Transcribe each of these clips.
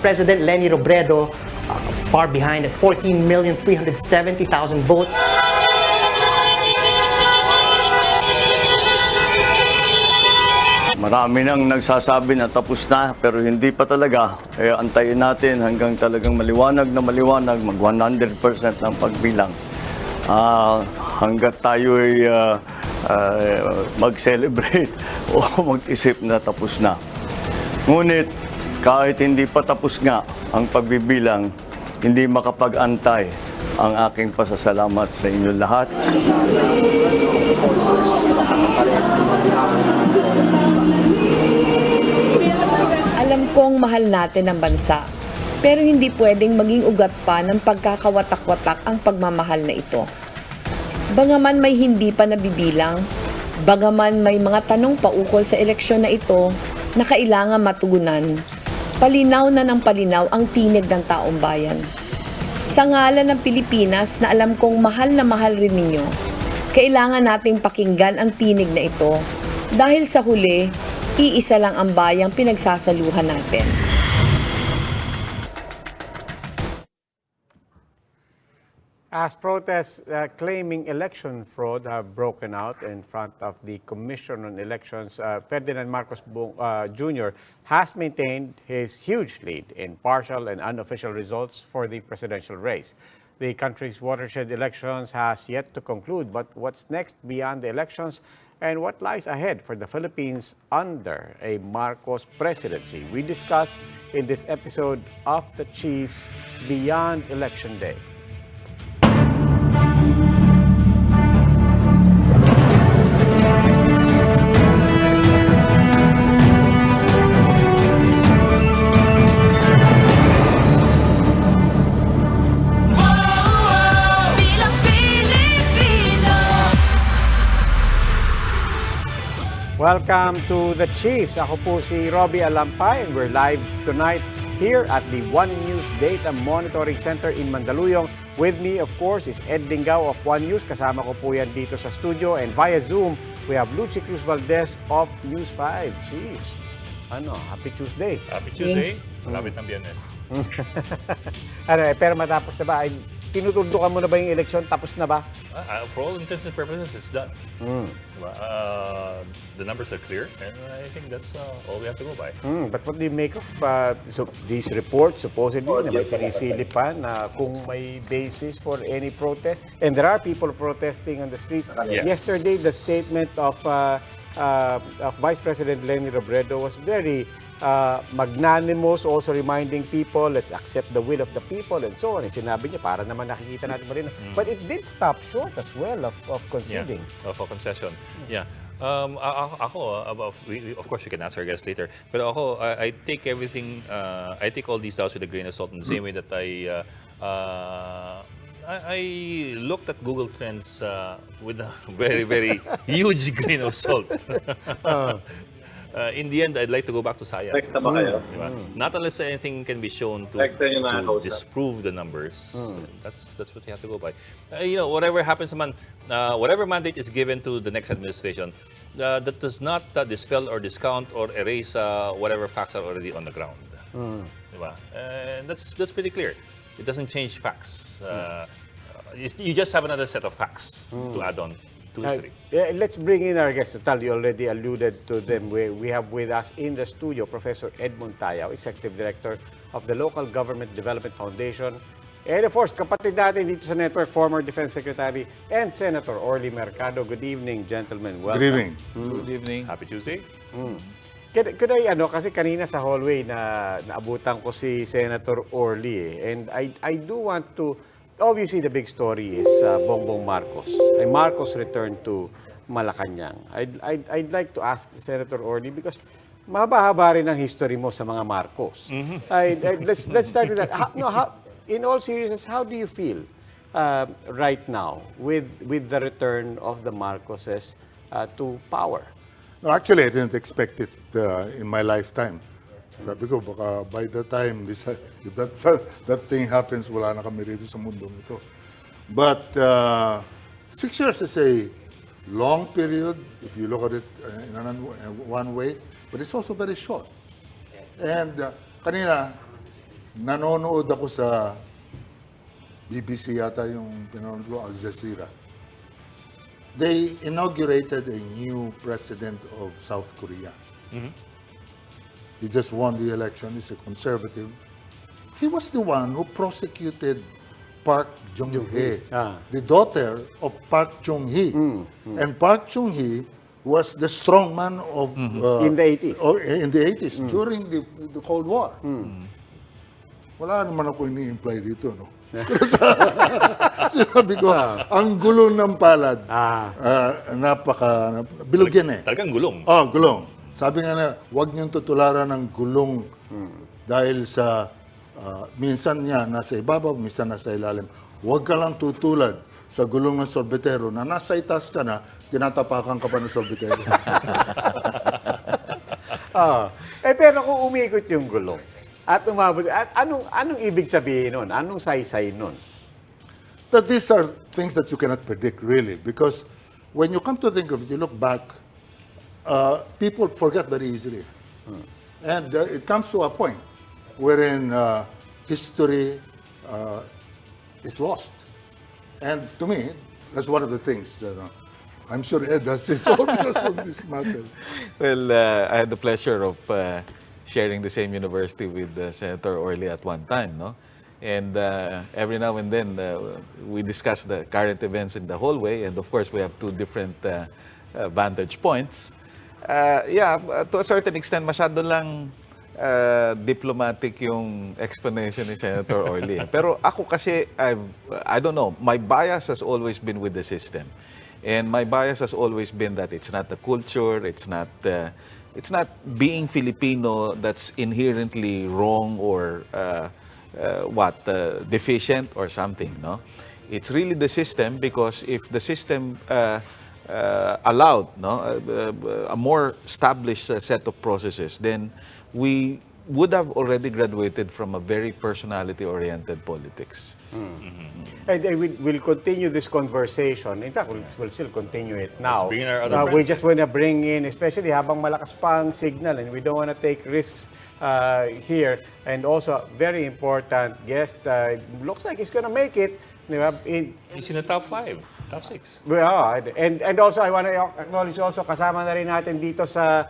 President Leni Robredo far behind at 14,370,000 votes. Marami nang nagsasabi na tapos na pero hindi pa talaga. Antayin natin hanggang talagang maliwanag na maliwanag, mag 100% ang pagbilang. Hanggat tayo ay mag-celebrate o mag-isip na tapos na. Ngunit kahit hindi pa tapos nga ang pagbibilang, hindi makapag-antay ang aking pasasalamat sa inyo lahat. Alam kong mahal natin ang bansa, pero hindi pwedeng maging ugat pa ng pagkakawatak-watak ang pagmamahal na ito. Bagaman may hindi pa nabibilang, bagaman may mga tanong paukol sa eleksyon na ito na kailangan matugunan, palinaw na ng palinaw ang tinig ng taong bayan. Sa ngalan ng Pilipinas na alam kong mahal na mahal rin ninyo, kailangan nating pakinggan ang tinig na ito dahil sa huli, iisa lang ang bayang pinagsasaluhan natin. As protests claiming election fraud have broken out in front of the Commission on Elections, Ferdinand Marcos Jr. has maintained his huge lead in partial and unofficial results for the presidential race. The country's watershed elections has yet to conclude, but what's next beyond the elections and what lies ahead for the Philippines under a Marcos presidency? We discuss in this episode of The Chiefs Beyond Election Day. Welcome to The Chiefs. Ako po si Robbie Alampay and we're live tonight here at the One News Data Monitoring Center in Mandaluyong. With me, of course, is Ed Dingao of One News. Kasama ko po yan dito sa studio. And via Zoom, we have Lucy Cruz Valdez of News 5. Chiefs, happy Tuesday. Happy Tuesday. Malapit ng Biyernes. Pero matapos na ba? Tinutundukan mo na ba yung eleksyon? Tapos na ba? For all intents and purposes, it's done. Diba? The numbers are clear, and I think that's all we have to go by. But what do you make of these reports, supposedly, na may pinisilip pa na kung may basis for any protest? And there are people protesting on the streets. Yes. Yesterday, the statement of Vice President Leni Robredo was very magnanimous, also reminding people, let's accept the will of the people and so on. And sinabi niya, para naman nakikita natin mo rin. But it did stop short as well of conceding. Yeah, of a concession. Yeah. Ako, of course, you can ask our guests later. But ako, I take everything, I take all these doubts with a grain of salt in the same way that I looked at Google Trends with a very, very huge grain of salt. In the end, I'd like to go back to science. Not unless anything can be shown to disprove the numbers. That's what you have to go by. Whatever happens, whatever mandate is given to the next administration, that does not dispel or discount or erase whatever facts are already on the ground. And that's pretty clear. It doesn't change facts. You just have another set of facts to add on. Let's bring in our guests. You already alluded to them. We have with us in the studio Professor Edmund Tayao, Executive Director of the Local Government Development Foundation. And of course, kapatid natin dito sa network, former Defense Secretary and Senator Orly Mercado. Good evening, gentlemen. Welcome. Good evening. Good evening. Happy Tuesday. Could I, kasi kanina sa hallway na naabutan ko si Senator Orly. And I do want to, obviously the big story is Bongbong Marcos. And Marcos returned to Malacanang. I'd like to ask Senator Orly because mahaba-haba rin ang history mo sa mga Marcos. Let's start with that. In all seriousness, how do you feel right now with the return of the Marcoses to power? No, actually, I didn't expect it in my lifetime. Sabi ko, baka by the time if that thing happens, wala na kami rito sa mundong ito. But 6 years is a long period, if you look at it in one way, but it's also very short. And kanina, nanonood ako sa BBC yata yung pinanood ko, Al Jazeera. They inaugurated a new president of South Korea. He just won the election. He's a conservative. He was the one who prosecuted Park Chung-hee, the daughter of Park Chung-hee. And Park Chung-hee was the strongman of In the 80s. in the 80s during the Cold War. Wala naman ako ini-imply dito, no? Pero sinabi ko, ang gulo ng palad, bilog yan eh. Talagang gulong. Oh, gulong. Sabi nga na, huwag niyong tutularan ng gulong dahil sa, minsan niya nasa ibabaw, minsan nasa ilalim. Huwag ka lang tutulad sa gulong ng sorbetero na nasa itas ka na, tinatapakan ka pa ng sorbetero. Pero kung umikot yung gulong, at umabot, at anong ibig sabihin nun? Anong saysay nun? That these are things that you cannot predict really, because when you come to think of it, you look back, people forget very easily. And it comes to a point wherein history is lost. And to me, that's one of the things. I'm sure Ed has his own views on this matter. Well, I had the pleasure of sharing the same university with Senator Orly at one time, no? And every now and then, we discuss the current events in the hallway, and of course, we have two different vantage points. To a certain extent, masyado lang diplomatic yung explanation ni Senator Orly. Pero ako kasi, I don't know, my bias has always been with the system. And my bias has always been that it's not the culture, it's not being Filipino that's inherently wrong or deficient or something, no? It's really the system, because if the system allowed a more established set of processes, then we would have already graduated from a very personality-oriented politics. And we'll continue this conversation. In fact, we'll still continue it now. Let's bring in our other We friends. just want to bring in, especially habang malakas pa ang signal, and we don't want to take risks here. And also, very important guest, looks like he's going to make it. Di ba? He's in the top 5, top 6. Well, and also, I want to acknowledge also, kasama na rin natin dito sa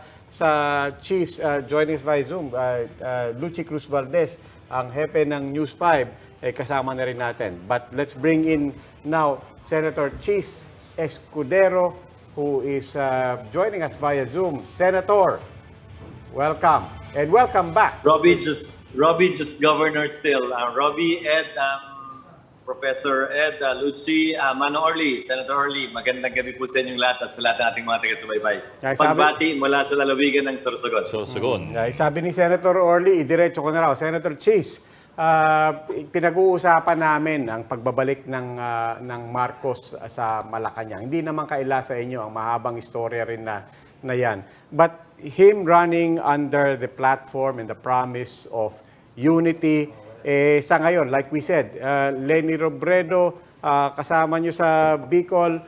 Chiefs, joining us via Zoom, Lucy Cruz Valdez, ang hepe ng News 5, kasama na rin natin. But let's bring in now Senator Chis Escudero, who is joining us via Zoom. Senator, welcome. And welcome back. Robbie just governor still. Robbie, Ed, Professor Ed, Lucy, Mano Orly, Senator Orly, magandang gabi po sa inyong lahat at sa lahat ng ating mga taga-subaybay. Pagbati mula sa lalawigan ng Sorsogon. Sorsogon. Sabi ni Senator Orly, idiretso ko na raw. Senator Chis, pinag-uusapan namin ang pagbabalik ng Marcos sa Malacanang. Hindi naman kaila sa inyo ang mahabang istorya rin na yan. But him running under the platform and the promise of unity, sa ngayon, like we said, Leni Robredo, kasama nyo sa Bicol,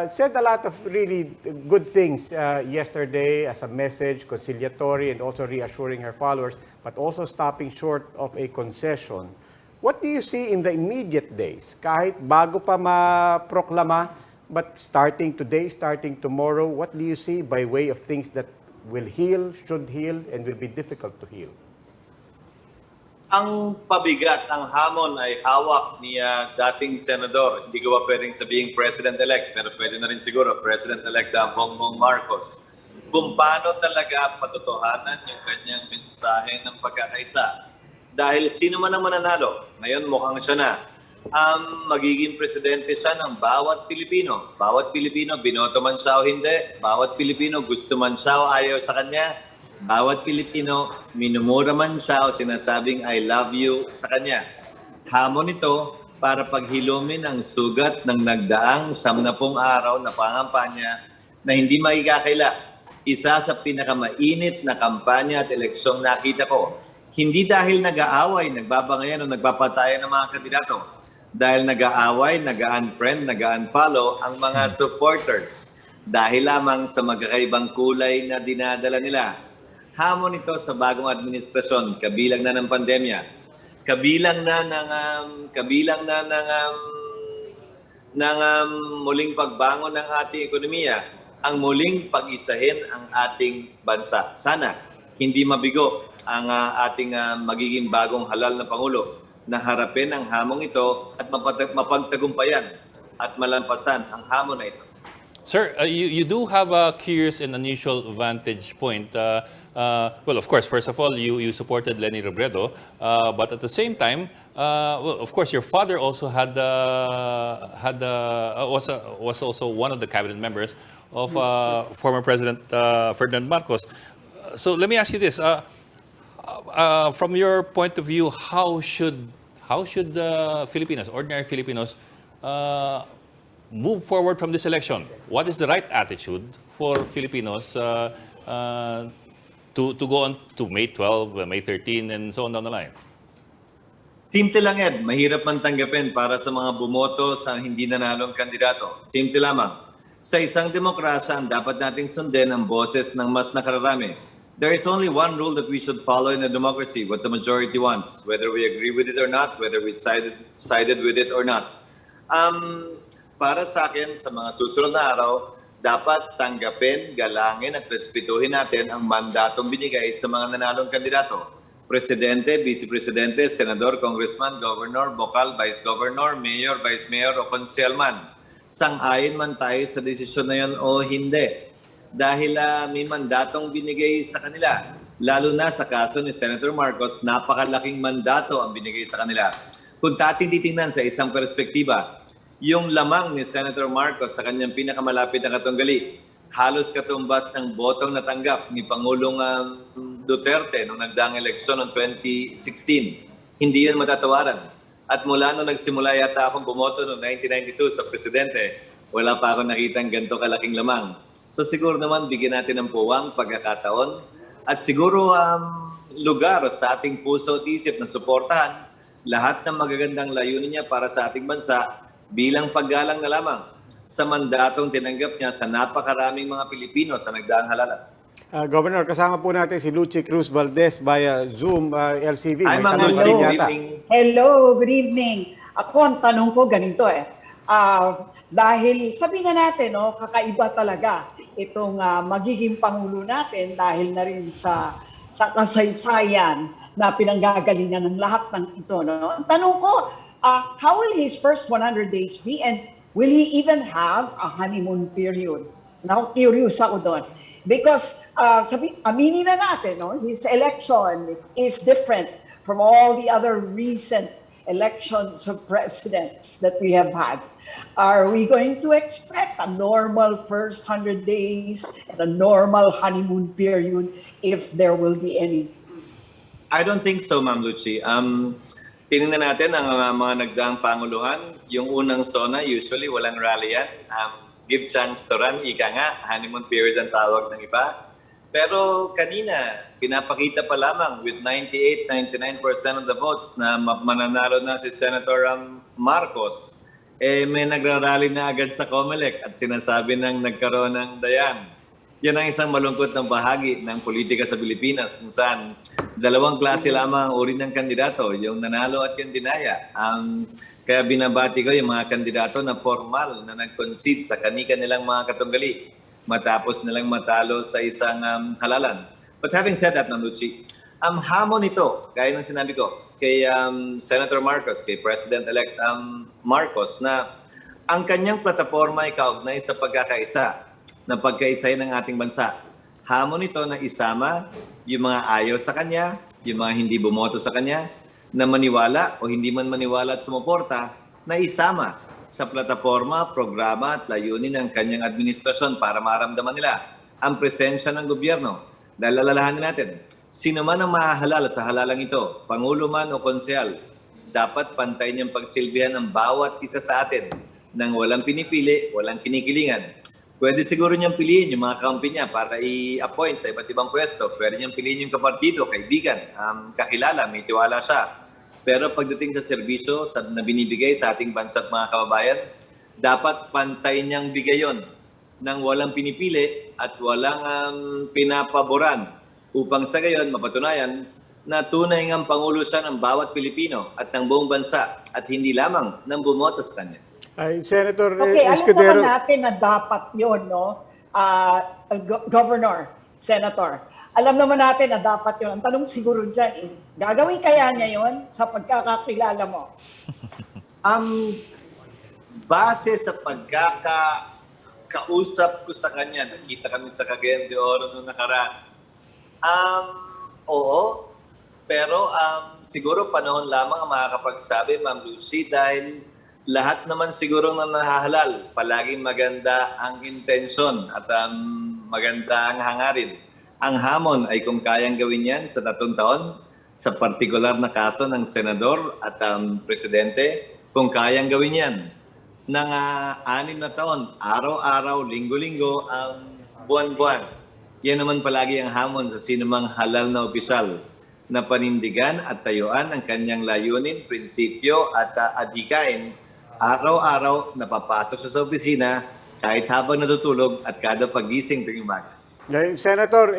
said a lot of really good things yesterday as a message, conciliatory and also reassuring her followers, but also stopping short of a concession. What do you see in the immediate days? Kahit bago pa maproklama, but starting today, starting tomorrow, what do you see by way of things that will heal, should heal, and will be difficult to heal? Ang pabigat, ang hamon ay hawak ni dating senador. Hindi ko ba pwedeng sabihin President-elect, pero pwede na rin siguro President-elect Bongbong Marcos. Kung paano talaga patotohanan yung kanyang mensahe ng pagkakaisa. Dahil sino man ang mananalo, ngayon mukhang siya na, magiging presidente siya ng bawat Pilipino. Bawat Pilipino, binoto man siya o hindi. Bawat Pilipino, gusto man siya o ayaw sa kanya. Bawat Pilipino, minumura man siya o sinasabing I love you sa kanya. Hamon ito para paghilumin ang sugat ng nagdaang 70 araw na pangampanya na hindi makikakaila. Isa sa pinakamainit na kampanya at eleksyong nakita ko. Hindi dahil nag-aaway, nagbabangayan o nagpapatayan ng mga kandidato. Dahil nag-aaway, nag-unfriend, nag-unfollow ang mga supporters. Dahil lamang sa magkakaibang kulay na dinadala nila. Hamon ito sa bagong administrasyon, kabilang na ng pandemya. kabilang na ng muling pagbangon ng ating ekonomiya, ang muling pag-isahin ang ating bansa. Sana hindi mabigo ang ating magiging bagong halal na Pangulo na harapin ang hamong ito at mapagtagumpayan at malampasan ang hamon na ito. Sir, you do have a curious and unusual vantage point. Well, of course, first of all, you supported Leni Robredo, but at the same time, well, of course, your father also was also one of the cabinet members of former President Ferdinand Marcos. So let me ask you this: from your point of view, how should Filipinos, ordinary Filipinos, move forward from this election? What is the right attitude for Filipinos to go on to May 12, May 13, and so on down the line? Simple lang, Ed. Mahirap man tanggapin para sa mga bumoto sa hindi nanalong kandidato. Simple lamang. Sa isang demokrasya, ang dapat nating sundin ang boses ng mas nakararami. There is only one rule that we should follow in a democracy, what the majority wants, whether we agree with it or not, whether we sided with it or not. Para sa akin, sa mga susunod na araw, dapat tanggapin, galangin at respetuhin natin ang mandatong binigay sa mga nanalong kandidato. Presidente, Vice Presidente, Senador, Congressman, Governor, Bokal, Vice Governor, Mayor, Vice Mayor o Konsyelman. Sang-ayon man tayo sa desisyon na yon o hindi. Dahil may mandatong binigay sa kanila. Lalo na sa kaso ni Senator Marcos, napakalaking mandato ang binigay sa kanila. Kung titingnan sa isang perspektiba, yung lamang ni Senator Marcos sa kanyang pinakamalapit na katunggali, halos katumbas ng botong natanggap ni Pangulong Duterte noong nagdaang eleksyon noong 2016. Hindi yun matatawaran. At mula nung nagsimula yata akong bumoto noong 1992 sa Presidente, wala pa akong nakitang ganito kalaking lamang. So siguro naman bigyan natin ng puwang, pagkakataon, at siguro lugar sa ating puso at isip na suportahan lahat ng magagandang layunin niya para sa ating bansa bilang paggalang na lamang sa mandatong tinanggap niya sa napakaraming mga Pilipino sa nagdaang halalan. Governor, kasama po natin si Lucy Cruz Valdez via Zoom LCV. Hi, Ma'am tanong Lucy. pa rin Good yata. evening. Hello, good evening. Ako, ang tanong ko ganito dahil sabihin na natin, kakaiba talaga itong magiging Pangulo natin dahil na rin sa kasaysayan na pinanggagalingan ng lahat ng ito. No? Ang tanong ko, how will his first 100 days be and will he even have a honeymoon period? Now, curious ako doon. Because aminin na natin, his election is different from all the other recent elections of presidents that we have had. Are we going to expect a normal first 100 days and a normal honeymoon period if there will be any? I don't think so, Ma'am Lucy. Tingnan natin ang mga nagdaang panguluhan. Yung unang SONA, usually walang rally yan. Give chance to run, ika nga, honeymoon period ang tawag ng iba. Pero kanina, pinapakita pa lamang with 98-99% of the votes na mananalo na si Senator Marcos, may nagrarally na agad sa COMELEC at sinasabi ng nagkaroon ng dayan. Yan ang isang malungkot na bahagi ng politika sa Pilipinas kung saan dalawang klase lamang ang uri ng kandidato, yung nanalo at yung dinaya. Kaya binabati ko yung mga kandidato na formal na nag-concede sa kanilang mga katunggali matapos nilang matalo sa isang halalan. But having said that, Ma'am Lucy, hamon ito, gaya ng sinabi ko, kay Senator Marcos, kay President-elect Marcos, na ang kanyang plataforma ay kaugnay sa pagkakaisa, na pagkaisahin ng ating bansa. Hamon ito na isama yung mga ayaw sa kanya, yung mga hindi bumoto sa kanya, na maniwala o hindi man maniwala at sumuporta, na isama sa plataforma, programa at layunin ng kanyang administrasyon para maramdaman nila ang presensya ng gobyerno. Dahil alalahanin natin, sino man ang mahahalal sa halalang ito, pangulo man o konsehal, dapat pantay niyang pagsilbihan ng bawat isa sa atin nang walang pinipili, walang kinikilingan. Pwede siguro niyang piliin yung mga kampi niya para i-appoint sa iba't ibang pwesto. Pwede niyang piliin yung kapartido, kaibigan, kakilala, may tiwala siya. Pero pagdating sa serbisyo na binibigay sa ating bansa at mga kababayan, dapat pantay niyang bigayon ng walang pinipili at walang pinapaboran upang sa gayon mapatunayan na tunay ngang Pangulo siya ng bawat Pilipino at ng buong bansa at hindi lamang ng bumoto sa kanya. Senator Okay, alam Escudero, naman natin na dapat yun, no? Governor, Senator. Alam naman natin na dapat yun. Ang tanong siguro dyan is, gagawin kaya niya yun sa pagkakakilala mo? Base sa pagkakausap ko sa kanya, nakita kami sa Cagayan de Oro noong nakaraan. Oo, pero siguro panahon lamang ang makakapagsabi, Ma'am Lucy, dahil lahat naman siguro na nahahalal. Palaging maganda ang intensyon at maganda ang hangarin. Ang hamon ay kung kayang gawin yan sa 3 taon, sa partikular na kaso ng senador at presidente, kung kayang gawin yan ng 6 na taon, araw-araw, linggo-linggo, buwan-buwan. Yan naman palagi ang hamon sa sinumang halal na opisyal na panindigan at tayuan ang kanyang layunin, prinsipyo at adhikain araw-araw na papasok siya sa opisina kahit habang natutulog at kada pagising tuwing umaga. Senator,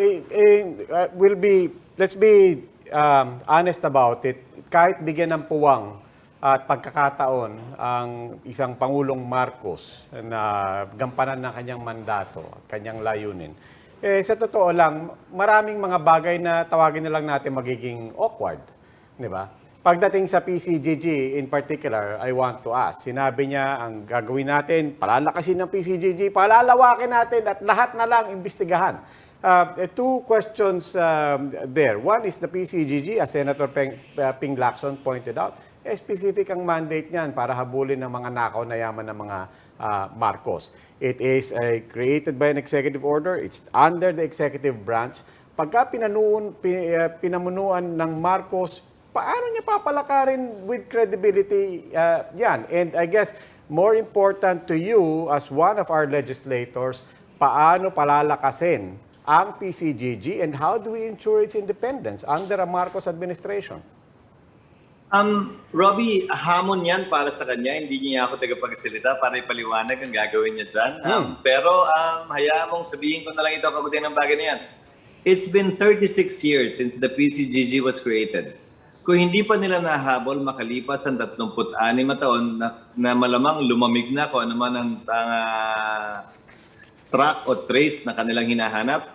let's be honest about it. Kahit bigyan ng puwang at pagkakataon ang isang Pangulong Marcos na gampanan ng kanyang mandato at kanyang layunin, sa totoo lang, maraming mga bagay na tawagin na lang natin magiging awkward. Di ba? Pagdating sa PCGG in particular, I want to ask, sinabi niya ang gagawin natin, palalakasin ng PCGG, palalawakin natin at lahat na lang imbestigahan. 2 questions there. One is the PCGG, as Senator Ping Lacson pointed out, specific ang mandate niyan para habulin ng mga nakaw na yaman ng mga Marcos. It is created by an executive order. It's under the executive branch. Pagka pinamunuan ng Marcos, paano niya papalakarin with credibility yan? And I guess more important to you as one of our legislators, paano palalakasin ang PCGG and how do we ensure its independence under a Marcos administration? Robbie, hamon yan para sa kanya. Hindi niya ako tagapagsalita para ipaliwanag ang gagawin niya dyan. Pero hayaan mong sabihin ko na lang ito kagutin ng bagay na yan. It's been 36 years since the PCGG was created. Kung hindi pa nila nahabol makalipas ang 36 na taon na malamang lumamig na kung ano man ang track o trace na kanilang hinahanap,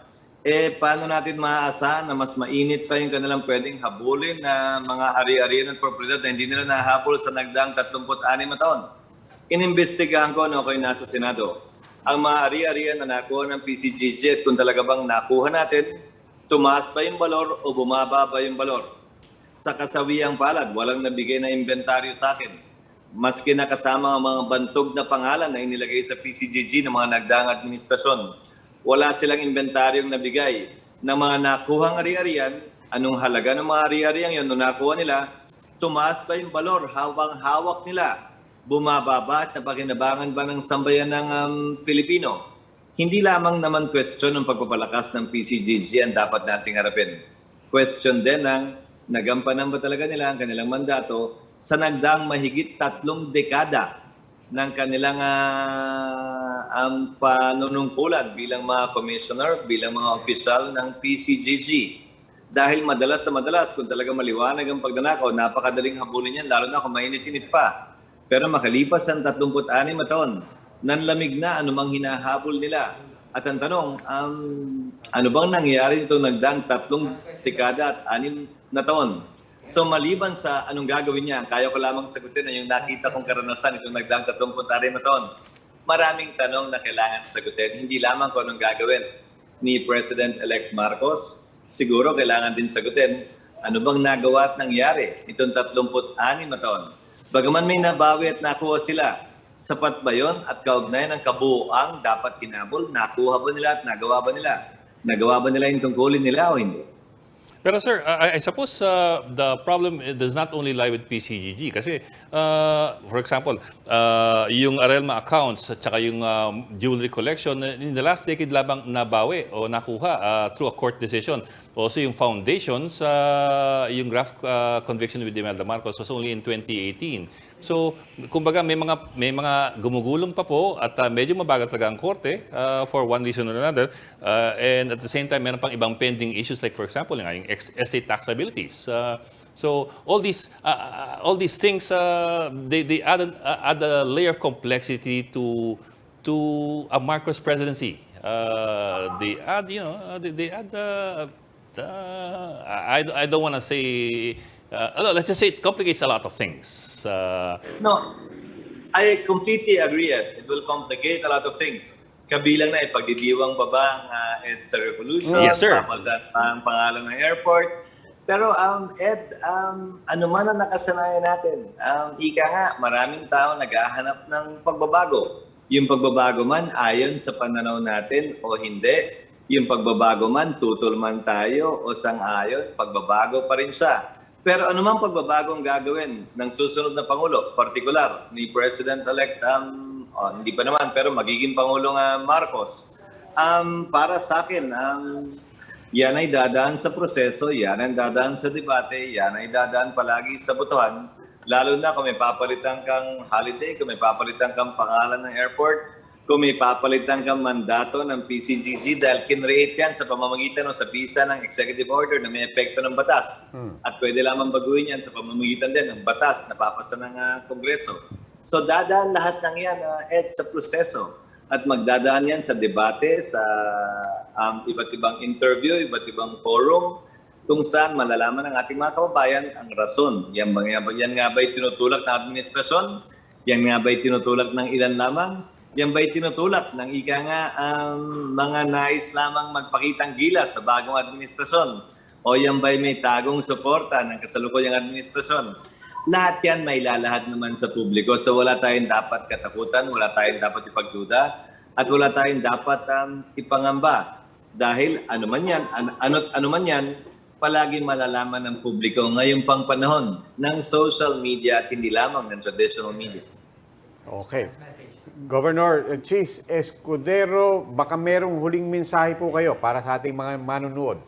paano natin maaasahan na mas mainit pa yung kanilang pwedeng habulin na mga ari-arian at propriedad na hindi nila nahabol sa nagdaang 36 na taon? Inimbestigahan ko na ako'y nasa Senado. Ang mga ari-arian na nakuha ng PCGG at kung talaga bang nakuha natin, tumaas ba yung balor o bumaba ba yung balor? Sa kasawiang palad, walang nabigay na inventaryo sa akin. Maski nakasama ang mga bantog na pangalan na inilagay sa PCGG ng mga nagdaang administrasyon. Wala silang inventaryong nabigay ng mga nakuhang ari-arian. Anong halaga ng mga ari-arian yun nung nakuha nila? Tumaas ba yung balor habang hawak nila? Bumaba ba at napakinabangan ba ng sambayan ng Pilipino? Hindi lamang naman question ng pagpapalakas ng PCGG ang dapat nating harapin. Question din ng nagampanan ba talaga nila ang kanilang mandato sa nagdaang mahigit 3 dekada ng kanilang panunungkulan bilang mga commissioner, bilang mga opisyal ng PCGG. Dahil madalas sa madalas, kung talaga maliwanag ang pagnanakaw, napakadaling habulin yan, lalo na kung mainit-init pa. Pero makalipas ang 36 na taon, nanlamig na anumang hinahabol nila. At ang tanong, ano bang nangyayari nito nagdaang 3 dekada at 6 na taon? So maliban sa anong gagawin niya, kaya ko lamang sagutin na yung nakita kong karanasan itong nagdaang 36 na taon. Maraming tanong na kailangan sagutin, hindi lamang kung anong gagawin ni President-elect Marcos. Siguro kailangan din sagutin, ano bang nagawa at nangyari itong 36 na taon? Bagaman may nabawi at nakuha sila, sapat ba yon at kaugnayan ng kabuuang dapat hinabol? Nakuha ba nila at nagawa ba nila? Nagawa ba nila yung tungkulin nila o hindi? Pero sir, I suppose the problem does not only lie with PCGG. Kasi, for example, yung Arelma accounts at saka yung jewelry collection, in the last decade labang nabawi o nakuha through a court decision. Also, yung foundations, yung graft conviction with Imelda Marcos was only in 2018. So, kumbaga may mga gumugulong pa po at medyo mabagal talaga ang korte for one reason or another. And at the same time, meron pang ibang pending issues like for example, yung estate tax liabilities. So all these things they add a layer of complexity to a Marcos presidency. They add, they add. I don't want to say. Let's just say it complicates a lot of things. No, I completely agree. It will complicate a lot of things. Kabilang na ipagdidiwang pa ba ang EDSA Revolution? Yes, sir. Papalitan pa ang pangalan ng airport. Pero Ed, ano man ang nakasanayan natin, ika nga, maraming tao naghahanap ng pagbabago. Yung pagbabago man ayon sa pananaw natin o hindi, yung pagbabago man, tutol man tayo o sang-ayon, pagbabago pa rin siya. Pero anumang pagbabago ang gagawin ng susunod na Pangulo, partikular ni President-elect, hindi pa naman, pero magiging Pangulong Marcos, para sa akin, yan ay dadaan sa proseso, yan ay dadaan sa debate, yan ay dadaan palagi sa botohan, lalo na kung may papalitan kang holiday, kung may papalitan kang pangalan ng airport, kung may papalitan kang mandato ng PCGG dahil kinreate yan sa pamamagitan o sa bisa ng executive order na may epekto ng batas. At pwede lamang baguhin yan sa pamamagitan din ng batas na papasa ng Kongreso. So dadaan lahat ng yan, Ed, sa proseso. At magdadaan yan sa debate, sa iba't ibang interview, iba't ibang forum, kung saan malalaman ng ating mga kababayan ang rason. Yan nga ba'y tinutulak ng administrasyon? Yan nga ba'y tinutulak ng ilan lamang? Yan ba'y tinutulak ng ika nga mga nais lamang magpakitang gilas sa bagong administrasyon? O yan ba'y may tagong suporta ng kasalukuyang administrasyon? Lahat yan may lalahad naman sa publiko. So wala tayong dapat katakutan, wala tayong dapat ipagduda, at wala tayong dapat ipangamba. Dahil ano man yan, palagi malalaman ng publiko ngayong pang panahon ng social media at hindi lamang ng traditional media. Okay. Governor Chis Escudero, baka merong huling mensahe po kayo para sa ating mga manunood.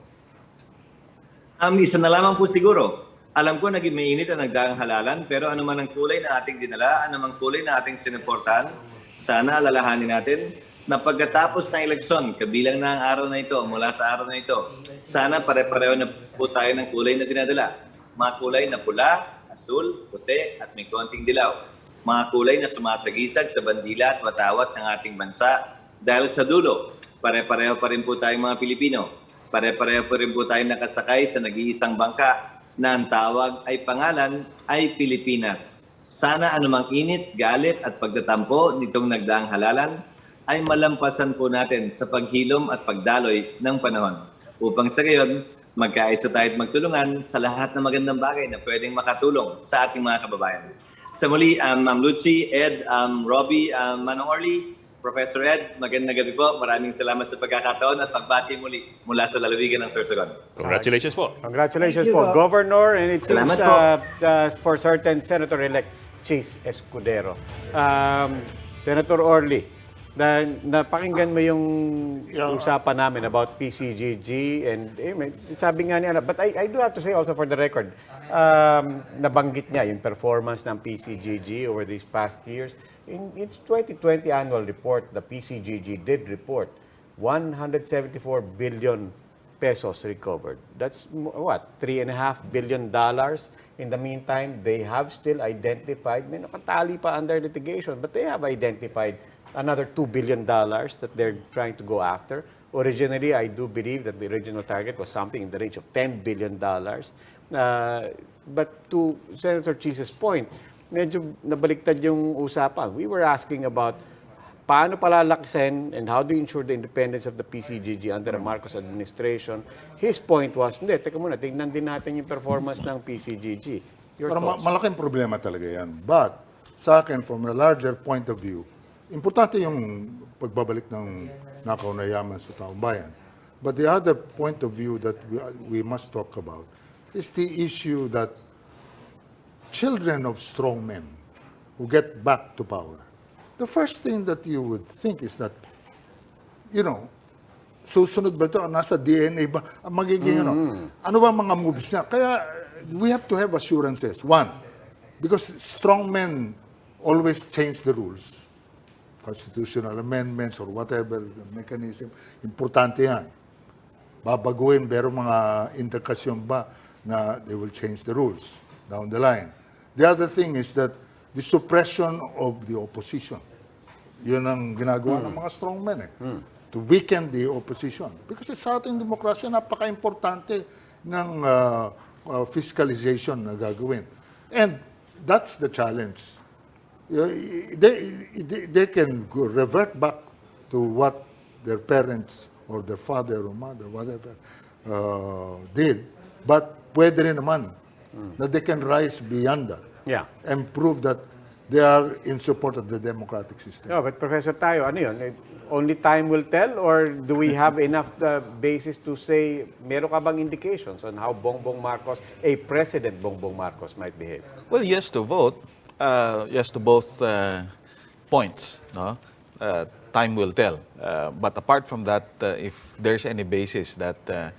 Isa na lamang po siguro. Alam ko naging mainit ang nagdaang halalan, pero ano man ang kulay na ating dinala, ano man kulay na ating sinuportahan, sana alalahanin natin na pagkatapos ng eleksyon, kabilang na ang araw na ito, mula sa araw na ito, sana pare-pareho na po tayo ng kulay na dinadala. Mga kulay na pula, asul, puti, at may konting dilaw. Mga kulay na sumasagisag sa bandila at watawat ng ating bansa. Dahil sa dulo, pare-pareho pa rin po tayong mga Pilipino. Pare-pareho pa rin po tayong nakasakay sa nag-iisang bangka na ang tawag ay pangalan ay Pilipinas. Sana anumang init, galit at pagtatampo nitong nagdaang halalan ay malampasan po natin sa paghilom at pagdaloy ng panahon. Upang sa gayon, magkaisa tayo at magtulungan sa lahat ng magandang bagay na pwedeng makatulong sa ating mga kababayan. Sa muli, Ma'am Lucy, Ed, Robbie, Manong Orly, Professor Ed, magandang gabi po. Maraming salamat sa pagkakataon at pagbati muli mula sa lalawigan ng Sorsogon. Congratulations po. Congratulations Thank you, po, Governor, and it seems Salamat po. for certain Senator-elect Chis Escudero. Senator Orly, napakinggan mo yung usapan namin about PCGG and sabi nga niya, but I do have to say also for the record, nabanggit niya yung performance ng PCGG over these past years. In its 2020 annual report, the PCGG did report 174 billion pesos recovered. That's what, $3.5 billion. In the meantime, they have still identified, may nakatali pa under litigation, but they have identified another $2 billion that they're trying to go after. Originally, I do believe that the original target was something in the range of $10 billion. But to Senator Chis's point, medyo nabaliktad yung usapan. We were asking about paano palalaksin and how do you ensure the independence of the PCGG under the Marcos administration. His point was, hindi, teka muna, tingnan din natin yung performance ng PCGG. Your Pero thoughts? malaking problema talaga yan. But sa akin, from a larger point of view, importante yung pagbabalik ng nakaw na yaman sa taong bayan. But the other point of view that we must talk about is the issue that children of strong men who get back to power, the first thing that you would think is that, susunod ba ito? Nasa DNA ba? Magiging ano ba mga moves niya? Kaya we have to have assurances. One, because strong men always change the rules. Constitutional amendments or whatever mechanism. Importante yan. Babaguhin, pero mga indikasyon ba na they will change the rules down the line. The other thing is that the suppression of the opposition. Yun ang ginagawa ng mga strongmen to weaken the opposition. Because sa ating demokrasya, napaka-importante ng fiscalization na gagawin. And that's the challenge. They can revert back to what their parents or their father or mother, whatever, did. But pwede rin naman na they can rise beyond that and prove that they are in support of the democratic system. No, but Professor Tayo, ano yun? Only time will tell, or do we have enough basis to say, meron ka bang indications on how Bongbong Marcos, a President Bongbong Marcos, might behave? Well, yes to vote. Yes to both points. No? Time will tell. But apart from that, if there's any basis that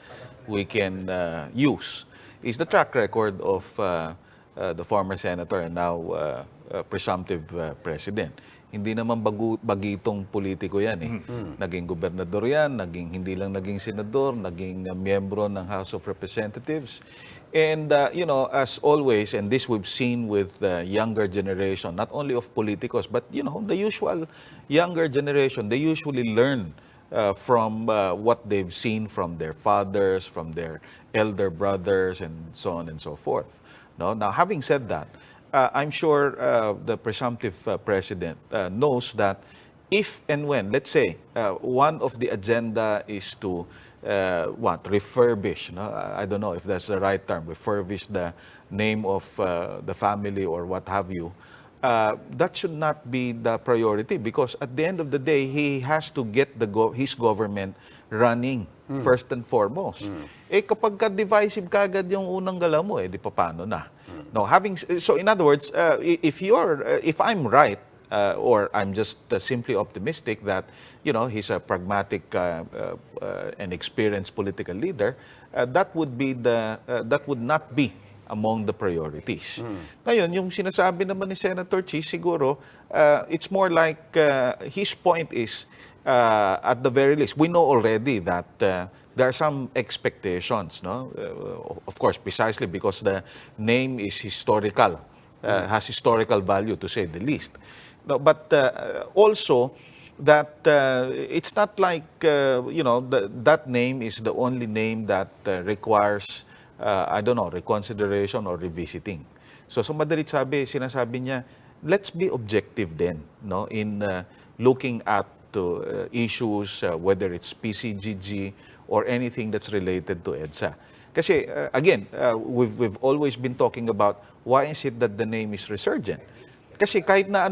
we can use, is the track record of the former senator and now presumptive president. Hindi naman bagitong politiko yan eh. Naging gobernador yan, hindi lang naging senador, naging miyembro ng House of Representatives. And, as always, and this we've seen with the younger generation, not only of politicos, but, the usual younger generation, they usually learn from what they've seen from their fathers, from their elder brothers, and so on and so forth. No? Now, having said that, I'm sure the presumptive president knows that if and when, let's say, one of the agenda is to refurbish, no? I don't know if that's the right term, refurbish the name of the family or what have you, that should not be the priority, because at the end of the day, he has to get his government running first and foremost. Eh kapag ka-divisive kagad yung unang galaw mo, di pa paano na? No, so in other words, if I'm right, or I'm just simply optimistic that he's a pragmatic and experienced political leader, that would not be among the priorities. Ngayon, yung sinasabi naman ni Senator Chi, siguro it's more like his point is at the very least, we know already that there are some expectations, no? Of course, precisely because the name is historical, has historical value to say the least. No, but also that it's not like that name is the only name that requires reconsideration or revisiting. So madalit sinasabi niya, let's be objective then, no, in looking at issues, whether it's PCGG or anything that's related to EDSA. Kasi again, we've always been talking about why is it that the name is resurgent. Kasi kahit na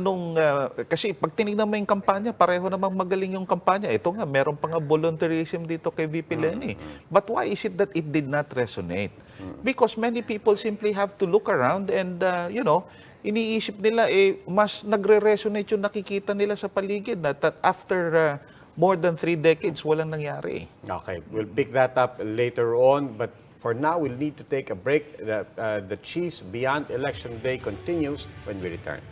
kasi pag tinignan mo yung kampanya, pareho namang magaling yung kampanya. Ito nga, meron pa nga volunteerism dito kay VP Lenny. But why is it that it did not resonate? Because many people simply have to look around and, iniisip nila, mas nagre-resonate yung nakikita nila sa paligid na that after more than 3 decades, walang nangyari. Okay, we'll pick that up later on, but for now, we'll need to take a break. The Chiefs Beyond Election Day continues when we return.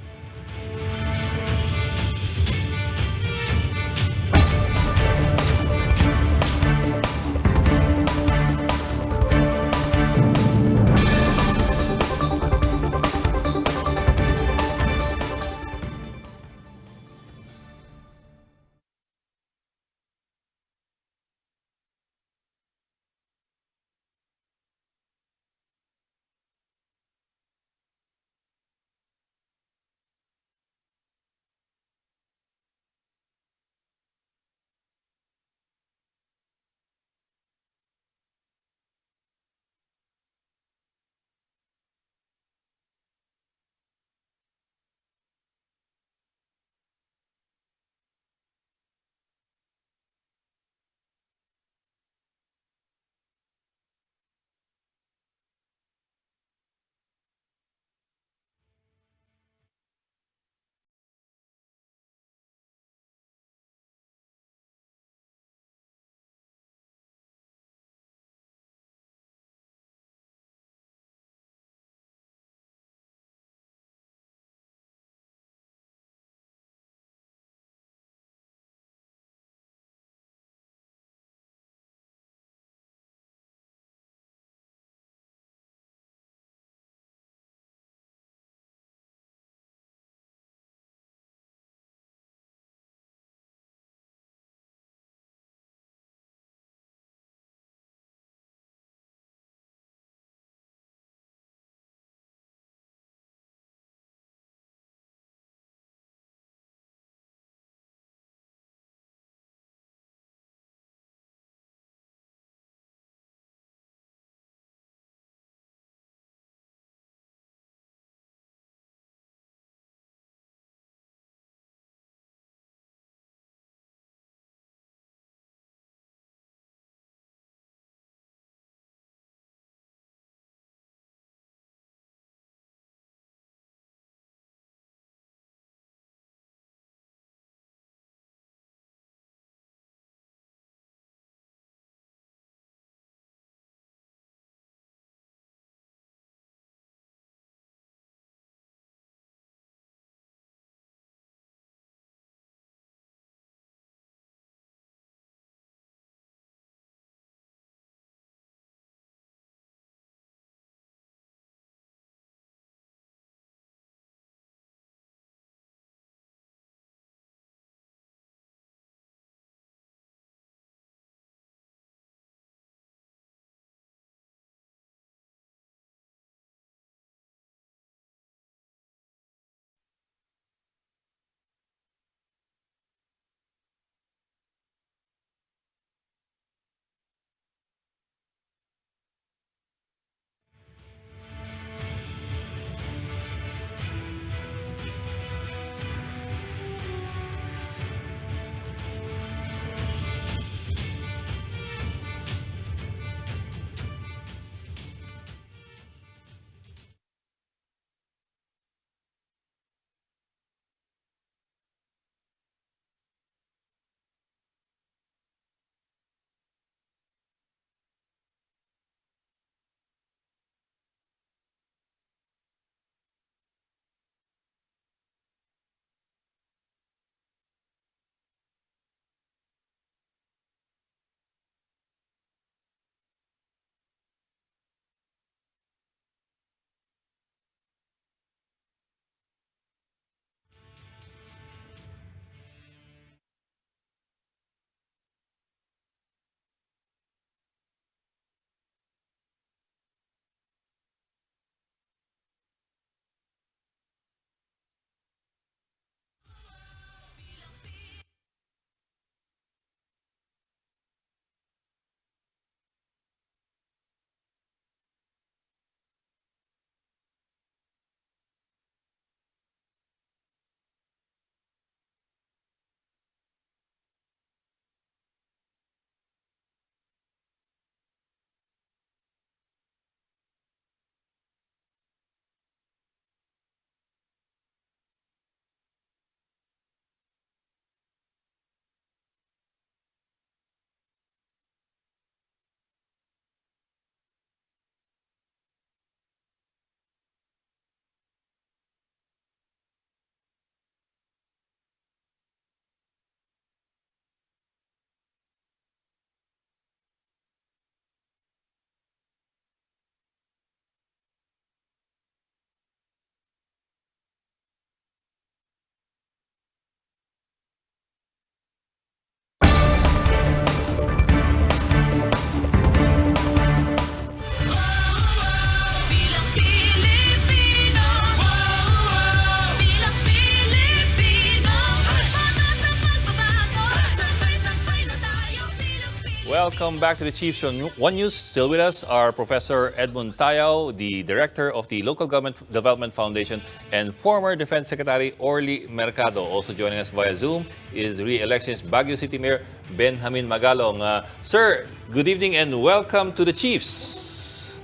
welcome back to the Chiefs on One News. Still with us are Professor Edmund Tayao, the Director of the Local Government Development Foundation, and former Defense Secretary Orly Mercado. Also joining us via Zoom is re-elections Baguio City Mayor Benjamin Magalong. Sir, good evening and welcome to the Chiefs.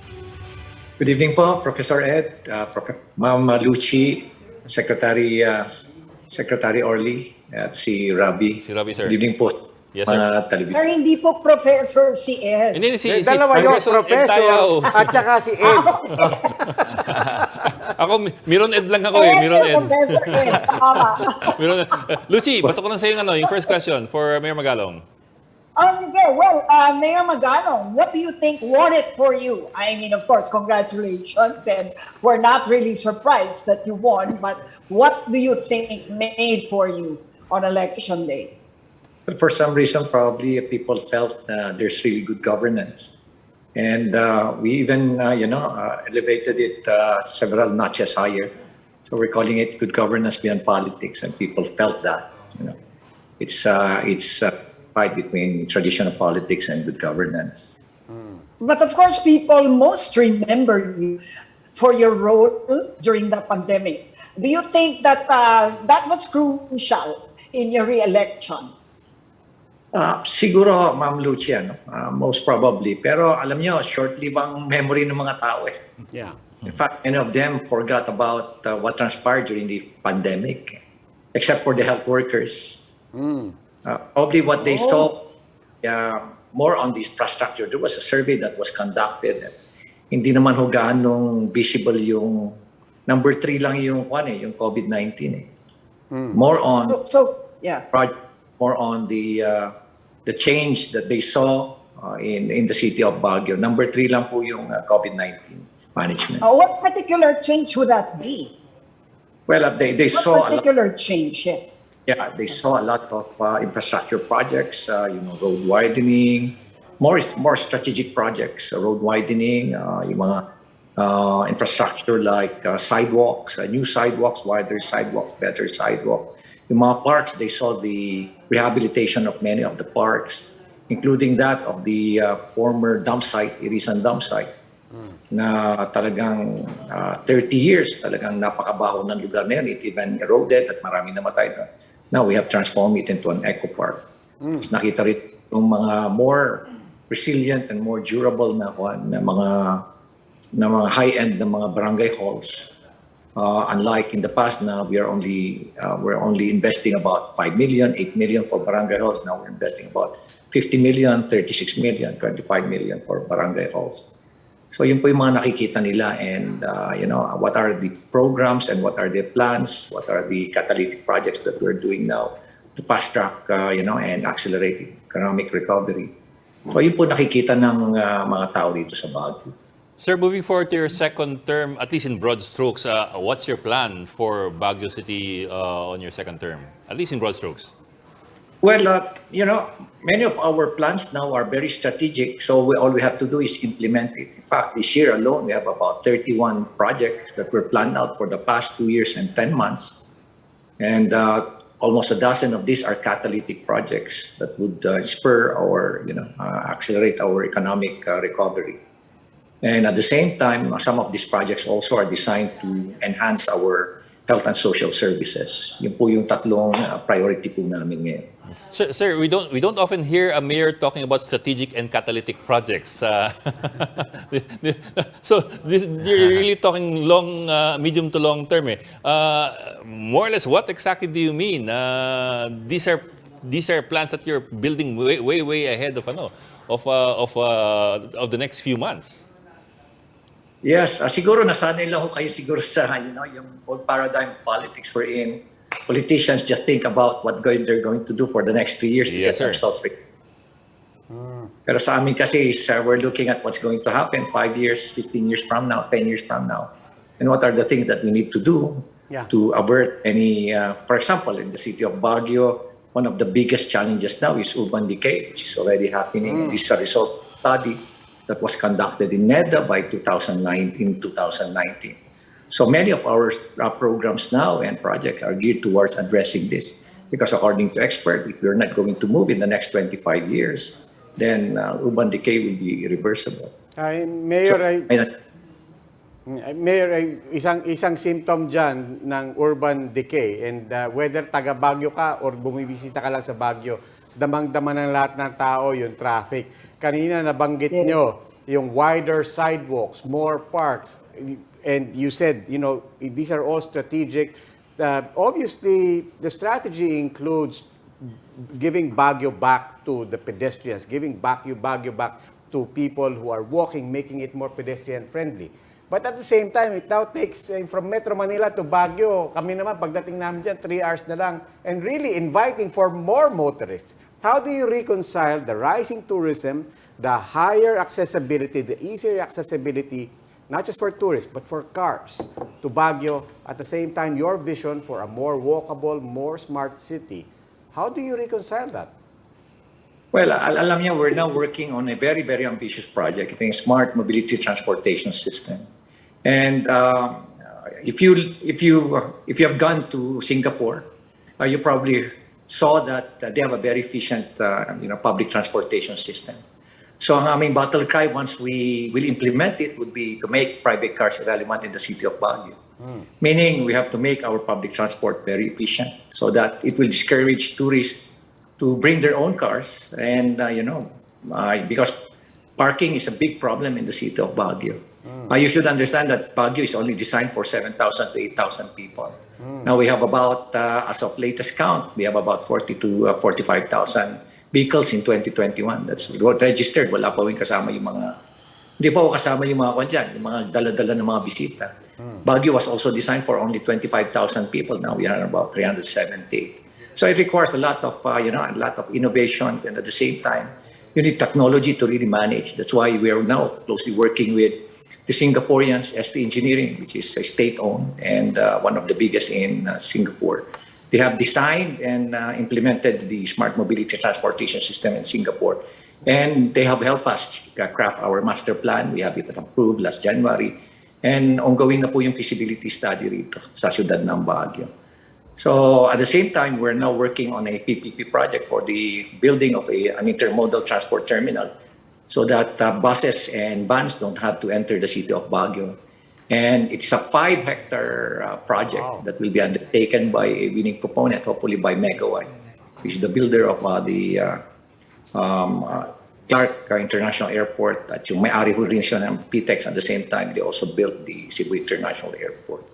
Good evening po, Professor Ed, Ma'am Lucy, Secretary Orly, at si Rabi. Si Rabi, sir. Good evening po. Yes, sir. Sir, hindi po professor si Ed. Hindi, Dalawa yung Ed Tayao. professor at saka si Ed. Ako, Miron Ed lang ako eh. Miron Ed. Professor Ed. Tama. Miron Ed. Lucy, bato ko lang sa yung first question for Mayor Magalong. Okay, well, Mayor Magalong, what do you think won it for you? I mean, of course, congratulations, and we're not really surprised that you won, but what do you think made for you on election day? But for some reason, probably people felt there's really good governance. And we even, elevated it several notches higher. So we're calling it good governance beyond politics, and people felt that. It's a fight between traditional politics and good governance. But of course, people most remember you for your role during the pandemic. Do you think that that was crucial in your re-election? Siguro, Ma'am Lucia, most probably. Pero alam nyo, short-lived ang memory ng mga tao eh. Yeah. In fact, many of them forgot about what transpired during the pandemic, except for the health workers. Probably what they saw more on the infrastructure. There was a survey that was conducted. Hindi naman ho gaanong visible yung number 3 lang yung COVID-19 eh. More on more on the change that they saw in the city of Baguio. Number 3 lang po yung COVID-19 management. What particular change would that be? Well, they saw What particular change, yes? Yeah, they saw a lot of infrastructure projects, road widening, more strategic projects, road widening, yung mga infrastructure like sidewalks, new sidewalks, wider sidewalks, better sidewalks. Yung mga parks, they saw the rehabilitation of many of the parks, including that of the former dump site, Irisan dump site, na talagang 30 years, talagang napakabaho ng lugar na yun. It even eroded at maraming namatay na. Now we have transformed it into an eco park. Tapos nakita rin yung mga more resilient and more durable na mga high-end na mga barangay halls. Unlike in the past, now we're only investing about 5 million, 8 million for barangay halls. Now we're investing about 50 million, 36 million, 25 million for barangay halls. So yun po yung mga nakikita nila, and what are the programs and what are the plans, what are the catalytic projects that we're doing now to fast track and accelerate economic recovery. So yun po nakikita ng mga tao dito sa Baguio. Sir, moving forward to your second term, at least in broad strokes, what's your plan for Baguio City on your second term? At least in broad strokes. Well, many of our plans now are very strategic, so all we have to do is implement it. In fact, this year alone, we have about 31 projects that were planned out for the past 2 years and 10 months. And almost a dozen of these are catalytic projects that would spur or accelerate our economic recovery. And at the same time, some of these projects also are designed to enhance our health and social services. Yun po yung tatlong priority po namin ngayon. Sir, we don't often hear a mayor talking about strategic and catalytic projects. So you're really talking medium to long term. More or less, what exactly do you mean? These are plans that you're building way ahead of the next few months. Yes, siguro nasanay lang ho kayo siguro sa yung old paradigm politics we're in. Politicians just think about what they're going to do for the next 3 years to get themselves rich. Pero sa amin kasi we're looking at what's going to happen 5 years, 15 years from now, 10 years from now. And what are the things that we need to do to avert any, for example, in the city of Baguio, one of the biggest challenges now is urban decay, which is already happening. This is a result of a study that was conducted in NEDA by 2019. So many of our programs now and projects are geared towards addressing this. Because according to experts, if we're not going to move in the next 25 years, then urban decay will be irreversible. Mayor, Ayun, Mayor, isang symptom dyan ng urban decay, and whether taga Baguio ka or bumibisita ka lang sa Baguio, damang-dama ng lahat ng tao yung traffic. Kanina nabanggit nyo yung wider sidewalks, more parks, and you said, these are all strategic. Obviously, the strategy includes giving Baguio back to the pedestrians, giving Baguio back to people who are walking, making it more pedestrian friendly. But at the same time, it now takes from Metro Manila to Baguio, kami naman pagdating namin dyan, 3 hours na lang, and really inviting for more motorists. How do you reconcile the rising tourism, the higher accessibility, the easier accessibility, not just for tourists, but for cars to Baguio, at the same time, your vision for a more walkable, more smart city? How do you reconcile that? Well, alam niya, we're now working on a very, very ambitious project. Ito yung Smart Mobility Transportation System. And if you have gone to Singapore, you probably saw that they have a very efficient public transportation system. So ang aming battle cry once we will implement it would be to make private cars irrelevant in the city of Baguio. Meaning we have to make our public transport very efficient so that it will discourage tourists to bring their own cars, and because parking is a big problem in the city of Baguio. You should understand that Baguio is only designed for 7,000 to 8,000 people. Now we have about, as of latest count, we have about 40 to 45,000 vehicles in 2021. That's what registered. Wala pa rin kasama yung mga, hindi pa kasama yung mga kwan yung mga dala-dala ng mga bisita. Baguio was also designed for only 25,000 people. Now we are about 378. So it requires a lot of, a lot of innovations, and at the same time, you need technology to really manage. That's why we are now closely working with the Singaporeans, ST Engineering, which is state-owned and one of the biggest in Singapore. They have designed and implemented the smart mobility transportation system in Singapore, and they have helped us craft our master plan. We have it approved last January, and ongoing na po yung feasibility study rito sa siyudad ng Baguio. So at the same time, we're now working on a PPP project for the building of an intermodal transport terminal so that buses and vans don't have to enter the city of Baguio. And it's a 5-hectare project that will be undertaken by a winning proponent, hopefully by Megawatt, which is the builder of the Clark International Airport. At yung may-ari ho rin siya ng PTEX. At the same time, they also built the Cebu International Airport.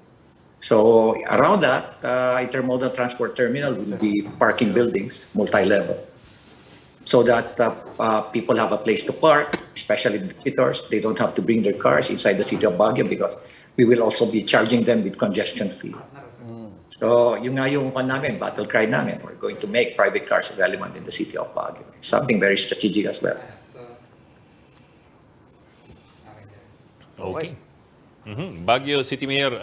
So around that, intermodal transport terminal will be parking buildings, multi-level, so that people have a place to park, especially visitors. They don't have to bring their cars inside the city of Baguio because we will also be charging them with congestion fee. So yung nga yung namin, battle cry namin, we're going to make private cars relevant in the city of Baguio. Something very strategic as well. Okay. Baguio City Mayor,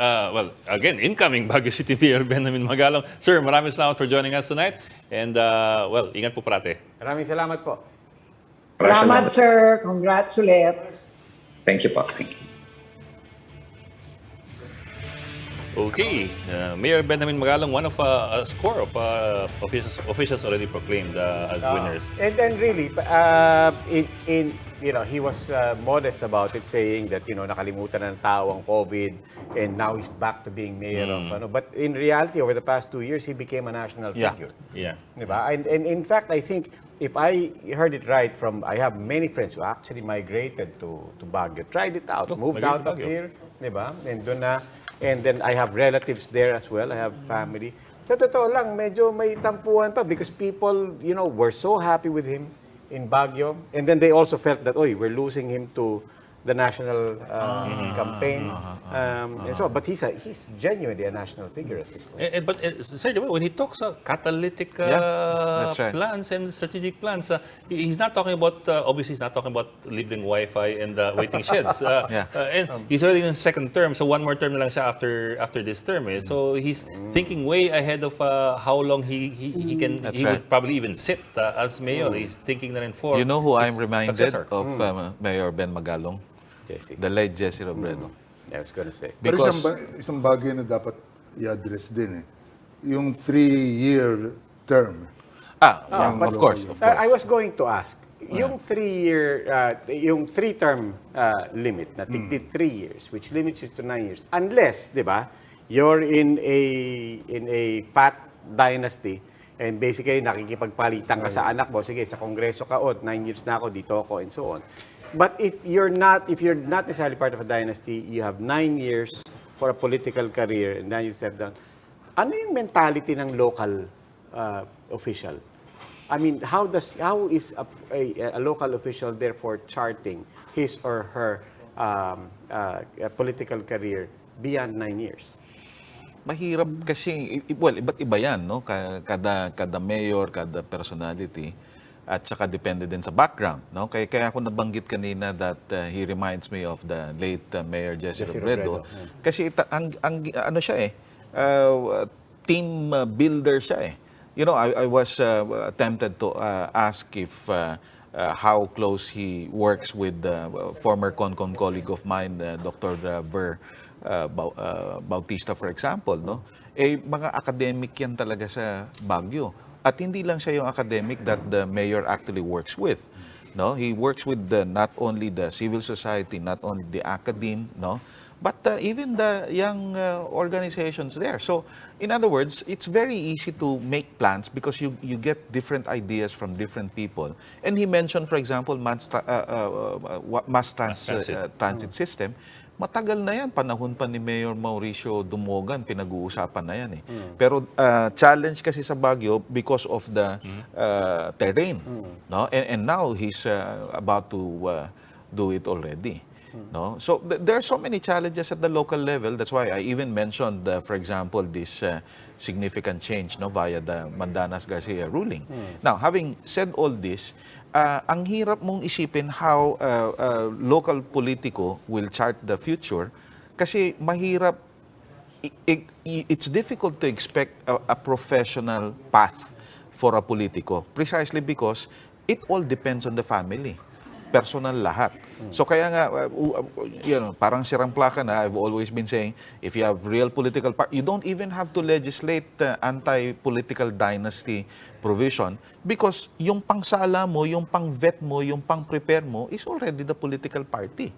again, incoming Baguio City Mayor Benjamin Magalong. Sir, maraming salamat for joining us tonight. And, ingat po parate. Maraming salamat po. Salamat, sir. Congrats ulit. Thank you, Pak. Thank you. Okay, Mayor Benjamin Magalong, one of a score of officials already proclaimed as winners. And then really, he was modest about it, saying that nakalimutan na ng tao ang COVID, and now he's back to being mayor of. But in reality, over the past 2 years, he became a national figure. Yeah. Diba? And in fact, I think if I heard it right I have many friends who actually migrated to Baguio, tried it out, moved out of here, diba? And doon na. And then I have relatives there as well. I have family. Sa totoo lang, medyo may tampuhan pa because people, were so happy with him in Baguio. And then they also felt that, we're losing him to the national campaign. And so, but he's genuinely a national figure at this point. But sir, when he talks catalytic that's right. plans and strategic plans, he's not talking about, obviously he's not talking about libreng Wi-Fi and waiting sheds. And he's already in second term, so one more term na lang siya after this term. So he's thinking way ahead of how long he would probably even sit as mayor. He's thinking na rin for You know who I'm reminded successor. of Mayor Ben Magalong? The late Jesse Robredo. I was gonna say. Pero Because isang bagay na dapat i-address din yung 3-year term. of course. I was going to ask, yung 3-year, yung 3-term limit na 3 years, which limits it to 9 years, unless, di ba, you're in a fat dynasty, and basically nakikipagpalitan ka sa anak mo, sige, sa kongreso ka, 9 years na ako, dito ako, and so on. But if you're not necessarily part of a dynasty, you have 9 years for a political career, and then you step down. Ano yung mentality ng local official? I mean, how is a local official therefore charting his or her political career beyond 9 years? Mahirap kasi, iba't iba yan, no? Kada mayor, kada personality, at saka depende din sa background, no? Kaya ako nabanggit kanina that he reminds me of the late Mayor Jesse Robredo. Kasi ano siya team builder siya eh. You know, I was tempted to ask if how close he works with former CONCON colleague of mine, Dr. Ver Bautista, for example, no? Mga academic yan talaga sa Baguio. At hindi lang siya yung academic that the mayor actually works with. No, he works with not only the civil society, not only the academe, no, but even the young organizations there. So, in other words, it's very easy to make plans because you get different ideas from different people. And he mentioned, for example, mass transit system. Matagal na yan, panahon pa ni Mayor Mauricio Dumogan, pinag-uusapan na yan eh. Pero challenge kasi sa Baguio because of the terrain. No? And now he's about to do it already. No? So there are so many challenges at the local level. That's why I even mentioned, for example, this significant change, no, via the Mandanas Garcia ruling. Now, having said all this, ang hirap mong isipin how local politiko will chart the future kasi mahirap, it's difficult to expect a professional path for a politiko precisely because it all depends on the family. Personal lahat. So kaya nga, parang sirang plaka na, I've always been saying, if you have real political party, you don't even have to legislate anti-political dynasty provision because yung pangsala mo, yung pang-vet mo, yung pang-prepare mo is already the political party.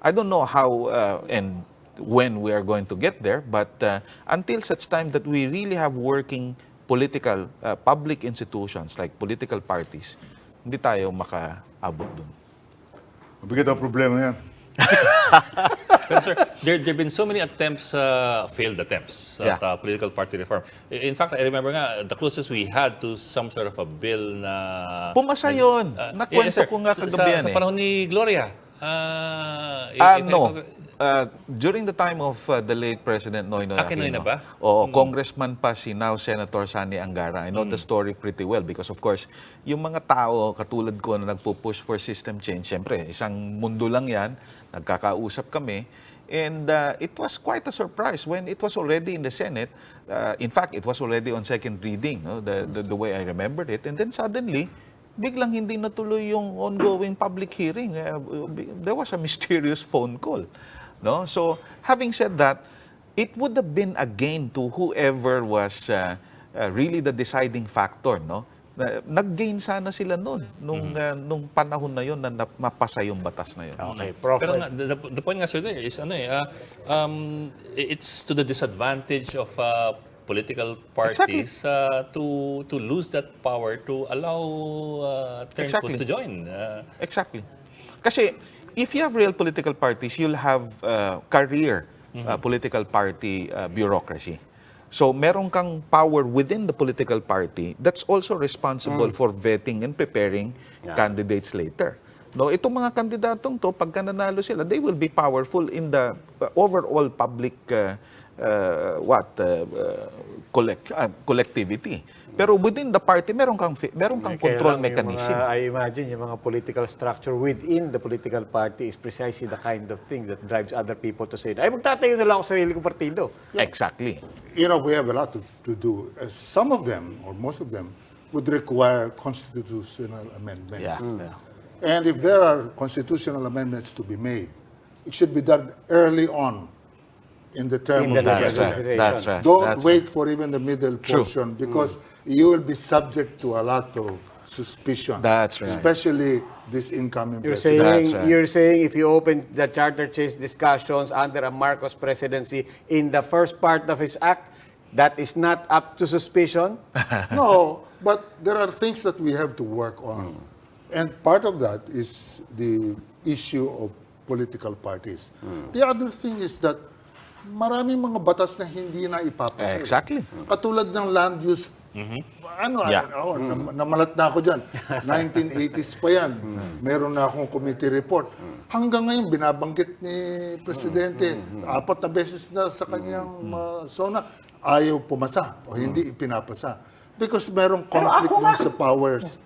I don't know how and when we are going to get there, but until such time that we really have working political, public institutions like political parties, hindi tayo makaabot dun. Mabigat ang problema yan. But sir, there have been so many attempts, failed attempts at political party reform. In fact, I remember nga, the closest we had to some sort of a bill na... Pumasa yun. Nakwento ko nga kagabi yan sa panahon ni Gloria. No. During the time of the late President Noynoy Aquino. Noy na ba? Oo, congressman pa si now Senator Sani Angara. I know the story pretty well because of course, yung mga tao katulad ko na nagpo-push for system change, syempre, isang mundo lang yan, nagkakausap kami. And it was quite a surprise when it was already in the Senate. In fact, it was already on second reading, no? The way I remembered it. And then suddenly, biglang hindi natuloy yung ongoing public hearing. There was a mysterious phone call. No? So, having said that, it would have been a gain to whoever was really the deciding factor. No? Nag-gain sana sila noon, nung panahon na yun na mapasa yung batas na yun. Okay, Pero nga, the point nga sir there is, it's to the disadvantage of political parties to lose that power to allow turncoats to join. Exactly. Kasi if you have real political parties, you'll have career political party bureaucracy. So meron kang power within the political party that's also responsible for vetting and preparing candidates later. No, itong mga kandidatong to, pagka nanalo sila, they will be powerful in the overall public collectivity. Pero within the party, meron kang control mechanism. I imagine yung mga political structure within the political party is precisely the kind of thing that drives other people to say, ay, magtatayo na lang ako sa sarili kong partido. Exactly. You know, we have a lot to do. Some of them, or most of them, would require constitutional amendments. And if there are constitutional amendments to be made, it should be done early on in the term of the president. That's right. Don't wait for even the middle portion because you will be subject to a lot of suspicion. That's right. Especially this incoming You're president. saying, That's right. you're saying if you open the charter change discussions under a Marcos presidency in the first part of his act, that is not up to suspicion? No, but there are things that we have to work on. And part of that is the issue of political parties. The other thing is that maraming mga batas na hindi na ipapasa. Exactly. Katulad ng land use. Yeah. Namalat na ako dyan. 1980s pa yan. Meron na akong committee report. Hanggang ngayon, binabanggit ni Presidente, 4 na beses na sa kanyang zona, ayaw pumasa o hindi ipinapasa. Because merong conflict dun sa powers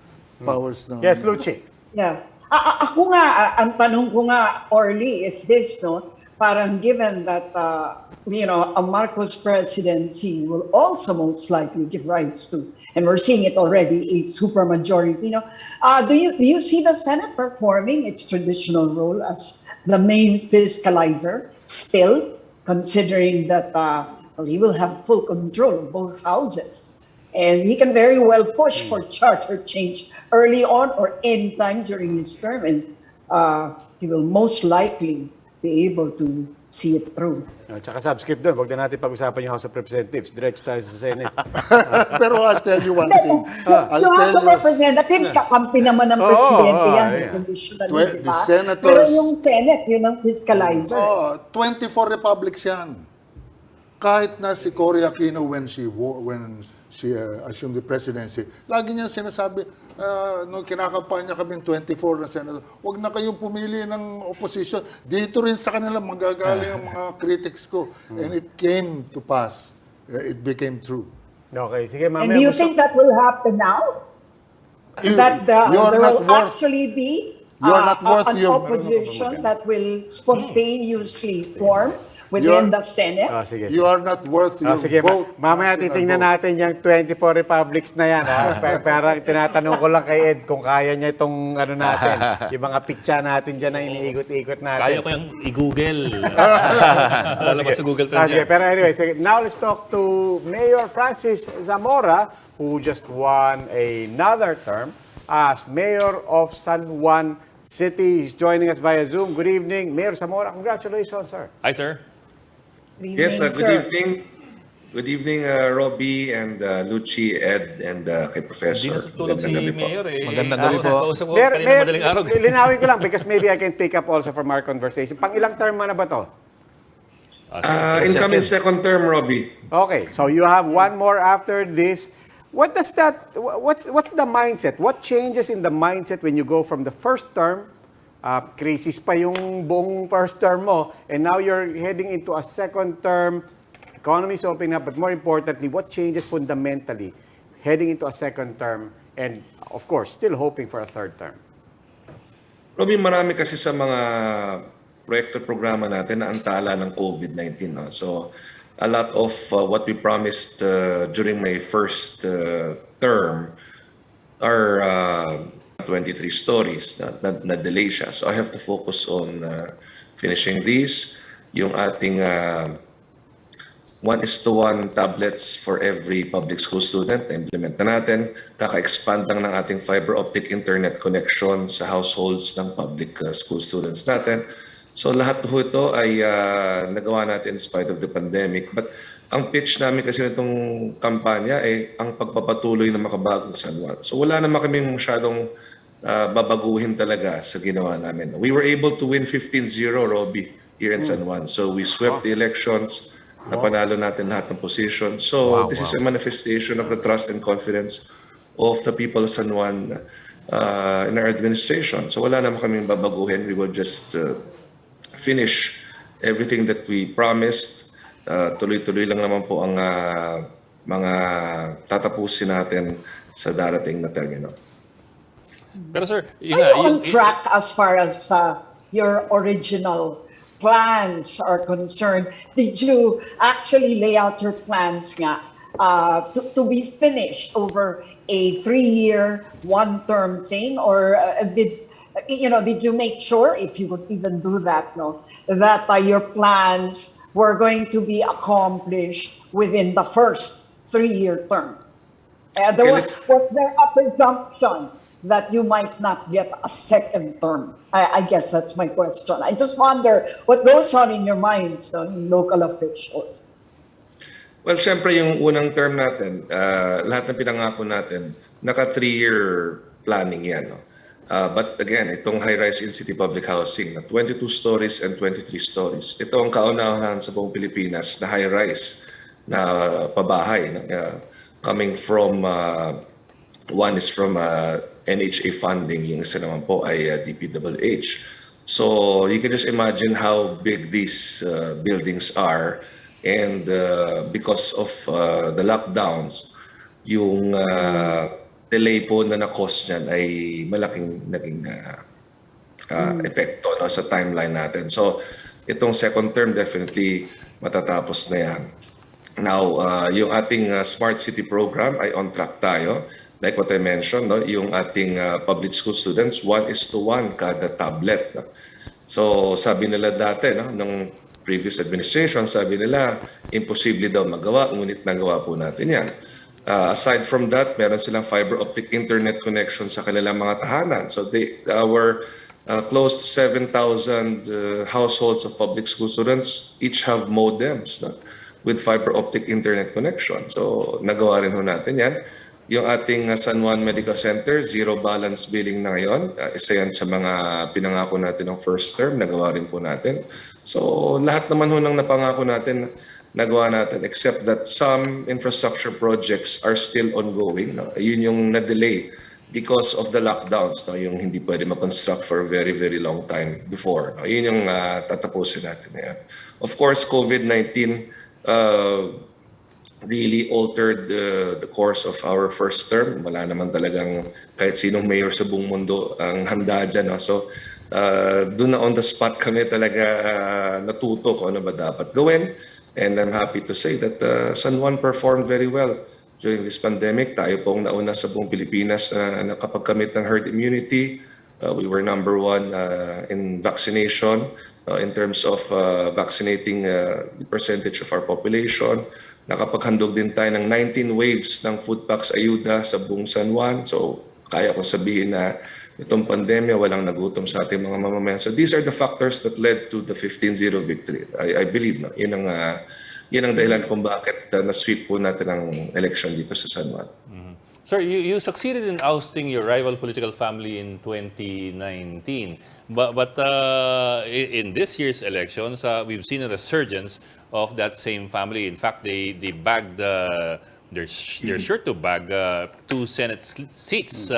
ng... Yes, Luchi. Yeah. Ako nga, ang tanong ko nga, Orly, is this, no? Parang given that, a Marcos presidency will also most likely give rise to, and we're seeing it already, a supermajority, do you see the Senate performing its traditional role as the main fiscalizer still, considering that he will have full control of both houses? And he can very well push for charter change early on or any time during his term, and he will most likely be able to see it through. Tsaka subscript doon, huwag na natin pag-usapan yung House of Representatives. Diretso tayo sa Senate. Pero I'll tell you one thing. Yung House of Representatives, kakampi naman ng Presidente yan, conditionally, The diba? senators- Pero yung Senate, yun ang fiscalizer. 24 republics yan. Kahit na si Cory Aquino when she assumed the presidency, lagi niya sinasabi, nung kinakampanya kami 24 na senator, huwag na kayong pumili ng opposition. Dito rin sa kanila magagaling ang mga critics ko. And it came to pass. It became true. Okay, sige, mamaya. And do you think that will happen now? That there will actually be an opposition that will spontaneously form within the Senate? Sige. You are not worth your Sige, vote. mamaya national titingnan vote. natin yung 24 republics na yan. Parang tinatanong ko lang kay Ed kung kaya niya itong natin, yung mga picture natin dyan na iniikot-ikot natin. Kaya ko yung i-google. Lalabas sa Google Trends Okay, yan. pero anyway, sige, now let's talk to Mayor Francis Zamora, who just won another term as Mayor of San Juan City. He's joining us via Zoom. Good evening, Mayor Zamora. Congratulations, sir. Hi, sir. Yes, Evening, good sir. evening. Good evening, Robbie and Luchi, Ed, and kay Hindi Professor. natutulog si Magandang gabi po. Mayor eh. Magandang gabi po. Kausap ko kanina madaling araw. Linawin ko lang because maybe I can pick up also from our conversation. Pang ilang term mo na ba to? Incoming second term, Robbie. Okay, so you have one more after this. What does that? What's the mindset? What changes in the mindset when you go from the first term? Crisis pa yung buong first term mo, and now you're heading into a second term. Economy is opening up, but more importantly, what changes fundamentally heading into a second term, and of course, still hoping for a third term? Robbie, marami kasi sa mga proyekto programa natin na antala ng COVID-19. No? So, a lot of what we promised during my first term are 23 stories na delay siya. So I have to focus on finishing these. Yung ating 1:1 tablets for every public school student na implement na natin. Kaka-expand lang ng ating fiber optic internet connection sa households ng public school students natin. So lahat po ito ay nagawa natin in spite of the pandemic. But ang pitch namin kasi nitong kampanya ay ang pagpapatuloy na makabagong San Juan. So wala naman kaming masyadong babaguhin talaga sa ginawa namin. We were able to win 15-0, Robbie, here in San Juan. So we swept the elections, napanalo natin lahat ng position. So this is a manifestation of the trust and confidence of the people of San Juan in our administration. So wala naman kaming babaguhin. We will just finish everything that we promised. Tuloy-tuloy lang naman po ang mga tatapusin natin sa darating na termino. Pero sir, Are you on track as far as your original plans are concerned? Did you actually lay out your plans nga to be finished over a 3-year, one-term thing, or did you make sure, if you would even do that, that your plans were going to be accomplished within the first 3-year term? Was there a presumption that you might not get a second term? I guess that's my question. I just wonder what goes on in your minds, in local officials. Well, syempre yung unang term natin, lahat ng pinangako natin, naka 3-year planning yan. No? But again, itong high-rise in-city public housing, na 22 stories and 23 stories, ito ang kauna-unahan sa buong Pilipinas na high-rise na pabahay. No? Coming from, one is from NHA funding, yung isa naman po ay DPWH. So you can just imagine how big these buildings are. And because of the lockdowns, yung delay po na na-cost niyan ay malaking naging epekto no, sa timeline natin. So itong second term definitely matatapos na yan. Now, yung ating Smart City program ay on track tayo. Like what I mentioned, no, yung ating public school students, 1:1 kada tablet. No? So sabi nila dati, no, nung previous administration, sabi nila, imposible daw magawa, ngunit nagawa po natin yan. Aside from that, meron silang fiber optic internet connection sa kanilang mga tahanan. So they were close to 7,000 households of public school students each have modems with fiber optic internet connection. So nagawa rin ho natin yan. Yung ating San Juan Medical Center, zero balance billing na ngayon. Isa yan sa mga pinangako natin ng first term, nagawa rin po natin. So lahat naman ho ng napangako natin, nagawa natin except that some infrastructure projects are still ongoing. No? Yun yung na-delay because of the lockdowns, no? Yung hindi pwede mag-construct for a very, very long time before. No? Yun yung tatapusin natin. Yan. Of course, COVID-19 really altered the course of our first term. Wala naman talagang kahit sinong mayor sa buong mundo ang handa dyan. No? So, doon na on the spot kami talaga natuto kung ano ba dapat gawin. And I'm happy to say that San Juan performed very well during this pandemic. Tayo pong nauna sa buong Pilipinas na nakapagkamit ng herd immunity. We were number 1 in vaccination in terms of vaccinating the percentage of our population. Nakapaghandog din tayo ng 19 waves ng food packs ayuda sa buong San Juan. So kaya kong sabihin na itong pandemya walang nagutom sa ating mga mamamayan. So these are the factors that led to the 15-0 victory. I believe na yun ang dahilan kung bakit na-sweep po natin ang election dito sa San Juan. Sir, you succeeded in ousting your rival political family in 2019. But in this year's elections, we've seen a resurgence of that same family. In fact, they bagged, they're sure to bag 2 Senate seats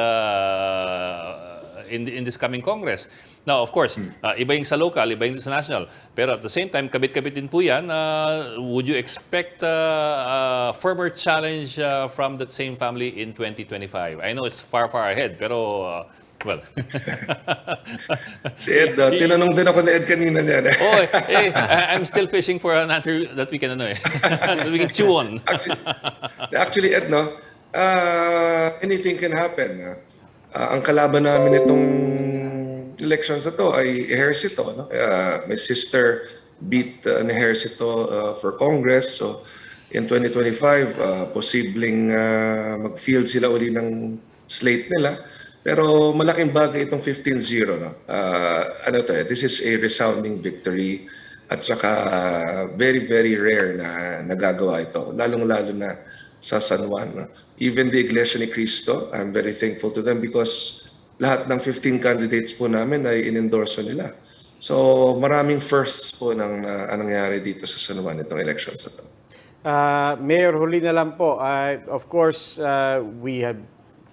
in this coming Congress. Now, of course, iba yung sa local, iba yung sa national. Pero at the same time, kabit-kabit din po yan. Would you expect a firmer challenge from that same family in 2025? I know it's far, far ahead, pero, well. Si Ed, tinanong din ako ni Ed kanina niyan. I'm still fishing for an answer that we can, that we can chew on. Actually, Ed, no, anything can happen. Ang kalaban namin itong elections na to ay Ejercito. No? My sister beat an Ejercito for Congress. So in 2025, posibleng mag-field sila uli ng slate nila. Pero malaking bagay itong 15-0. No? This is a resounding victory at saka very, very rare na nagagawa ito. Lalong-lalo na sa San Juan. No? Even the Iglesia ni Cristo, I'm very thankful to them because lahat ng 15 candidates po namin ay in-endorso nila. So maraming firsts po ng nangyari dito sa San Juan itong elections na ito. Mayor, huli na lang po. Of course, we have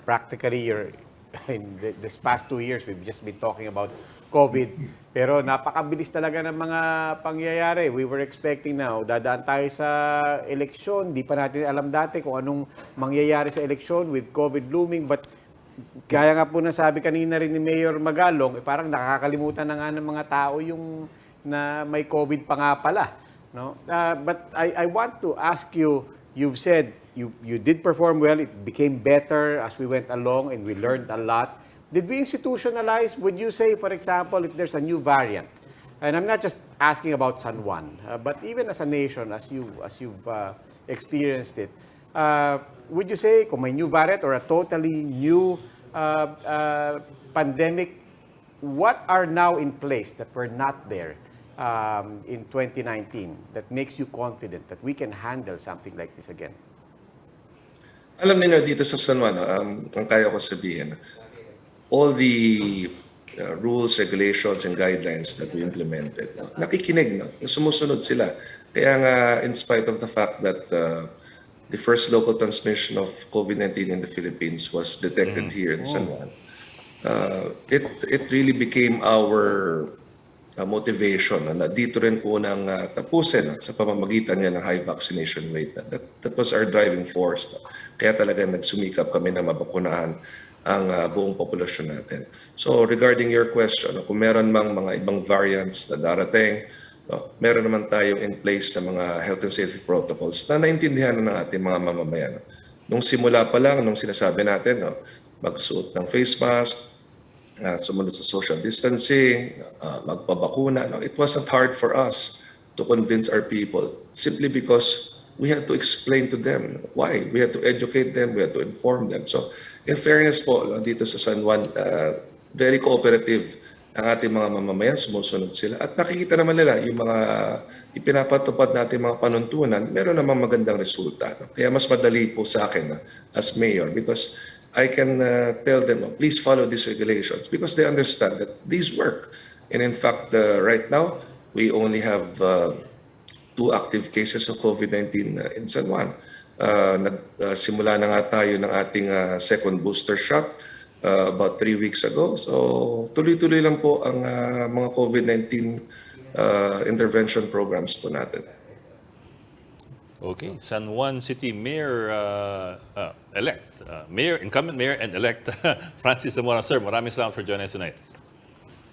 practically, in this past 2 years, we've just been talking about COVID. Pero napakabilis talaga ng mga pangyayari. We were expecting now, dadaan tayo sa eleksyon. Di pa natin alam dati kung anong mangyayari sa eleksyon with COVID looming. But kaya nga po nasabi kanina rin ni Mayor Magalong, parang nakakalimutan na nga ng mga tao yung na may COVID pa nga pala. No? But I want to ask you, you've said you did perform well, it became better as we went along and we learned a lot. Did we institutionalize, would you say, for example, if there's a new variant, and I'm not just asking about San Juan, but even as a nation, as you've experienced it, would you say kung may new variant or a totally new pandemic, what are now in place that were not there in 2019 that makes you confident that we can handle something like this again? Alam niyo dito sa San Juan, ang kaya ko sabihin, all the rules, regulations, and guidelines that we implemented, nakikinig, no? Sumusunod sila. Kaya nga, in spite of the fact that the first local transmission of COVID-19 in the Philippines was detected here in San Juan, it really became our motivation na dito rin po nang tapusin sa pamamagitan niya ng high vaccination rate. That was our driving force. Kaya talaga nagsumikap kami na mabakunahan ang buong populasyon natin. So regarding your question, kung meron mang mga ibang variants na darating, meron naman tayong in place na mga health and safety protocols na naintindihan na ng ating mga mamamayan. Nung simula pa lang, nung sinasabi natin, magsuot ng face mask, sumunod sa social distancing, magpabakuna. It wasn't hard for us to convince our people simply because we had to explain to them why. We had to educate them, we had to inform them. So in fairness po, dito sa San Juan, very cooperative ang ating mga mamamayan, sumusunod sila. At nakikita naman nila yung mga ipinapatupad natin mga panuntunan, meron namang magandang resulta. Kaya mas madali po sa akin as mayor because I can tell them, please follow these regulations because they understand that these work. And in fact, right now, we only have 2 active cases of COVID-19 in San Juan. Nagsimula na nga tayo ng ating second booster shot about 3 weeks ago. So tuloy-tuloy lang po ang mga COVID-19 intervention programs po natin. Okay, San Juan City Mayor elect, incumbent mayor and elect Francis Zamora. Sir, maraming salamat for joining us tonight.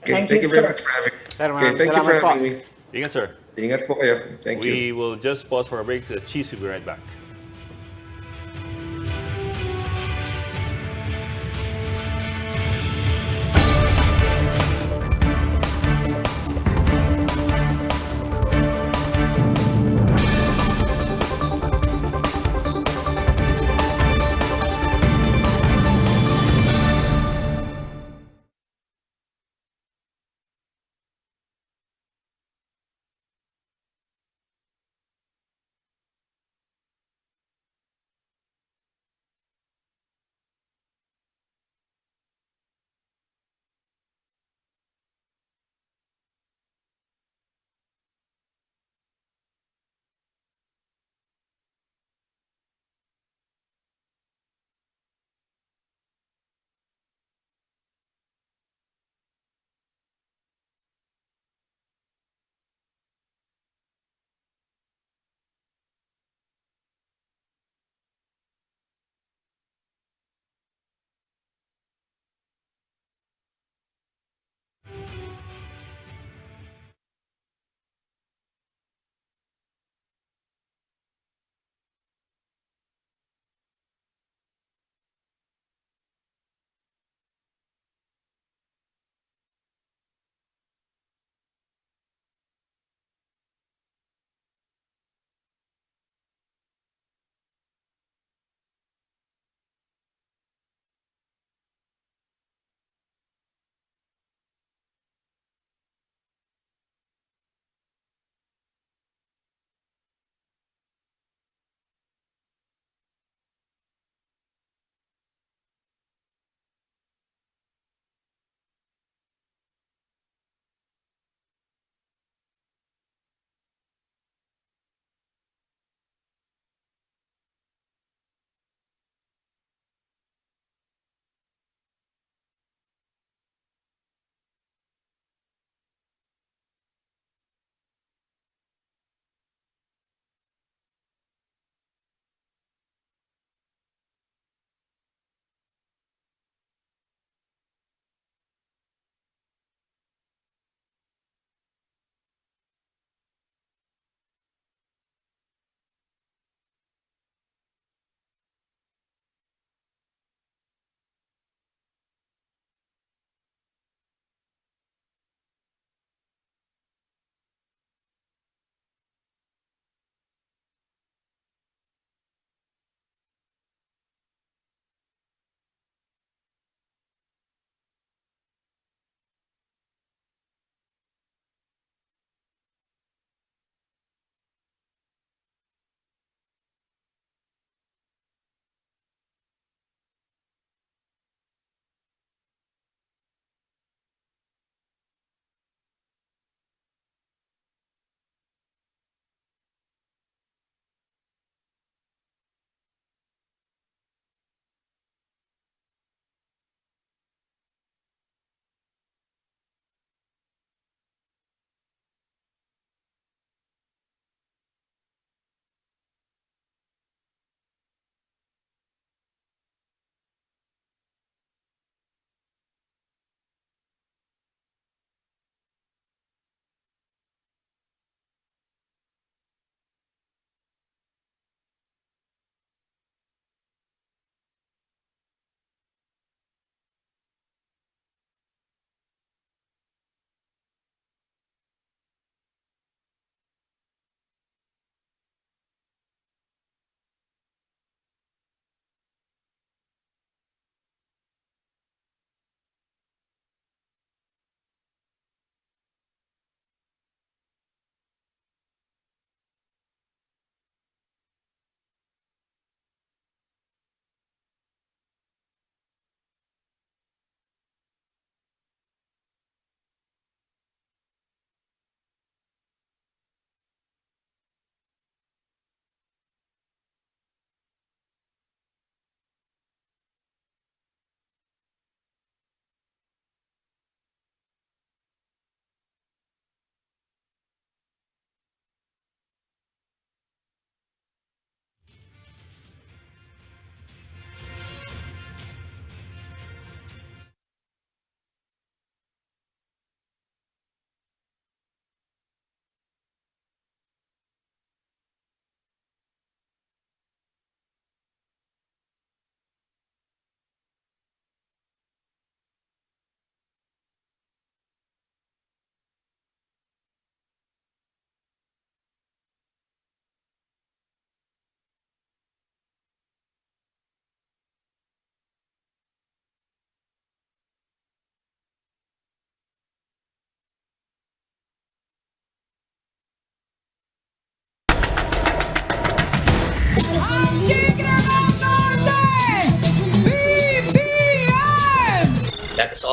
Okay, Thank you, thank you very sir. much for having me. Sir, Okay, thank you for salamat po. having me. Ingat, sir. Ingat po kayo. Thank you. We will just pause for a break. The Chiefs will be right back.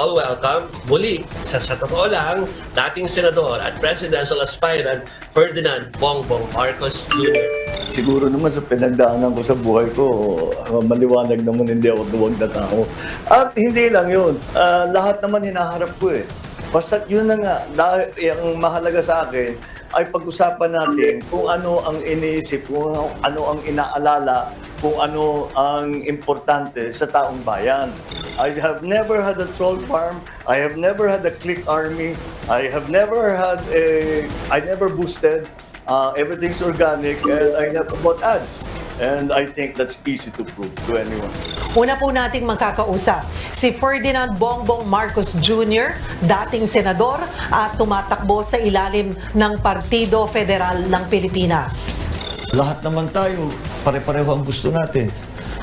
all welcome muli sa totoo lang, dating senador at presidential aspirant Ferdinand Bongbong Marcos Jr. Siguro naman sa pinagdaanan ko sa buhay ko, maliwanag naman hindi ako duwag na tao. At hindi lang yun, lahat naman hinaharap ko eh. Basta yun na nga, ang mahalaga sa akin ay pag-usapan natin kung ano ang iniisip, kung ano ang inaalala, kung ano ang importante sa taong bayan. I have never had a troll farm. I have never had a click army. I never boosted. Everything's organic and I never bought ads. And I think that's easy to prove to anyone. Una po nating magkakausap si Ferdinand Bongbong Marcos Jr., dating senador at tumatakbo sa ilalim ng Partido Federal ng Pilipinas. Lahat naman tayo, pare-pareho ang gusto natin.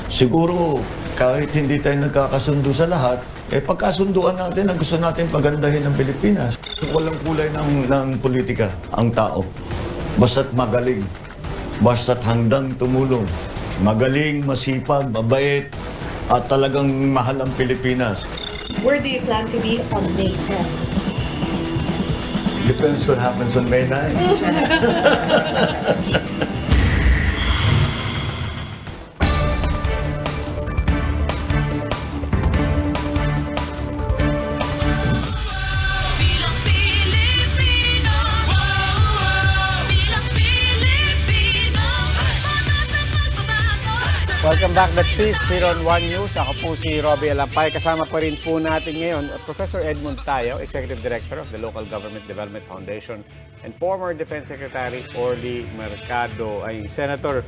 Siguro, kahit hindi tayo nagkakasundo sa lahat, pagkasunduan natin ang gusto natin pagandahin ng Pilipinas. Walang kulay ng politika ang tao. Basta't magaling, basta't handang tumulong, magaling, masipag, mabait, at talagang mahal ang Pilipinas. Where do you plan to be on May 10? Depends what happens on May 9. Welcome back, the Chief, here on One News. Ako po si Robbie Alampay. Kasama pa rin po natin ngayon Professor Edmund Tayo, Executive Director of the Local Government Development Foundation, and former Defense Secretary Orly Mercado. Ay, Senator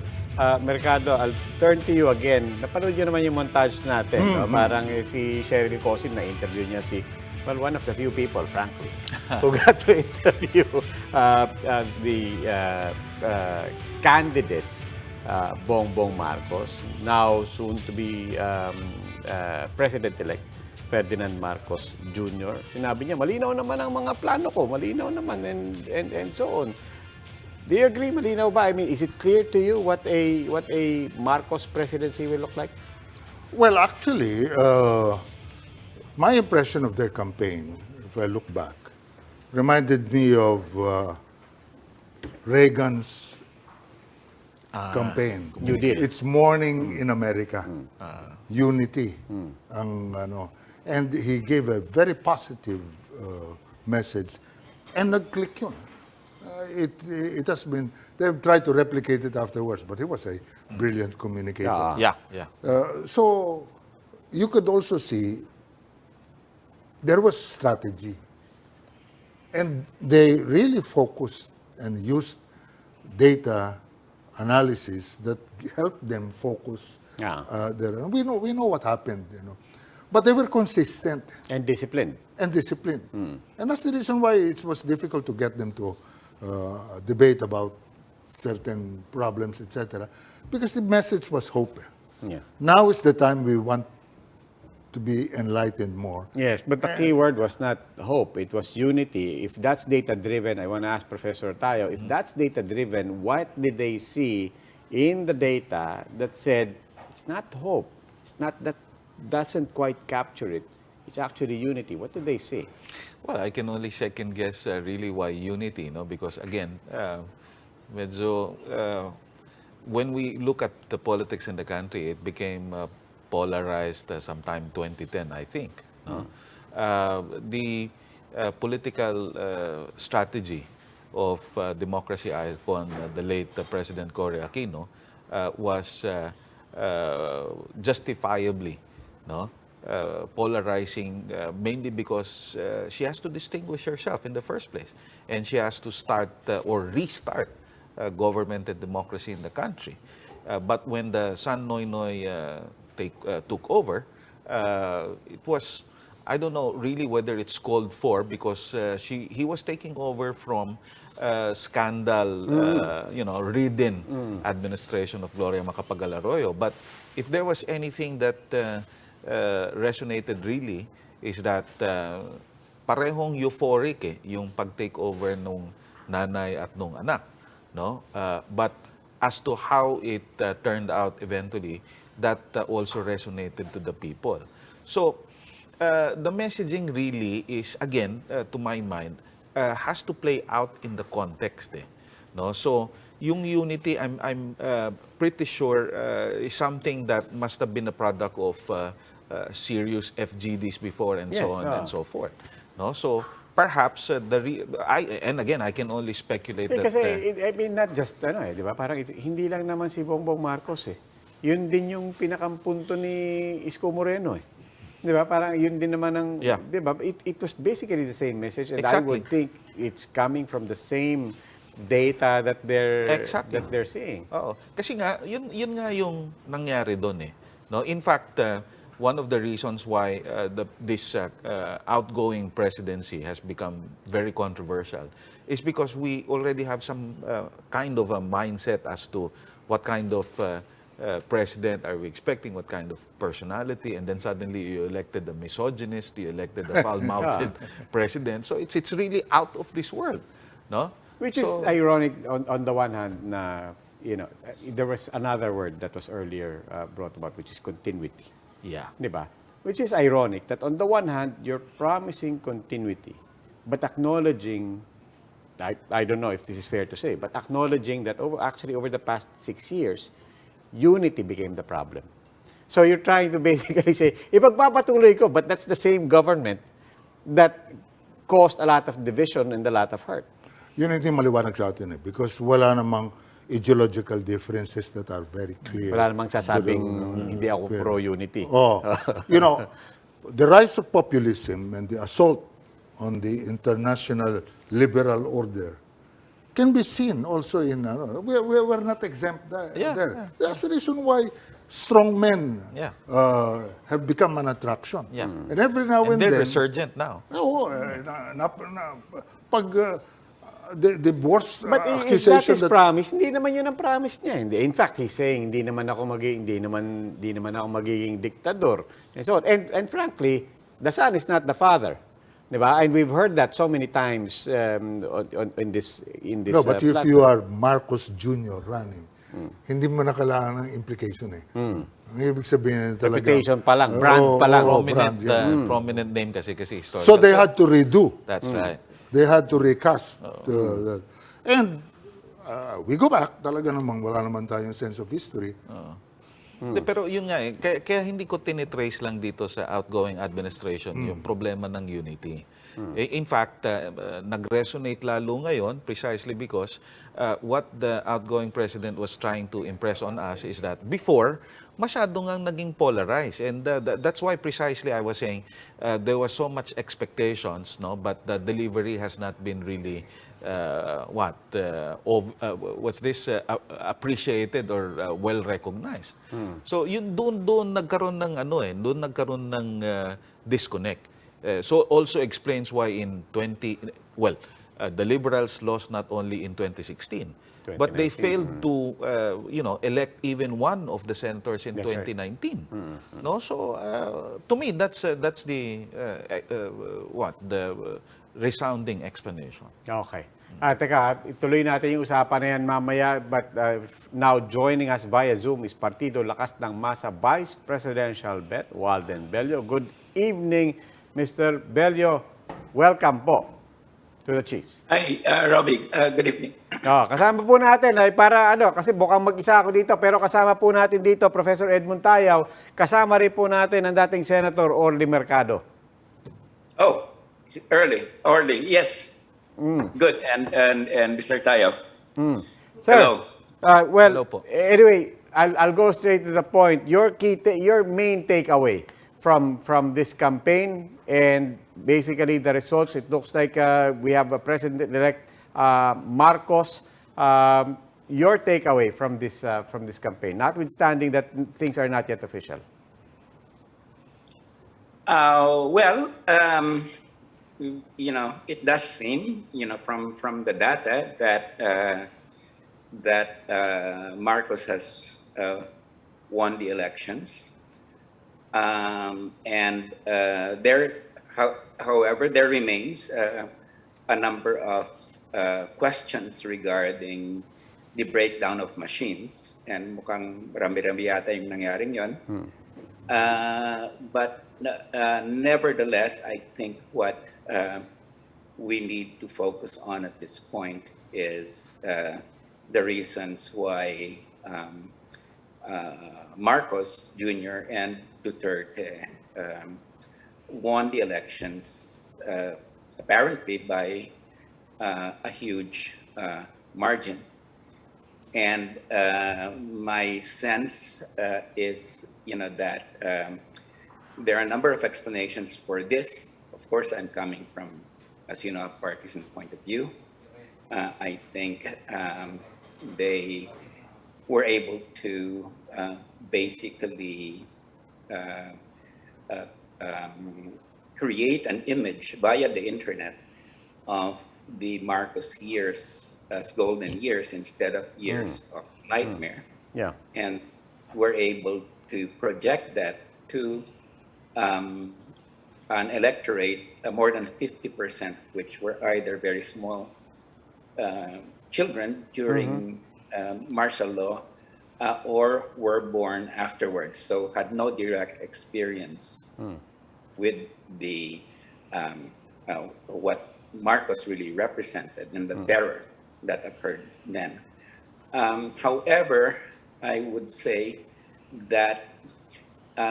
Mercado, I'll turn to you again. Napanood nyo naman yung montage natin. No? Parang si Cheryl Cosin, na-interview niya one of the few people, frankly, who got to interview the candidate, Bongbong Marcos, now soon to be President-elect Ferdinand Marcos Jr. Sinabi niya, malinaw naman ang mga plano ko, malinaw naman, and so on. Do you agree, malinaw ba? I mean, is it clear to you what a Marcos presidency will look like? Well, actually, my impression of their campaign, if I look back, reminded me of Reagan's campaign. You did. It's morning in America. Unity. And he gave a very positive message. And nag-click yun. It has been, they've tried to replicate it afterwards, but he was a brilliant communicator. So you could also see there was strategy. And they really focused and used data analysis that helped them focus. We know what happened, but they were consistent and disciplined. And that's the reason why it was difficult to get them to debate about certain problems, etc. Because the message was hope. Now is the time we want to be enlightened more. Yes, but the key word was not hope, it was unity. If that's data-driven, I want to ask Professor Tayo, if that's data-driven, what did they see in the data that said, it's not hope, it's not that, doesn't quite capture it, it's actually unity? What did they see? Well, I can only second guess really why unity, because again, when we look at the politics in the country, it became polarized sometime 2010, I think. The political strategy of democracy upon the late President Cory Aquino was justifiably polarizing, mainly because she has to distinguish herself in the first place, and she has to start or restart government and democracy in the country. But when the San Noynoy took over, it was, I don't know really whether it's called for, because he was taking over from scandal, ridden administration of Gloria Macapagal-Arroyo. But if there was anything that resonated really, is that parehong euphoric yung pag-take over nung nanay at nung anak, but as to how it turned out eventually, that also resonated to the people. So the messaging really is, again, to my mind, has to play out in the context. No? So, yung unity, I'm pretty sure is something that must have been a product of serious FGDs before and so on and so forth. No? So, perhaps, and again, I can only speculate that... Kasi, I mean, not just, di ba? Parang hindi lang naman si Bongbong Marcos Yun din yung pinakampunto ni Isko Moreno Di ba? Parang yun din naman ang, di ba? It was basically the same message and I would think it's coming from the same data that they're seeing. Oo. Kasi nga, yun nga yung nangyari doon No? In fact, one of the reasons why this outgoing presidency has become very controversial is because we already have some kind of a mindset as to what kind of president are we expecting, what kind of personality, and then suddenly you elected a misogynist, you elected a foul-mouthed president. So it's really out of this world, no? Which is ironic on the one hand na, there was another word that was earlier brought about, which is continuity. Yeah. Di ba? Which is ironic that on the one hand, you're promising continuity, but acknowledging, I don't know if this is fair to say, but acknowledging that over the past 6 years, unity became the problem. So you're trying to basically say, ipagpapatuloy ko, but that's the same government that caused a lot of division and a lot of hurt. Yun yung maliwanag sa atin because wala namang ideological differences that are very clear. Wala namang sasabing hindi ako pro-unity. The rise of populism and the assault on the international liberal order can be seen also in, we're not exempt there. That's the reason why strong men have become an attraction. And every now and they're then... resurgent now. The worst But is that his promise? Hindi naman yun ang promise niya. In fact, he's saying, hindi naman ako magiging diktador. And so on. And frankly, the son is not the father. Diba? And we've heard that so many times in this No, but if you are Marcos Jr. running, hindi mo na kailangan ng implication Ang ibig sabihin talaga... Reputation pa lang, brand pa lang. Prominent name kasi historical. So they had to redo. That's right. They had to recast. That. And we go back, talaga namang wala naman tayong sense of history. Pero yun nga kaya hindi ko tinitrace lang dito sa outgoing administration yung problema ng unity. In fact, nag-resonate lalo ngayon precisely because what the outgoing president was trying to impress on us is that before, masyado ngang naging polarized. And that's why precisely I was saying there was so much expectations, no, but the delivery has not been really appreciated or well recognized. So yun doon nagkaroon ng disconnect. So also explains why in the liberals lost not only in 2016, but they failed to elect even one of the senators in 2019. No, so to me that's the resounding explanation. Okay. Teka, ituloy natin yung usapan na yan mamaya. But now joining us via Zoom is Partido Lakas ng Masa Vice Presidential Bet, Walden Bello. Good evening, Mr. Bello. Welcome po to the Chiefs. Hi, Robbie. Good evening. Kasama po natin, kasi bukang mag-isa ako dito, pero kasama po natin dito, Professor Edmund Tayaw. Kasama rin po natin ang dating Senator Orly Mercado. Oh, Orly, yes. Good, and Mr. Tayo. Sir, hello. Hello po. Anyway, I'll go straight to the point. Your main takeaway from this campaign and basically the results. It looks like we have a President-elect Marcos. Your takeaway from this campaign, notwithstanding that things are not yet official. It does seem, from the data that Marcos has won the elections, and however, there remains a number of questions regarding the breakdown of machines, and mukhang rami-rami yata yung nangyaring yon. But nevertheless, I think what we need to focus on at this point is the reasons why Marcos Jr. and Duterte won the elections apparently by a huge margin. And my sense is, that there are a number of explanations for this. Of course, I'm coming from, as you know, a partisan point of view. I think they were able to basically create an image via the internet of the Marcos years as golden years instead of years of nightmare. Yeah. And were able to project that to an electorate, more than 50%, which were either very small children during martial law or were born afterwards, so had no direct experience with the what Marcos really represented and the terror that occurred then. However, I would say that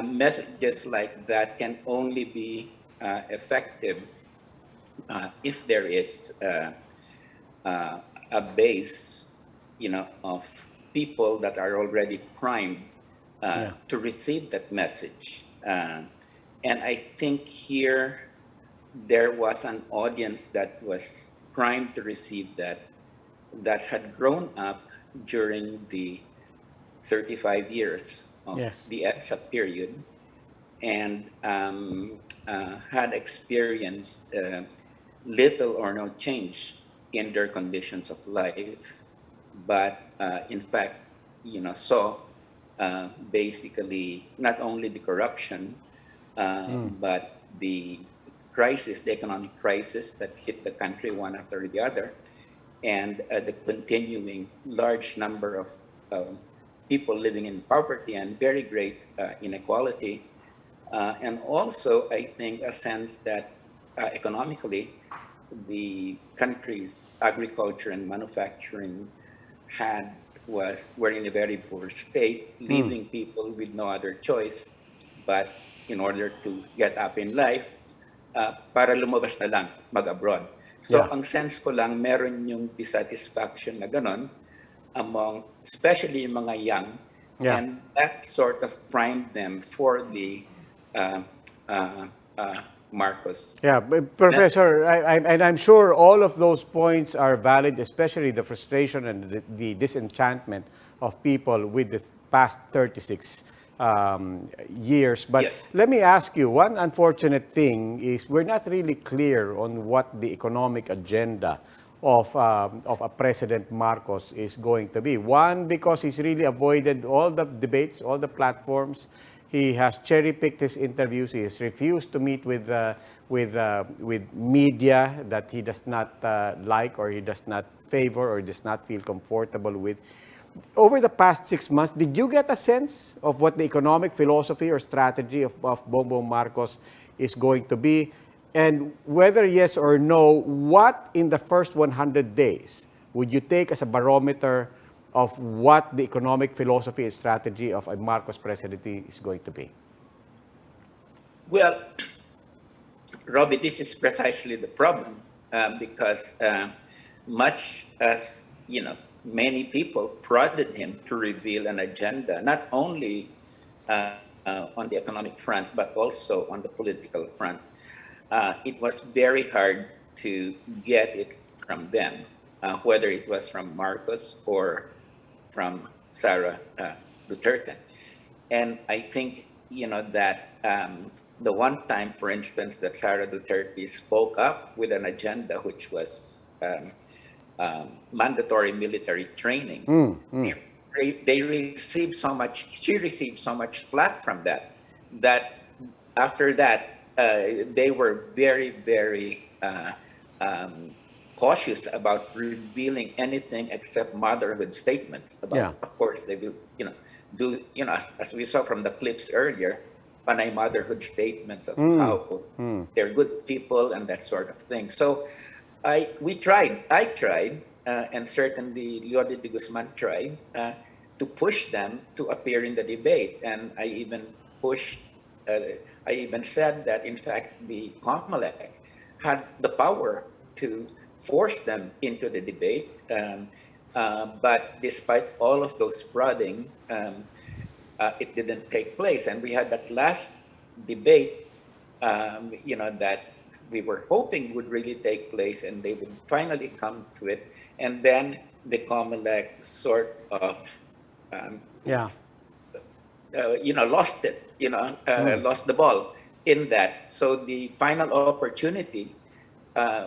messages like that can only be effective if there is a base, of people that are already primed to receive that message. And I think here there was an audience that was primed to receive that had grown up during the 35 years of the EDSA period and had experienced little or no change in their conditions of life, but in fact, saw basically not only the corruption, but the crisis, the economic crisis that hit the country one after the other, and the continuing large number of people living in poverty and very great inequality. And also, I think, a sense that economically, the country's agriculture and manufacturing were in a very poor state, leaving people with no other choice but in order to get up in life, para lumabas na lang, mag-abroad. So ang sense ko lang, meron yung dissatisfaction na ganon among, especially yung mga young, and that sort of primed them for the Marcos. Yeah, Professor, I'm sure all of those points are valid, especially the frustration and the disenchantment of people with the past 36 years. But let me ask you, one unfortunate thing is we're not really clear on what the economic agenda of a President Marcos is going to be. One, because he's really avoided all the debates, all the platforms. He has cherry-picked his interviews. He has refused to meet with media that he does not like or he does not favor or does not feel comfortable with. Over the past 6 months, did you get a sense of what the economic philosophy or strategy of Bongbong Marcos is going to be? And whether yes or no, what in the first 100 days would you take as a barometer of what the economic philosophy and strategy of a Marcos presidency is going to be? Well, Robbie, this is precisely the problem because much as, many people prodded him to reveal an agenda, not only on the economic front, but also on the political front, it was very hard to get it from them, whether it was from Marcos or from Sara Duterte. And I think, that the one time, for instance, that Sara Duterte spoke up with an agenda which was mandatory military training, they received so much, she received so much flack from that after that, they were very, very cautious about revealing anything except motherhood statements. Of course, they will, as we saw from the clips earlier, panay motherhood statements of how they're good people and that sort of thing. So I tried, and certainly Leody de Guzman tried to push them to appear in the debate. And I even said that, in fact, the COMELEC had the power to force them into the debate. But despite all of those prodding, it didn't take place. And we had that last debate, that we were hoping would really take place and they would finally come to it. And then the COMELEC sort of, lost it, lost the ball in that. So the final opportunity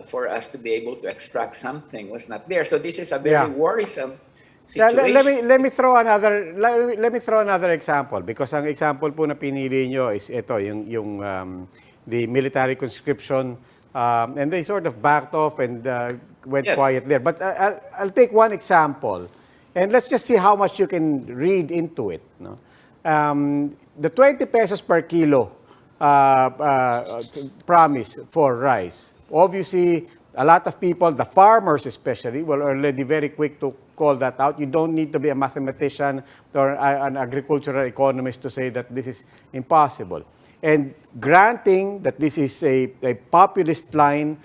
for us to be able to extract something was not there. So this is a very worrisome situation. Let me throw another example, because ang example po na pinili nyo is ito, the military conscription, and they sort of backed off and went quiet there. But I'll take one example, and let's just see how much you can read into it. No? The 20 pesos per kilo promise for rice. Obviously, a lot of people, the farmers especially, were already very quick to call that out. You don't need to be a mathematician or an agricultural economist to say that this is impossible. And granting that this is a populist line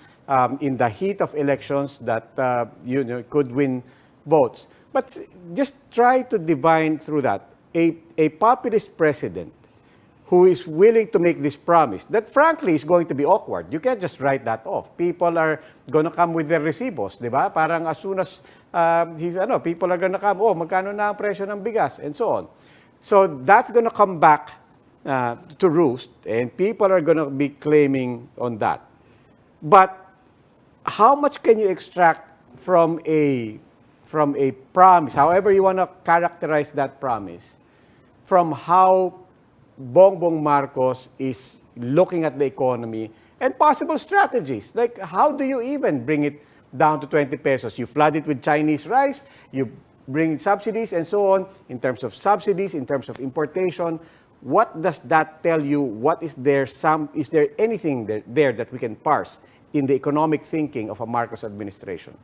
in the heat of elections that could win votes. But just try to divine through that. A populist president who is willing to make this promise, that frankly is going to be awkward. You can't just write that off. People are going to come with their recibos, di ba? Parang as soon as people are going to come, magkano na ang presyo ng bigas, and so on. So that's going to come back to roost, and people are going to be claiming on that. But how much can you extract from a promise, however you want to characterize that promise, from how Bongbong Marcos is looking at the economy and possible strategies? Like, how do you even bring it down to 20 pesos? You flood it with Chinese rice, you bring subsidies and so on. In terms of subsidies, in terms of importation, what does that tell you? Is there anything there that we can parse in the economic thinking of a Marcos administration?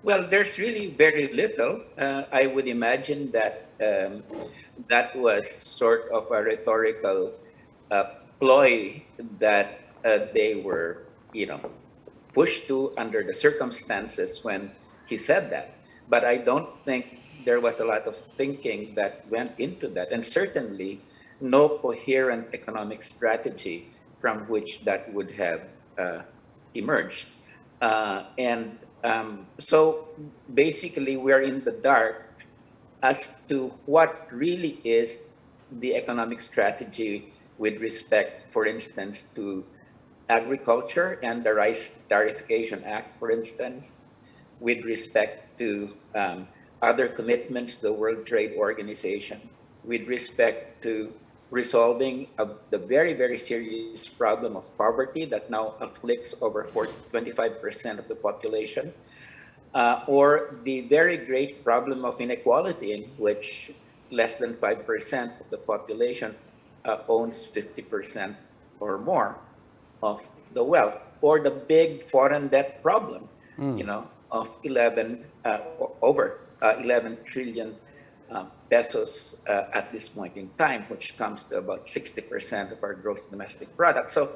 Well, there's really very little. I would imagine that that was sort of a rhetorical ploy that they were, pushed to under the circumstances when he said that. But I don't think there was a lot of thinking that went into that, and certainly no coherent economic strategy from which that would have emerged. So basically, we're in the dark as to what really is the economic strategy with respect, for instance, to agriculture and the Rice Tariffication Act, for instance, with respect to other commitments, the World Trade Organization, with respect to resolving the very, very serious problem of poverty that now afflicts over 25% of the population, or the very great problem of inequality, in which less than 5% of the population owns 50% or more of the wealth, or the big foreign debt problem, of over 11 trillion pesos at this point in time, which comes to about 60% of our gross domestic product. So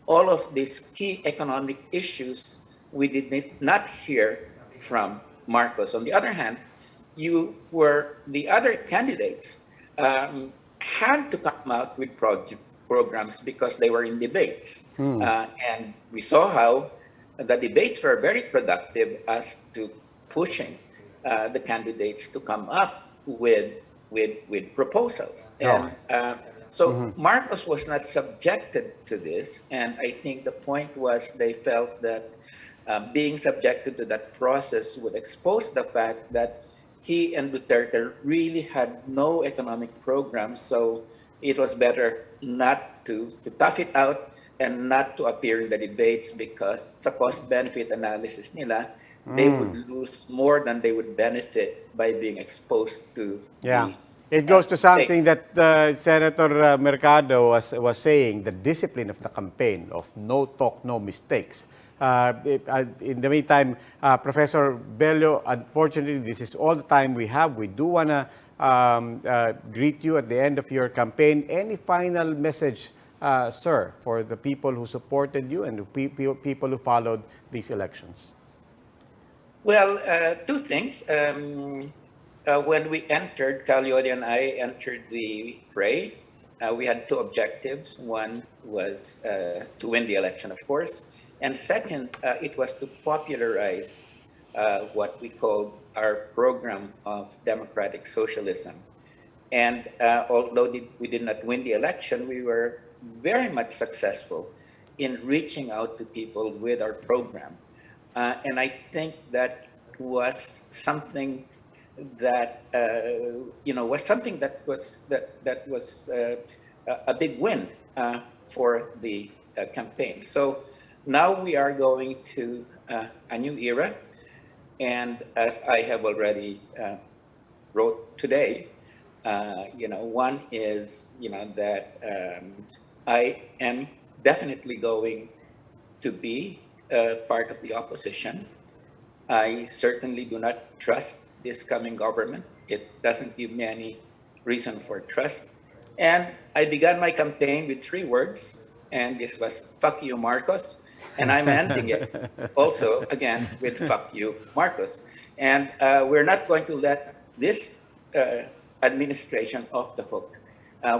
all of these key economic issues we did not hear from Marcos. On the other hand, the other candidates had to come out with programs because they were in debates. And we saw how the debates were very productive as to pushing the candidates to come up with proposals. So Marcos was not subjected to this, and I think the point was they felt that being subjected to that process would expose the fact that he and Duterte really had no economic program, so it was better not to tough it out and not to appear in the debates, because sa cost-benefit analysis nila, they would lose more than they would benefit by being exposed to the It goes to something that Senator Mercado was saying, the discipline of the campaign of no talk, no mistakes. In the meantime, Professor Bello, unfortunately, this is all the time we have. We do want to greet you at the end of your campaign. Any final message, sir, for the people who supported you and the people who followed these elections? Well, two things. When we entered, Calyodi and I entered the fray, we had two objectives. One was to win the election, of course. And second, it was to popularize what we called our program of democratic socialism. And although we did not win the election, we were very much successful in reaching out to people with our program. And I think that was something that was a big win for the campaign. So now we are going to a new era, and as I have already wrote today, one is that I am definitely going to be part of the opposition. I certainly do not trust this coming government. It doesn't give me any reason for trust. And I began my campaign with 3 words, and this was "fuck you, Marcos," and I'm ending it also again with "fuck you, Marcos." And we're not going to let this administration off the hook.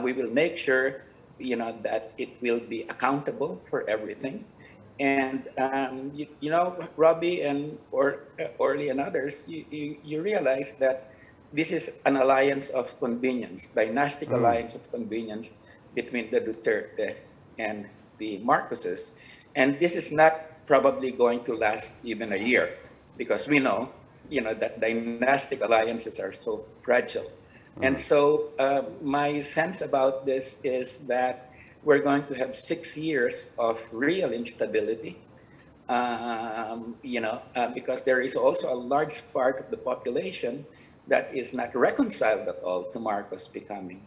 We will make sure, that it will be accountable for everything. And Robbie and Orly and others, you realize that this is an alliance of convenience, dynastic alliance of convenience between the Duterte and the Marcoses. And this is not probably going to last even a year, because we know, that dynastic alliances are so fragile. And so my sense about this is that we're going to have 6 years of real instability, because there is also a large part of the population that is not reconciled at all to Marcos becoming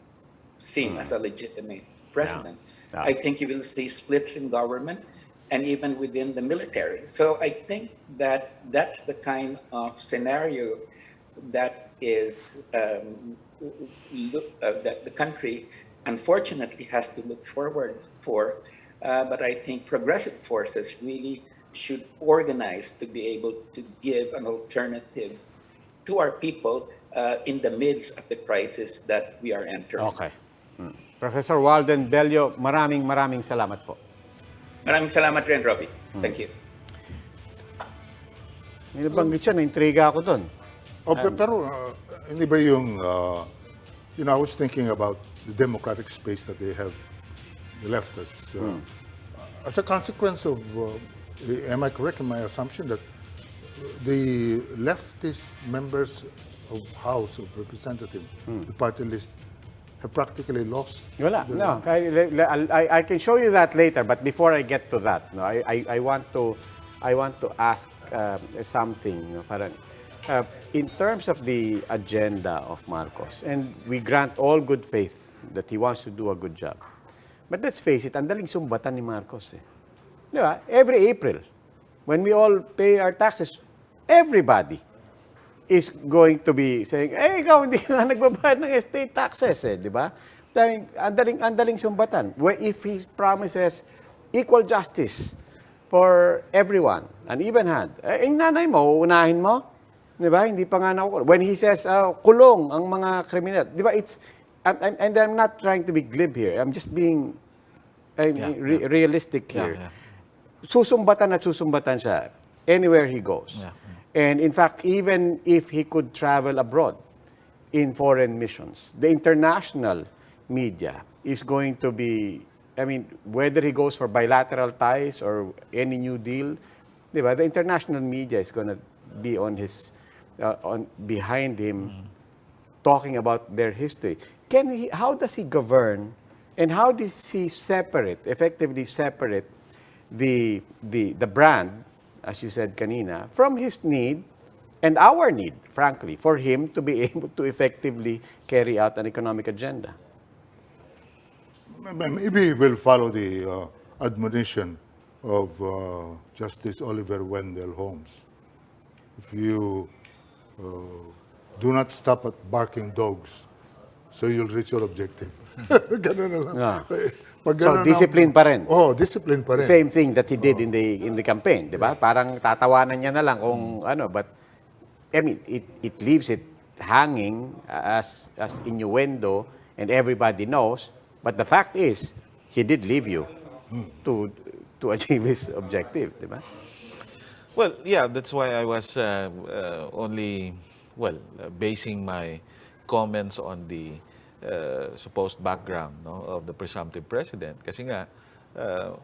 seen as a legitimate president. Yeah. I think you will see splits in government and even within the military. So I think that that's the kind of scenario that is that the country unfortunately has to look forward for. But I think progressive forces really should organize to be able to give an alternative to our people in the midst of the crisis that we are entering. Okay. Professor Walden Bello, maraming salamat po. Maraming salamat rin, Robbie. Thank you. May nabanggit siya, na-intriga ako doon. Pero hindi ba yung, I was thinking about the democratic space that they have left us. As a consequence of, am I correct in my assumption that the leftist members of House of Representatives, the party list, have practically lost? Wala. No, I can show you that later. But before I get to that, no, I want to ask something. Parang, in terms of the agenda of Marcos, and we grant all good faith that he wants to do a good job. But let's face it, ang daling sumbatan ni Marcos. Di ba? Every April, when we all pay our taxes, everybody is going to be saying, ikaw hindi ka nagbabayad ng estate taxes, di ba? Ang daling sumbatan. If he promises equal justice for everyone, an even hand, nanay mo, uunahin mo, di ba? Hindi pa nga nakukulong. When he says, kulong ang mga kriminal, di ba? And I'm not trying to be glib here. I'm just being realistic here. Susumbatan at susumbatan siya anywhere he goes. And in fact, even if he could travel abroad in foreign missions, the international media is going to be, whether he goes for bilateral ties or any new deal, di ba? The international media is going to be on his, behind him, talking about their history. How does he govern, and how does he effectively separate the brand, as you said kanina, from his need and our need, frankly, for him to be able to effectively carry out an economic agenda. Maybe we'll follow the admonition of Justice Oliver Wendell Holmes. If you do not stop at barking dogs, so you'll reach your objective. Ganun na lang. Yeah. Pag So, ganun discipline pa rin. Oh, discipline pa rin. Same thing that he did in the campaign, di ba? Parang tatawanan niya na lang kung ano, but I mean, it leaves it hanging as innuendo, and everybody knows. But the fact is, he did leave you to achieve his objective, di ba? Well, yeah, that's why I was only, basing my comments on the supposed background, no, of the presumptive president. Kasi nga,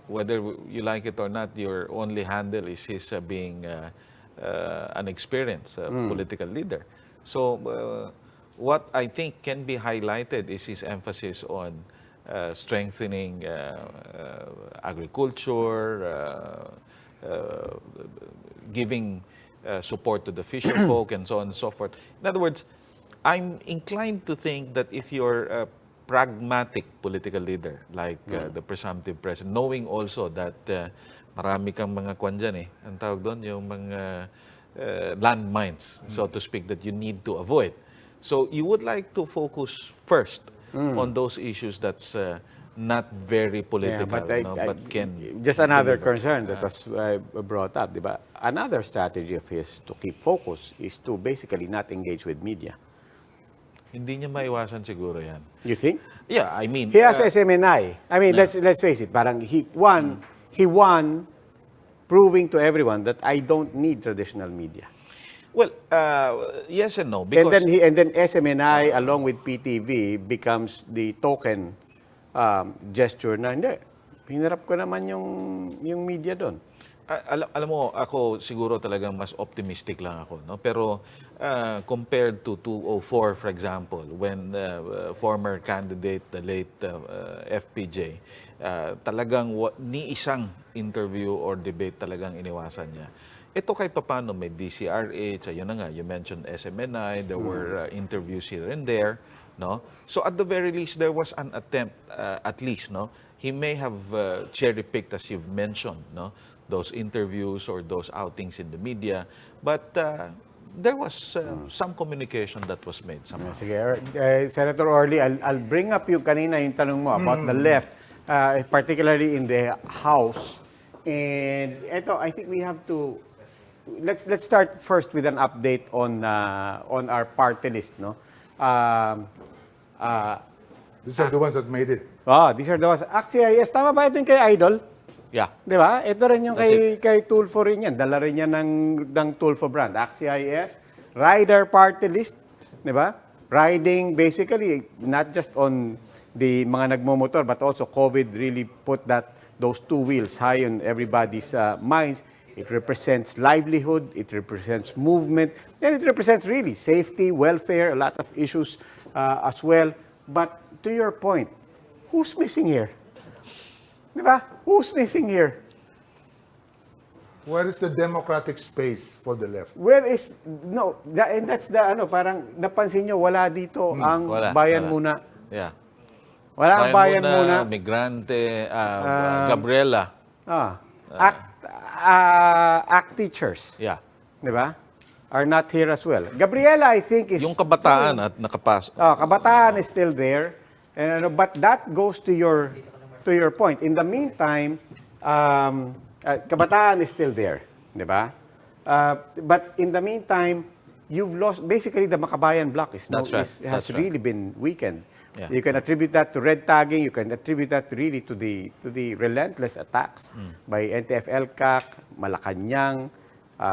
whether you like it or not, your only handle is his being an experienced political leader. So, what I think can be highlighted is his emphasis on strengthening agriculture, giving support to the fisher folk, and so on and so forth. In other words, I'm inclined to think that if you're a pragmatic political leader, like the presumptive president, knowing also that marami kang mga kwan dyan ang tawag doon, yung mga landmines, so to speak, that you need to avoid. So you would like to focus first on those issues that's not very political, but can... Just another concern that was brought up, di ba? Another strategy of his to keep focus is to basically not engage with media. Hindi niya maiwasan siguro yan. You think? Yeah, I mean... He has SMNI. I mean, let's face it, parang he won proving to everyone that I don't need traditional media. Well, yes and no, because... And then SMNI along with PTV becomes the token gesture na hindi. Hinarap ko naman yung media doon. Alam mo, ako siguro talagang mas optimistic lang ako, no? Pero compared to 2004, for example, when former candidate, the late FPJ, talagang ni isang interview or debate talagang iniwasan niya. Ito kahit paano may DCRH, ayun na nga, you mentioned SMNI, there were interviews here and there, no? So at the very least, there was an attempt, at least, no? He may have cherry-picked, as you've mentioned, no? Those interviews or those outings in the media, but there was some communication that was made somehow. Sige, Senator Orly, I'll bring up yung kanina yung tanong mo about the left, particularly in the House. And ito, I think we have to let's start first with an update on our party list, no? These are the ones that made it. These are the ones. ACT-CIS, tama ba ito yung kay Idol? Yeah. Di ba? Ito rin yung kay Tulfo rin yan. Dala rin yan ng Tulfo brand. ACT-CIS, Rider Party List, di ba? Riding basically not just on the mga nagmomotor but also COVID really put those two wheels high on everybody's minds. It represents livelihood, it represents movement, and it represents really safety, welfare, a lot of issues as well. But to your point, who's missing here? Di ba? Who's missing here? Where is the democratic space for the left? And that's the parang napansin nyo, wala dito ang bayan muna. Yeah. Wala ang bayan muna. Migrante, Gabriela. ACT teachers. Yeah. Di ba? Are not here as well. Gabriela, I think, is... Yung kabataan at nakapasok. Kabataan is still there. And, but that goes to your point. In the meantime, kabataan is still there. Di ba? But in the meantime, you've lost... Basically, the Makabayan bloc has really been weakened. Yeah. You can attribute that to red tagging. You can attribute that really to the relentless attacks by NTF-ELCAC, Malacanang,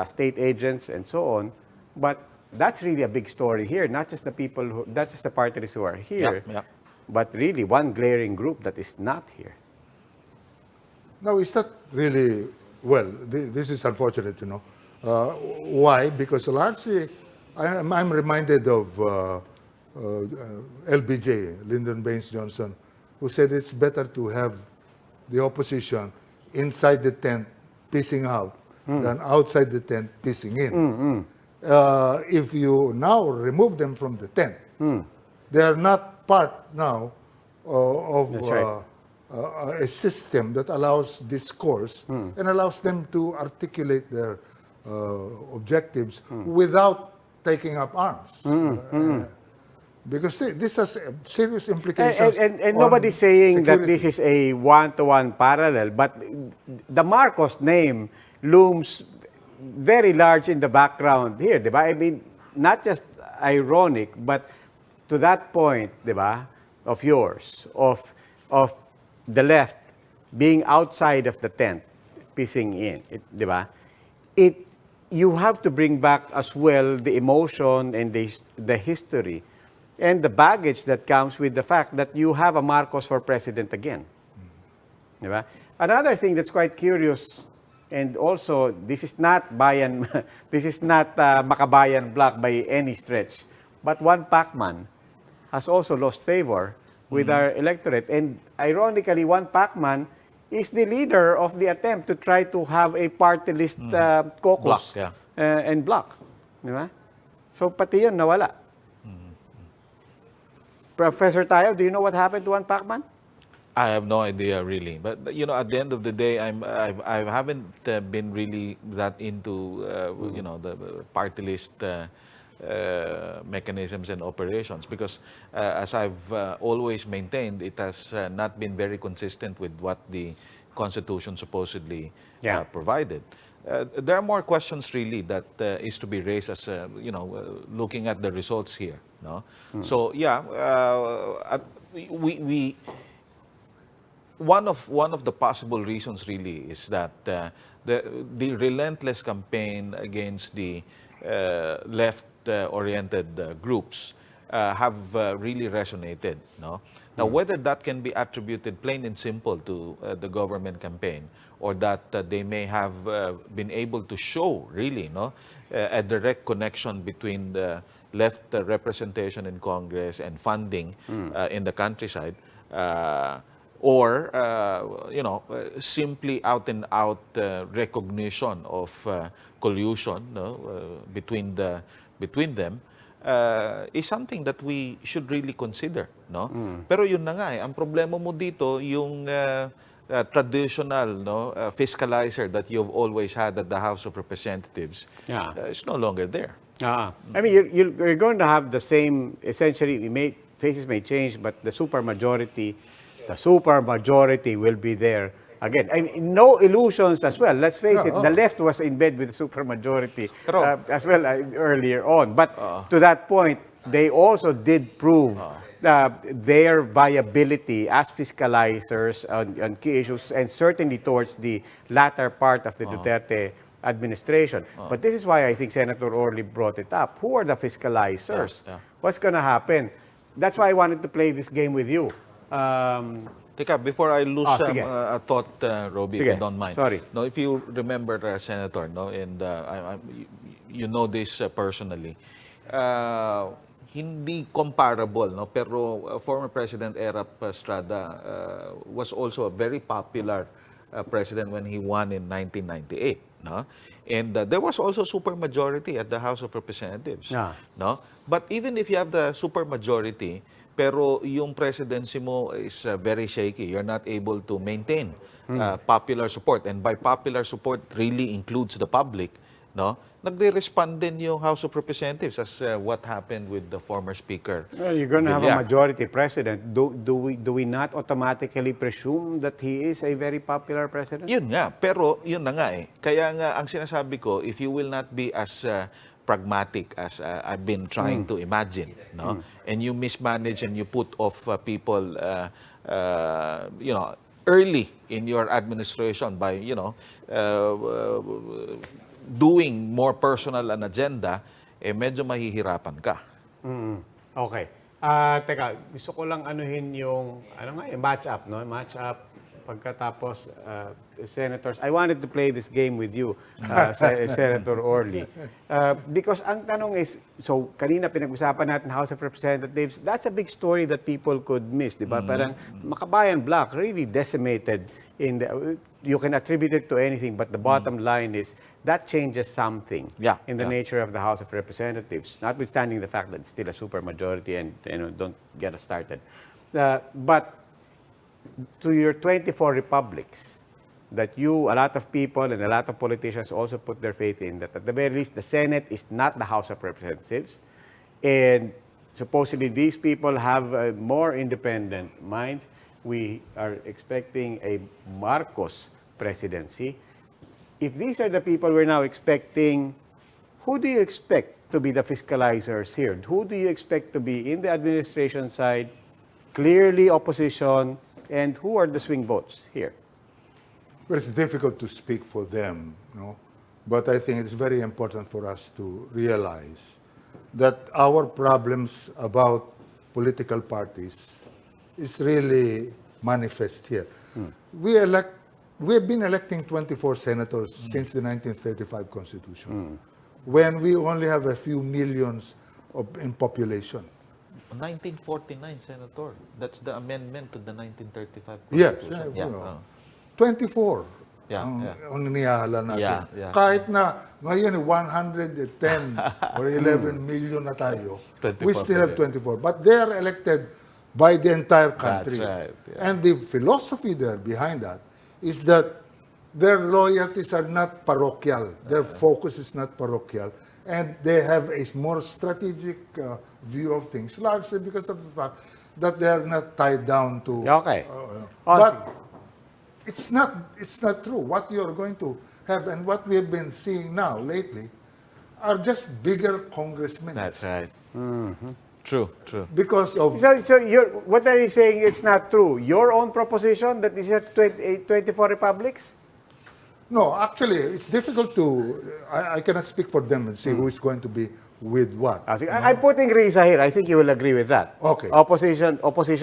state agents, and so on. But that's really a big story here. Not just the people, not just the parties who are here, but really one glaring group that is not here. Now, is that really, this is unfortunate, you know. Why? Because largely, I'm reminded of LBJ, Lyndon Baines Johnson, who said it's better to have the opposition inside the tent pissing out than outside the tent pissing in. if you now remove them from the tent, they are not part now of That's right. a system that allows discourse and allows them to articulate their objectives without taking up arms. Because this has serious implications. And on nobody's saying that security. this is a one-to-one parallel, but the Marcos name looms very large in the background here, di ba? I mean, not just ironic, but to that point, di ba, of yours, of the left being outside of the tent, pissing in, di ba? You have to bring back as well the emotion and the history and the baggage that comes with the fact that you have a Marcos for president again. Di ba? Another thing that's quite curious, and also this is not Makabayan bloc by any stretch, but one Pacman has also lost favor with our electorate. And ironically, one Pacman is the leader of the attempt to try to have a party list caucus Bloc, and bloc. Di ba? So pati yun nawala. Professor Tayo, do you know what happened to one Pacman? I have no idea really, but you know, at the end of the day, I haven't been really that into you know, the party list mechanisms and operations, because as I've always maintained, it has not been very consistent with what the Constitution supposedly provided. There are more questions really that is to be raised as you know, looking at the results here. No, so yeah, we one of the possible reasons really is that the relentless campaign against the left-oriented groups have really resonated. No, now whether that can be attributed plain and simple to the government campaign, or that they may have been able to show really a direct connection between the left representation in Congress and funding in the countryside, or you know, simply out and out recognition of collusion between them, is something that we should really consider, no? Pero yun na nga ang problema mo dito, yung traditional fiscalizer that you've always had at the House of Representatives is no longer there. I mean, you're going to have the same, essentially, faces may change, but the supermajority will be there again. I mean, no illusions as well. Let's face it, the left was in bed with the supermajority as well earlier on. But to that point, they also did prove their viability as fiscalizers on key issues, and certainly towards the latter part of the Duterte administration. But this is why I think Senator Orly brought it up. Who are the fiscalizers? What's going to happen? That's why I wanted to play this game with you. Teka, before I lose a thought, Roby, if you don't mind. Sorry. No, if you remember, Senator, and you know this personally, hindi comparable, pero former President Erap Estrada was also a very popular president when he won in 1998. No? And there was also supermajority at the House of Representatives. No? But even if you have the supermajority, pero yung presidency mo is very shaky, you're not able to maintain popular support. And by popular support really includes the public. No? Nagre-respond din yung House of Representatives as what happened with the former Speaker. Well, you're going to have a majority president. Do we not automatically presume that he is a very popular president? Yun nga, pero yun na nga eh. Kaya nga ang sinasabi ko, if you will not be as pragmatic as I've been trying to imagine, and you mismanage and you put off people, early in your administration by, doing more personal an agenda, medyo mahihirapan ka. Okay. Teka, gusto ko lang anuhin yung, match up, Match up pagkatapos, senators. I wanted to play this game with you, Senator Orly. Because ang tanong is, so kanina pinag-usapan natin House of Representatives, that's a big story that people could miss, di ba? Parang Makabayan bloc really decimated you can attribute it to anything, but the bottom line is that changes something in the nature of the House of Representatives, notwithstanding the fact that it's still a supermajority and don't get us started. But to your 24 republics that a lot of people and a lot of politicians also put their faith in, that at the very least the Senate is not the House of Representatives, and supposedly these people have more independent minds. We are expecting a Marcos presidency. If these are the people we're now expecting, who do you expect to be the fiscalizers here? Who do you expect to be in the administration side, clearly opposition, and who are the swing votes here? Well, it's difficult to speak for them, but I think it's very important for us to realize that our problems about political parties is really manifest here. We have been electing 24 senators since the 1935 Constitution, when we only have a few millions in population. 1949, Senator. That's the amendment to the 1935 Yes, Constitution. 24 Yeah, ang niyahala natin. Yeah. Kahit na ngayon 110 or 11 million na tayo, we still have 24. But they are elected by the entire country. That's right, yeah. And the philosophy there behind that is that their loyalties are not parochial. Their focus is not parochial. And they have a more strategic view of things, largely because of the fact that they are not tied down to... Okay. But it's not true. What you are going to have and what we have been seeing now lately are just bigger congressmen. That's right. True. Because of... So what are you saying it's not true? Your own proposition that is 24 republics? No, actually, it's difficult to... I cannot speak for them and say who is going to be with what. I'm putting Risa here. I think you will agree with that. Okay. Opposition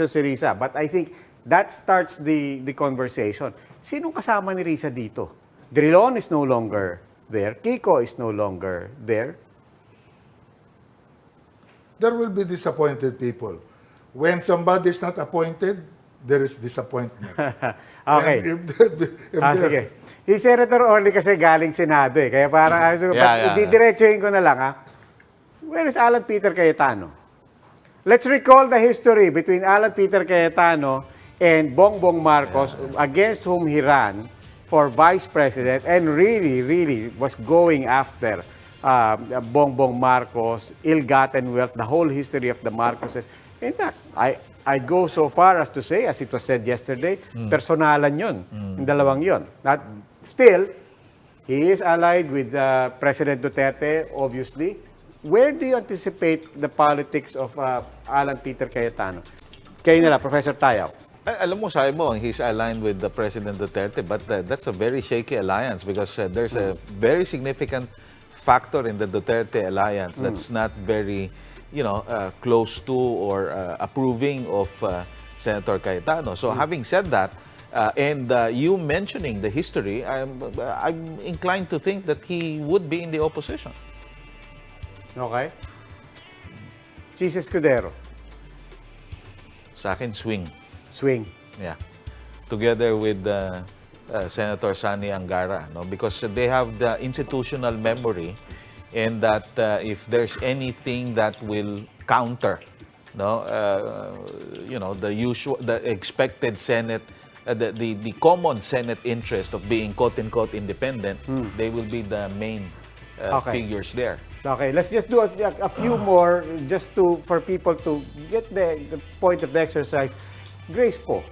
si Risa. But I think that starts the conversation. Sinong kasama ni Risa dito? Drilon is no longer there. Kiko is no longer there. There will be disappointed people. When somebody is not appointed, there is disappointment. Okay. Sige. Si Senator Orly kasi galing Senado eh. Kaya parang, didiretsuhin ko na lang ha. Where is Alan Peter Cayetano? Let's recall the history between Alan Peter Cayetano and Bongbong Marcos, against whom he ran for vice president and really was going after Bongbong Marcos, ill-gotten wealth, the whole history of the Marcoses. In fact, I go so far as to say, as it was said yesterday, personalan yun, yung dalawang yun. Still, he is allied with President Duterte, obviously. Where do you anticipate the politics of Alan Peter Cayetano? Kayo nila, Professor Tayaw. Alam mo, sabi mo, he's aligned with the President Duterte, but that's a very shaky alliance because there's a very significant factor in the Duterte alliance that's not very, close to or approving of Senator Cayetano. So having said that, and you mentioning the history, I'm inclined to think that he would be in the opposition. Okay. Chis Escudero. Sa akin, swing. Swing. Yeah. Together with Senator Sani Angara, because they have the institutional memory, and that if there's anything that will counter, the expected Senate, the common Senate interest of being quote-unquote independent, they will be the main figures there. Okay, let's just do a few more just for people to get the point of the exercise. Grace po.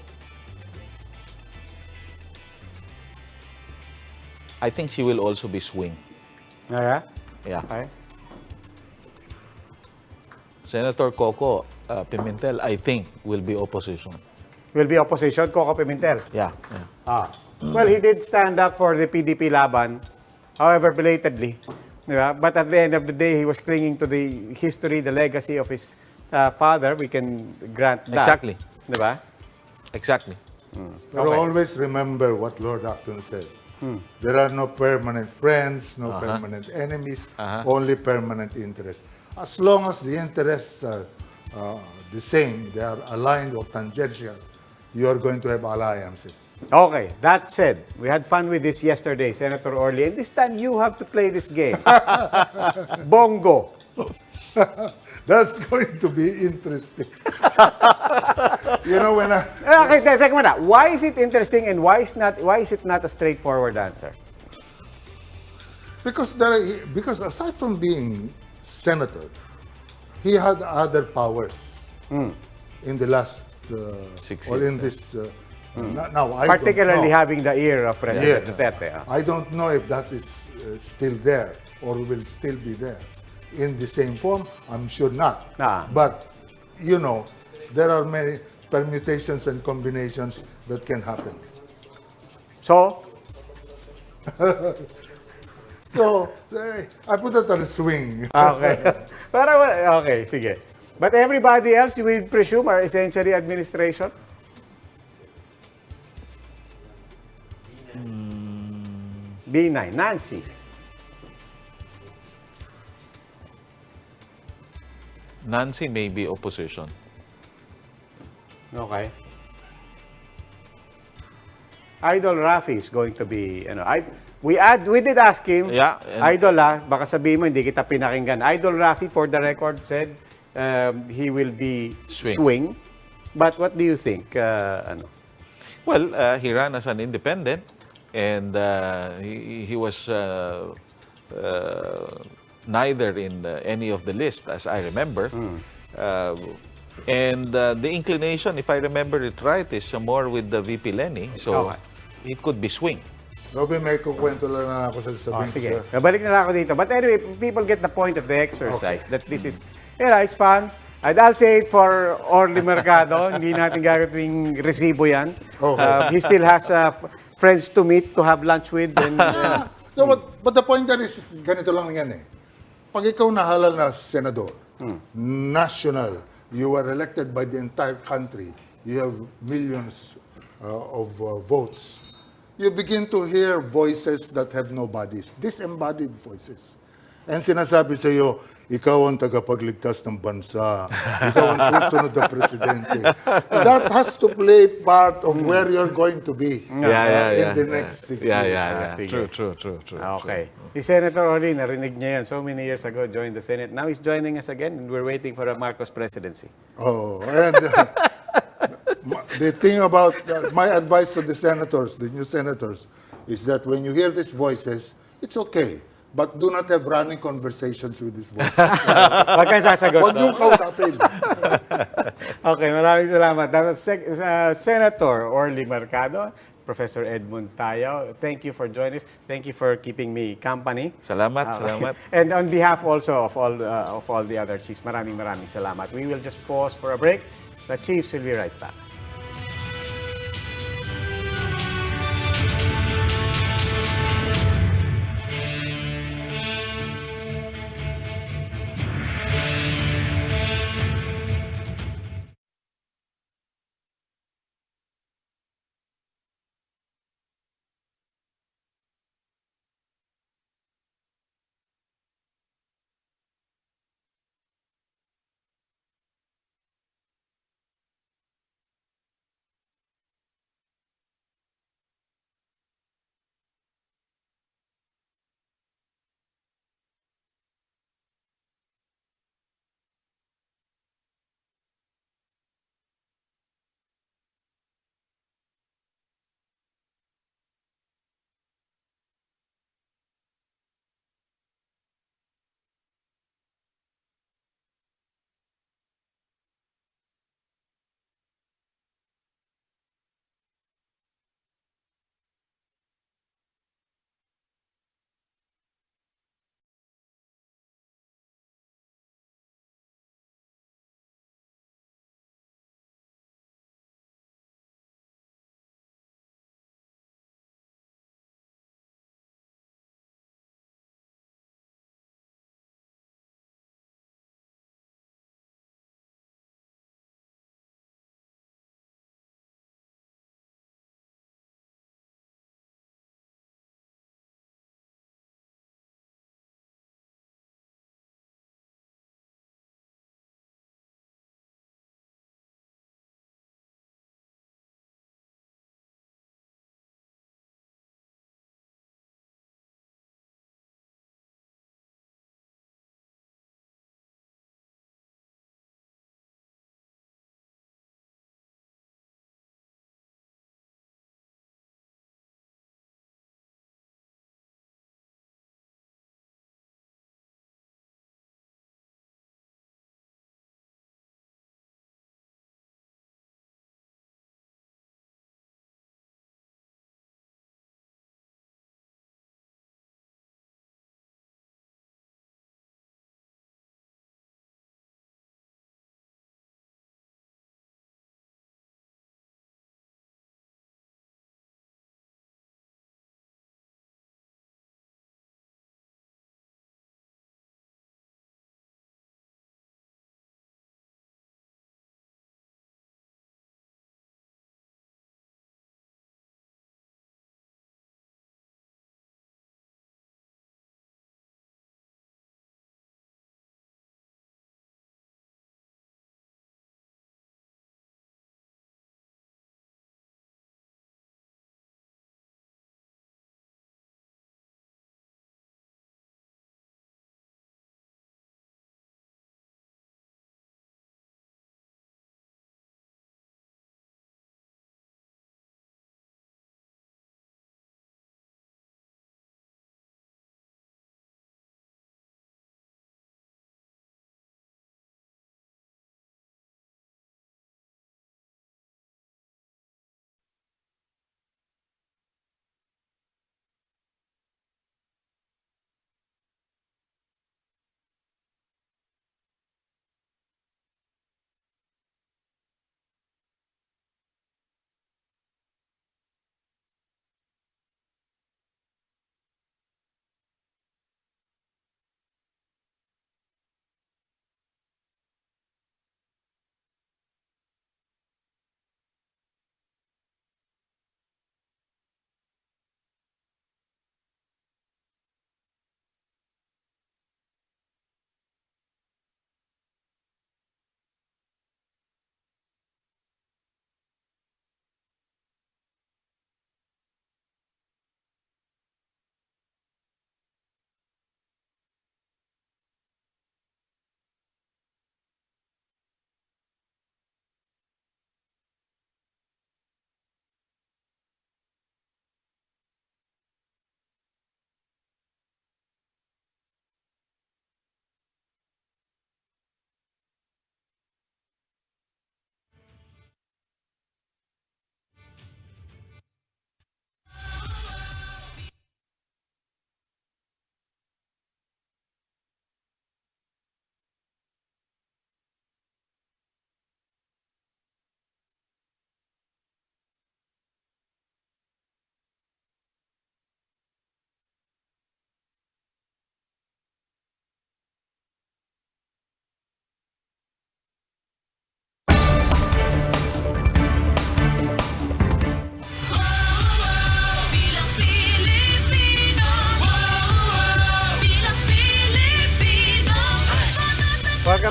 I think she will also be swing. Yeah? Yeah. Okay. Senator Coco Pimentel, I think, will be opposition. Will be opposition, Coco Pimentel? Yeah. Well, he did stand up for the PDP laban, however belatedly. But at the end of the day, he was clinging to the history, the legacy of his father. We can grant that. Exactly. Diba? Exactly. But always remember what Lord Acton said. There are no permanent friends, no permanent enemies, only permanent interests. As long as the interests are the same, they are aligned or tangential, you are going to have alliances. Okay, that said, we had fun with this yesterday, Senator Orly, and this time you have to play this game. Bongo. That's going to be interesting. You know, when I... Okay, teka muna. Why is it interesting and why is it not a straightforward answer? Because aside from being senator, he had other powers in the last 6 or years, in this. Now, I Particularly don't know. having the ear of President Yes. Duterte. I don't know if that is still there or will still be there in the same form. I'm sure not. But you know, there are many permutations and combinations that can happen. So, So I put it on a swing. okay. Okay, sige. But everybody else, you will presume, are essentially administration? B9, Nancy. Nancy may be opposition. Okay. Idol Rafi is going to be, we did ask him, Yeah, Idol baka sabihin mo, hindi kita pinakinggan. Idol Rafi, for the record, said he will be swing. But what do you think? Well, he ran as an independent, and he was neither in any of the list, as I remember. And the inclination, if I remember it right, is more with the VP Lenny. So it could be swing. Robby, may kukwento lang na ako sa sabihin ko Sige, sa... balik na lang ako dito. But anyway, people get the point of the exercise, that this is, it's fun. And I'll say it for Orly Mercado, hindi natin gagawing resibo yan. He still has friends to meet, to have lunch with. And, No, but the point there is, ganito lang yan eh. Pag ikaw nahalal na senador, national, you were elected by the entire country, you have millions of votes, you begin to hear voices that have no bodies, disembodied voices. And sinasabi sa iyo, ikaw ang tagapagligtas ng bansa. Ikaw ang susunod na presidente. That has to play part of where you're going to be in the next 6 years. True. Okay. Si Senator Orly, narinig niya yan so many years ago, joined the Senate. Now he's joining us again and we're waiting for a Marcos presidency. Oh, and the thing about my advice to the senators, the new senators, is that when you hear these voices, it's okay. But do not have running conversations with these voices. Huwag kang sasagot. Huwag niyong kausapin. Okay, maraming salamat. That was Senator Orly Mercado, Professor Edmund Tayo. Thank you for joining us. Thank you for keeping me company. Salamat. And on behalf also of all the other chiefs, maraming salamat. We will just pause for a break. The chiefs will be right back.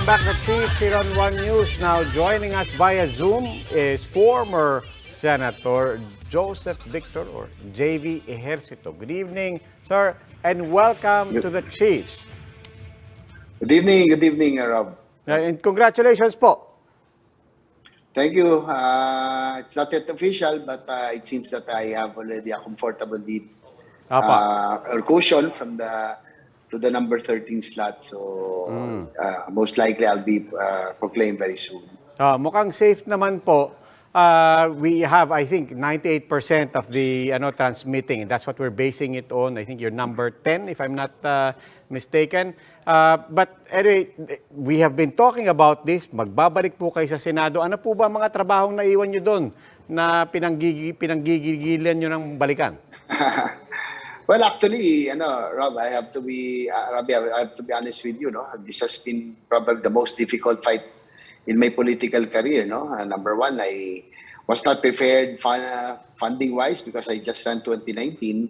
Welcome back to Chiefs here on One News. Now joining us via Zoom is former Senator Joseph Victor or JV Ejercito. Good evening, sir, and welcome to the Chiefs. Good evening, Rob. And congratulations po. Thank you. It's not yet official, but it seems that I have already a comfortable lead or cushion from to the number 13 slot. So most likely I'll be proclaimed very soon. Mukhang safe naman po. We have, I think, 98% of the transmitting. That's what we're basing it on. I think you're number 10, if I'm not mistaken. But anyway, we have been talking about this. Magbabalik po kayo sa Senado. Ano po ba mga trabahong naiwan nyo doon na pinanggigigilan nyo ng balikan? Well, actually, Rob, I have to be honest with you. No, this has been probably the most difficult fight in my political career. No, number one, I was not prepared funding-wise because I just ran 2019,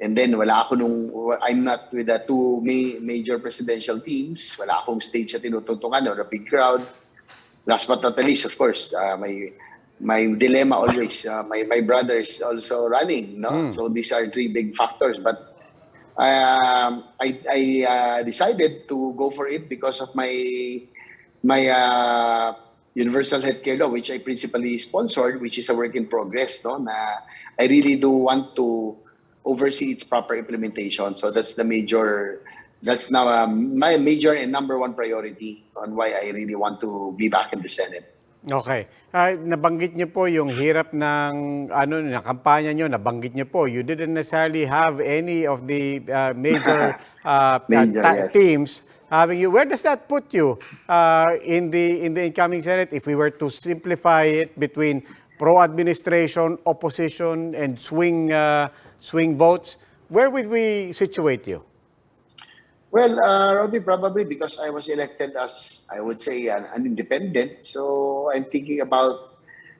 and then I'm not with the two major presidential teams. Wala akong stage na tinutuntungan or a big crowd. Last but not the least, of course, my dilemma always, my brother is also running, no? So these are three big factors. But I decided to go for it because of my universal healthcare law, which I principally sponsored, which is a work in progress. No, na I really do want to oversee its proper implementation. So that's now my major and number one priority on why I really want to be back in the Senate. Okay. Nabanggit niyo po yung hirap ng kampanya niyo, nabanggit niyo po. You didn't necessarily have any of the major teams having you. Where does that put you in the incoming Senate if we were to simplify it between pro-administration, opposition, and swing votes? Where would we situate you? Well, Robbie, probably because I was elected as, I would say, an independent. So I'm thinking about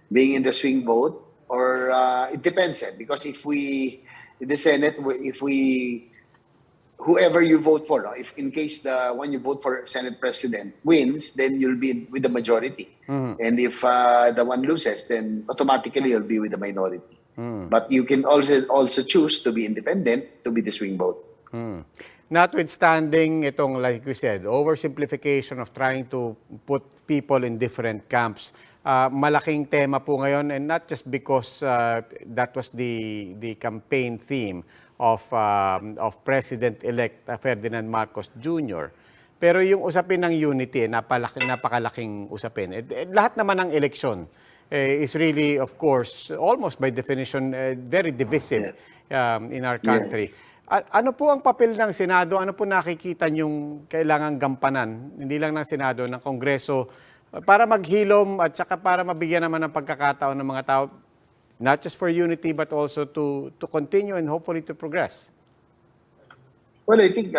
being in the swing vote, or it depends. Because if in the Senate, whoever you vote for, if in case the one you vote for Senate President wins, then you'll be with the majority. And if the one loses, then automatically you'll be with the minority. But you can also choose to be independent, to be the swing vote. Notwithstanding itong, like you said, oversimplification of trying to put people in different camps, malaking tema po ngayon, and not just because that was the campaign theme of President-elect Ferdinand Marcos Jr. Pero yung usapin ng unity, napakalaking usapin. Lahat naman ng eleksyon is really, of course, almost by definition, very divisive in our country. Yes. Ano po ang papel ng Senado? Ano po nakikita niyong kailangang gampanan, hindi lang ng Senado, ng Kongreso, para maghilom at saka para mabigyan naman ng pagkakataon ng mga tao, not just for unity but also to continue and hopefully to progress? Well, I think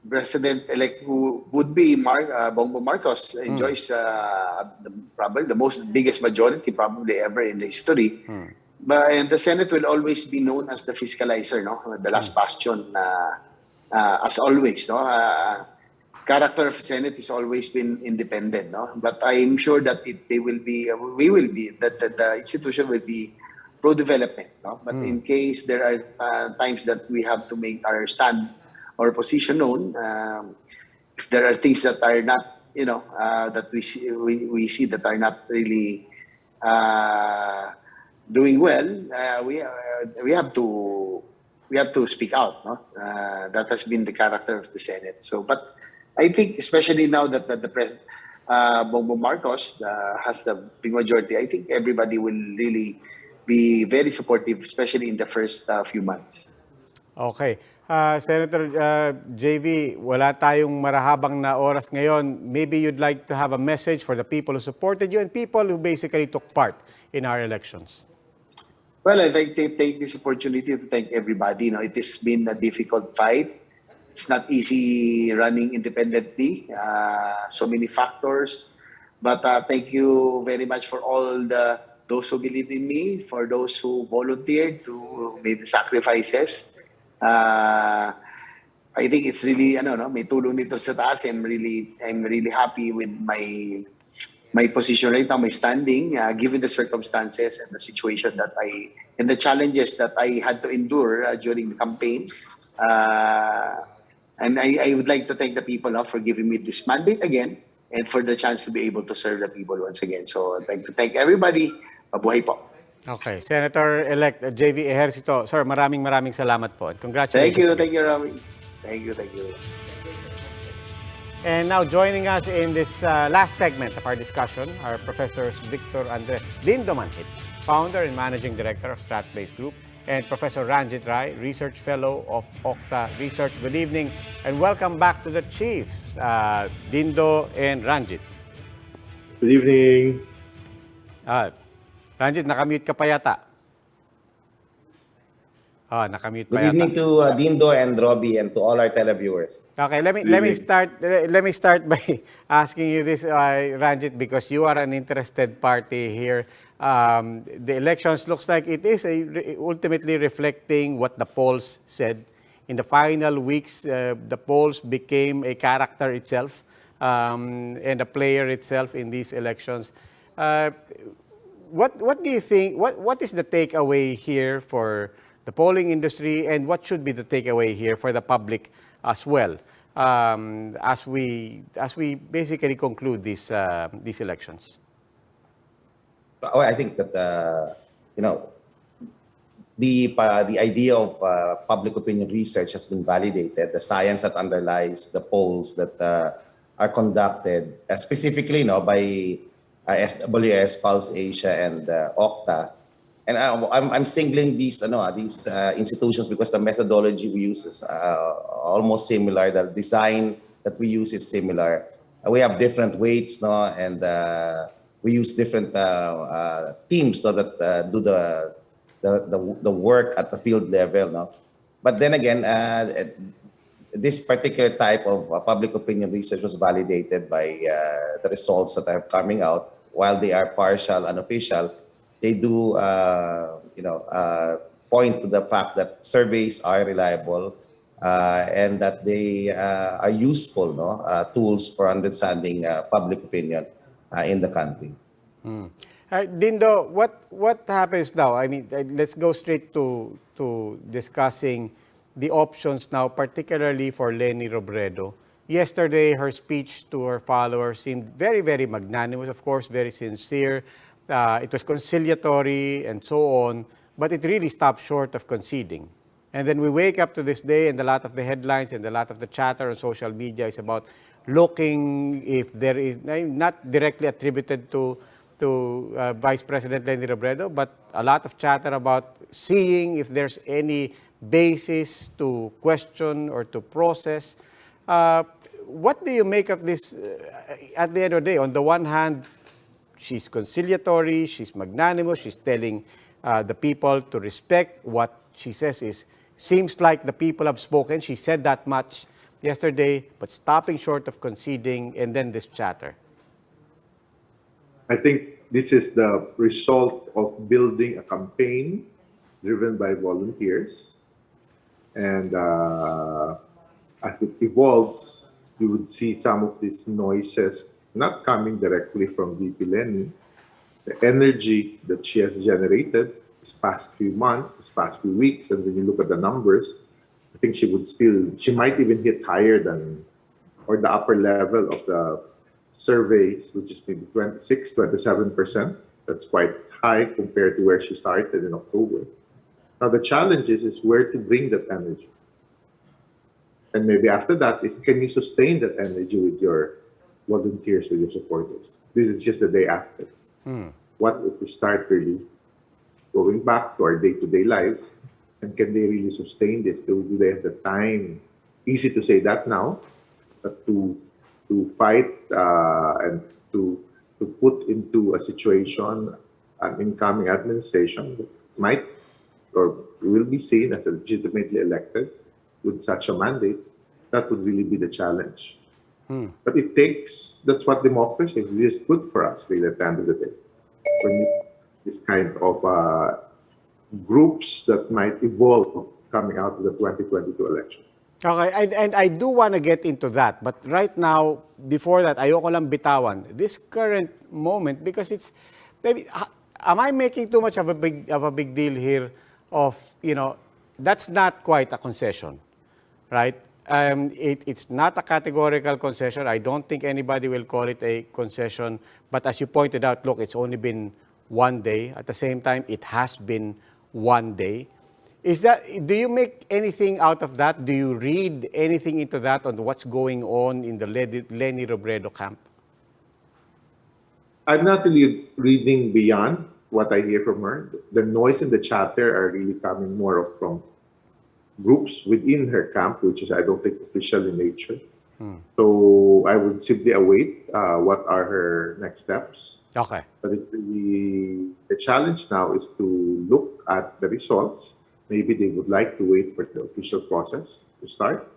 President-elect who would be Bongbong Marcos enjoys probably the biggest majority probably ever in the history. And the Senate will always be known as the fiscalizer, no? The last bastion, as always, no? Character of the Senate has always been independent, no? But I'm sure that the institution will be pro-development, no? But in case there are times that we have to make our stand or position known, if there are things that are not, that we see that are not really doing well, we have to speak out. No, that has been the character of the Senate. So, but I think especially now that the President Bongbong Marcos has the big majority, I think everybody will really be very supportive, especially in the first few months. Okay. Senator JV, wala tayong marahabang na oras ngayon. Maybe you'd like to have a message for the people who supported you and people who basically took part in our elections. Well, I'd like to take this opportunity to thank everybody. It has been a difficult fight. It's not easy running independently. So many factors. But thank you very much for all those who believed in me, for those who volunteered, who made the sacrifices. I think it's really may tulong dito sa taas. I'm really happy with my position right now, my standing, given the circumstances and the situation and the challenges that I had to endure during the campaign. And I would like to thank the people for giving me this mandate again and for the chance to be able to serve the people once again. So I'd like to thank everybody. Mabuhay po. Okay, Senator-elect JV Ejercito, sir, maraming salamat po. And congratulations. Thank you, Rami. Thank you. And now joining us in this last segment of our discussion are Professors Victor Andres Dindo Manhit, founder and managing director of Stratbase Group, and Professor Ranjit Rai, research fellow of Okta Research. Good evening and welcome back to the Chiefs, Dindo and Ranjit. Good evening. Ranjit, nakamute ka pa yata. Nakamute pa Good evening yata. to Dindo and Robbie and to all our televiewers. Okay, let me start by asking you this, Ranjit, because you are an interested party here. The elections looks like it is ultimately reflecting what the polls said. In the final weeks, the polls became a character itself and a player itself in these elections. What do you think? What is the takeaway here for the polling industry, and what should be the takeaway here for the public as well, as we basically conclude these elections? Oh, I think that the idea of public opinion research has been validated. The science that underlies the polls that are conducted, specifically by SWS, Pulse Asia, and Okta. And I'm singling these institutions because the methodology we use is almost similar. The design that we use is similar. We have different weights, and we use different teams that do the work at the field level. But then again, this particular type of public opinion research was validated by the results that are coming out. While they are partial, unofficial, they do, point to the fact that surveys are reliable and that they are useful tools for understanding public opinion in the country. Dindo, what happens now? I mean, let's go straight to discussing the options now, particularly for Leni Robredo. Yesterday, her speech to her followers seemed very, very magnanimous, of course, very sincere. It was conciliatory and so on, but it really stopped short of conceding. And then we wake up to this day, and a lot of the headlines and a lot of the chatter on social media is about looking if there is, not directly attributed to Vice President Leni Robredo, but a lot of chatter about seeing if there's any basis to question or to process. What do you make of this at the end of the day? On the one hand, she's conciliatory, she's magnanimous, she's telling the people to respect what she says seems like the people have spoken. She said that much yesterday, but stopping short of conceding, and then this chatter. I think this is the result of building a campaign driven by volunteers. And as it evolves, you would see some of these noises not coming directly from VP Leni. The energy that she has generated this past few months, this past few weeks, and when you look at the numbers, I think she might even hit higher than, or the upper level of the surveys, which is maybe 26, 27%. That's quite high compared to where she started in October. Now the challenge is where to bring that energy. And maybe after that is, can you sustain that energy with your volunteers, with your supporters? This is just the day after. What if we start really going back to our day-to-day life, and can they really sustain this? Do they have the time? Easy to say that now, but to fight and to put into a situation an incoming administration that might or will be seen as legitimately elected with such a mandate, that would really be the challenge. But it takes, that's what democracy is. It is good for us, really, at the end of the day. When you, this kind of groups that might evolve coming out of the 2022 election. Okay, and I do want to get into that, but right now, before that, ayoko lang bitawan this current moment because it's maybe am I making too much of a big deal here of, that's not quite a concession, right? It's not a categorical concession. I don't think anybody will call it a concession, but as you pointed out, look, it's only been 1 day. At the same time, it has been 1 day. Do you make anything out of that? Do you read anything into that on what's going on in the Leni Robredo camp? I'm not really reading beyond what I hear from her. The noise and the chatter are really coming more from groups within her camp, which is, I don't think, official in nature. So I would simply await what are her next steps. Okay. But the challenge now is to look at the results. Maybe they would like to wait for the official process to start.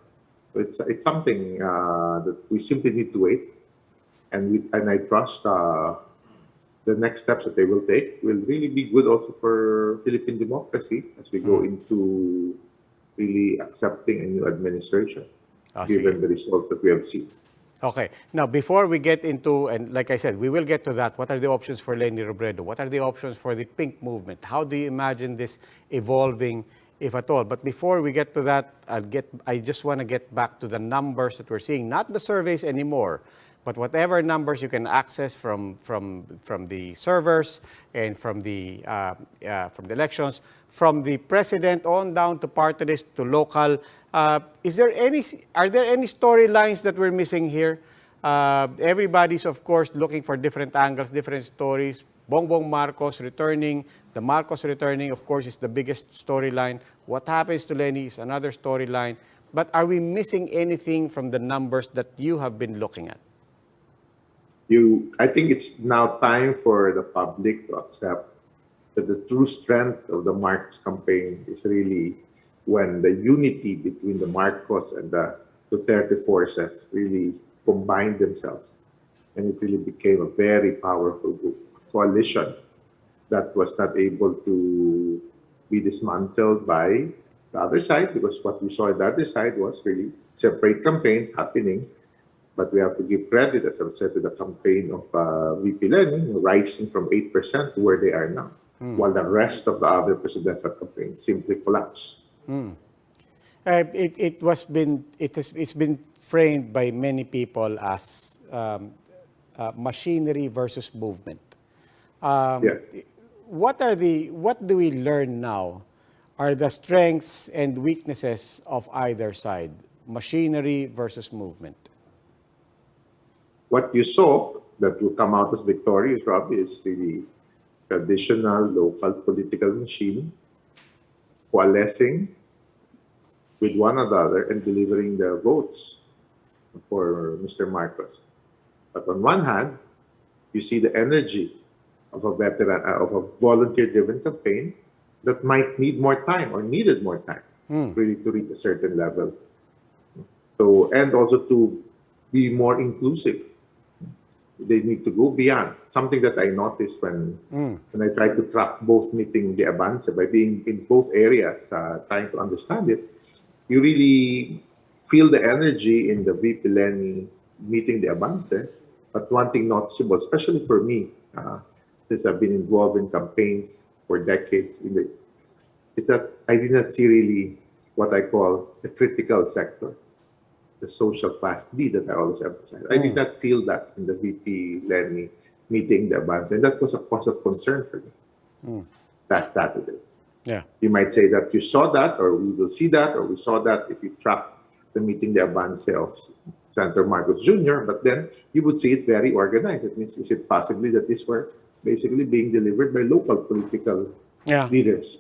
So it's something that we simply need to wait. And I trust the next steps that they will take will really be good also for Philippine democracy as we go into really accepting a new administration, given the results that we have seen. Okay. Now, before we get into, and like I said, we will get to that. What are the options for Leni Robredo? What are the options for the pink movement? How do you imagine this evolving, if at all? But before we get to that, I just want to get back to the numbers that we're seeing, not the surveys anymore, but whatever numbers you can access from the servers and from the elections, from the president on down to party list to local. Are there any storylines that we're missing here? Everybody's, of course, looking for different angles, different stories. Bongbong Marcos returning, the Marcos returning, of course, is the biggest storyline. What happens to Leni is another storyline. But are we missing anything from the numbers that you have been looking at? I think it's now time for the public to accept that the true strength of the Marcos campaign is really when the unity between the Marcos and the Duterte forces really combined themselves. And it really became a very powerful group, coalition that was not able to be dismantled by the other side, because what we saw at the other side was really separate campaigns happening. But we have to give credit, as I've said, to the campaign of VP Leni, rising from 8% to where they are now, while the rest of the other presidential campaigns simply collapsed. It's been framed by many people as machinery versus movement. Yes. What do we learn now are the strengths and weaknesses of either side, machinery versus movement? What you saw that will come out as victorious, Robbie, is the traditional local political machine coalescing with one another and delivering the votes for Mr. Marcos. But on one hand, you see the energy of a veteran, of a volunteer-driven campaign that might need more time or needed more time really to reach a certain level. So, and also to be more inclusive. They need to go beyond. Something that I noticed when I tried to track both meeting the Avance, by being in both areas, trying to understand it, you really feel the energy in the VP Leni meeting the Avance. But one thing noticeable, especially for me, since I've been involved in campaigns for decades, is that I did not see really what I call the critical sector, the social class D that I always emphasize. I did not feel that in the VP Leni meeting the Avance, and that was a cause of concern for me last Saturday. Yeah. You might say that you saw that, or we will see that, or we saw that if you track the meeting the Avance of Senator Marcos Jr., but then you would see it very organized. It means, is it possibly that these were basically being delivered by local political leaders?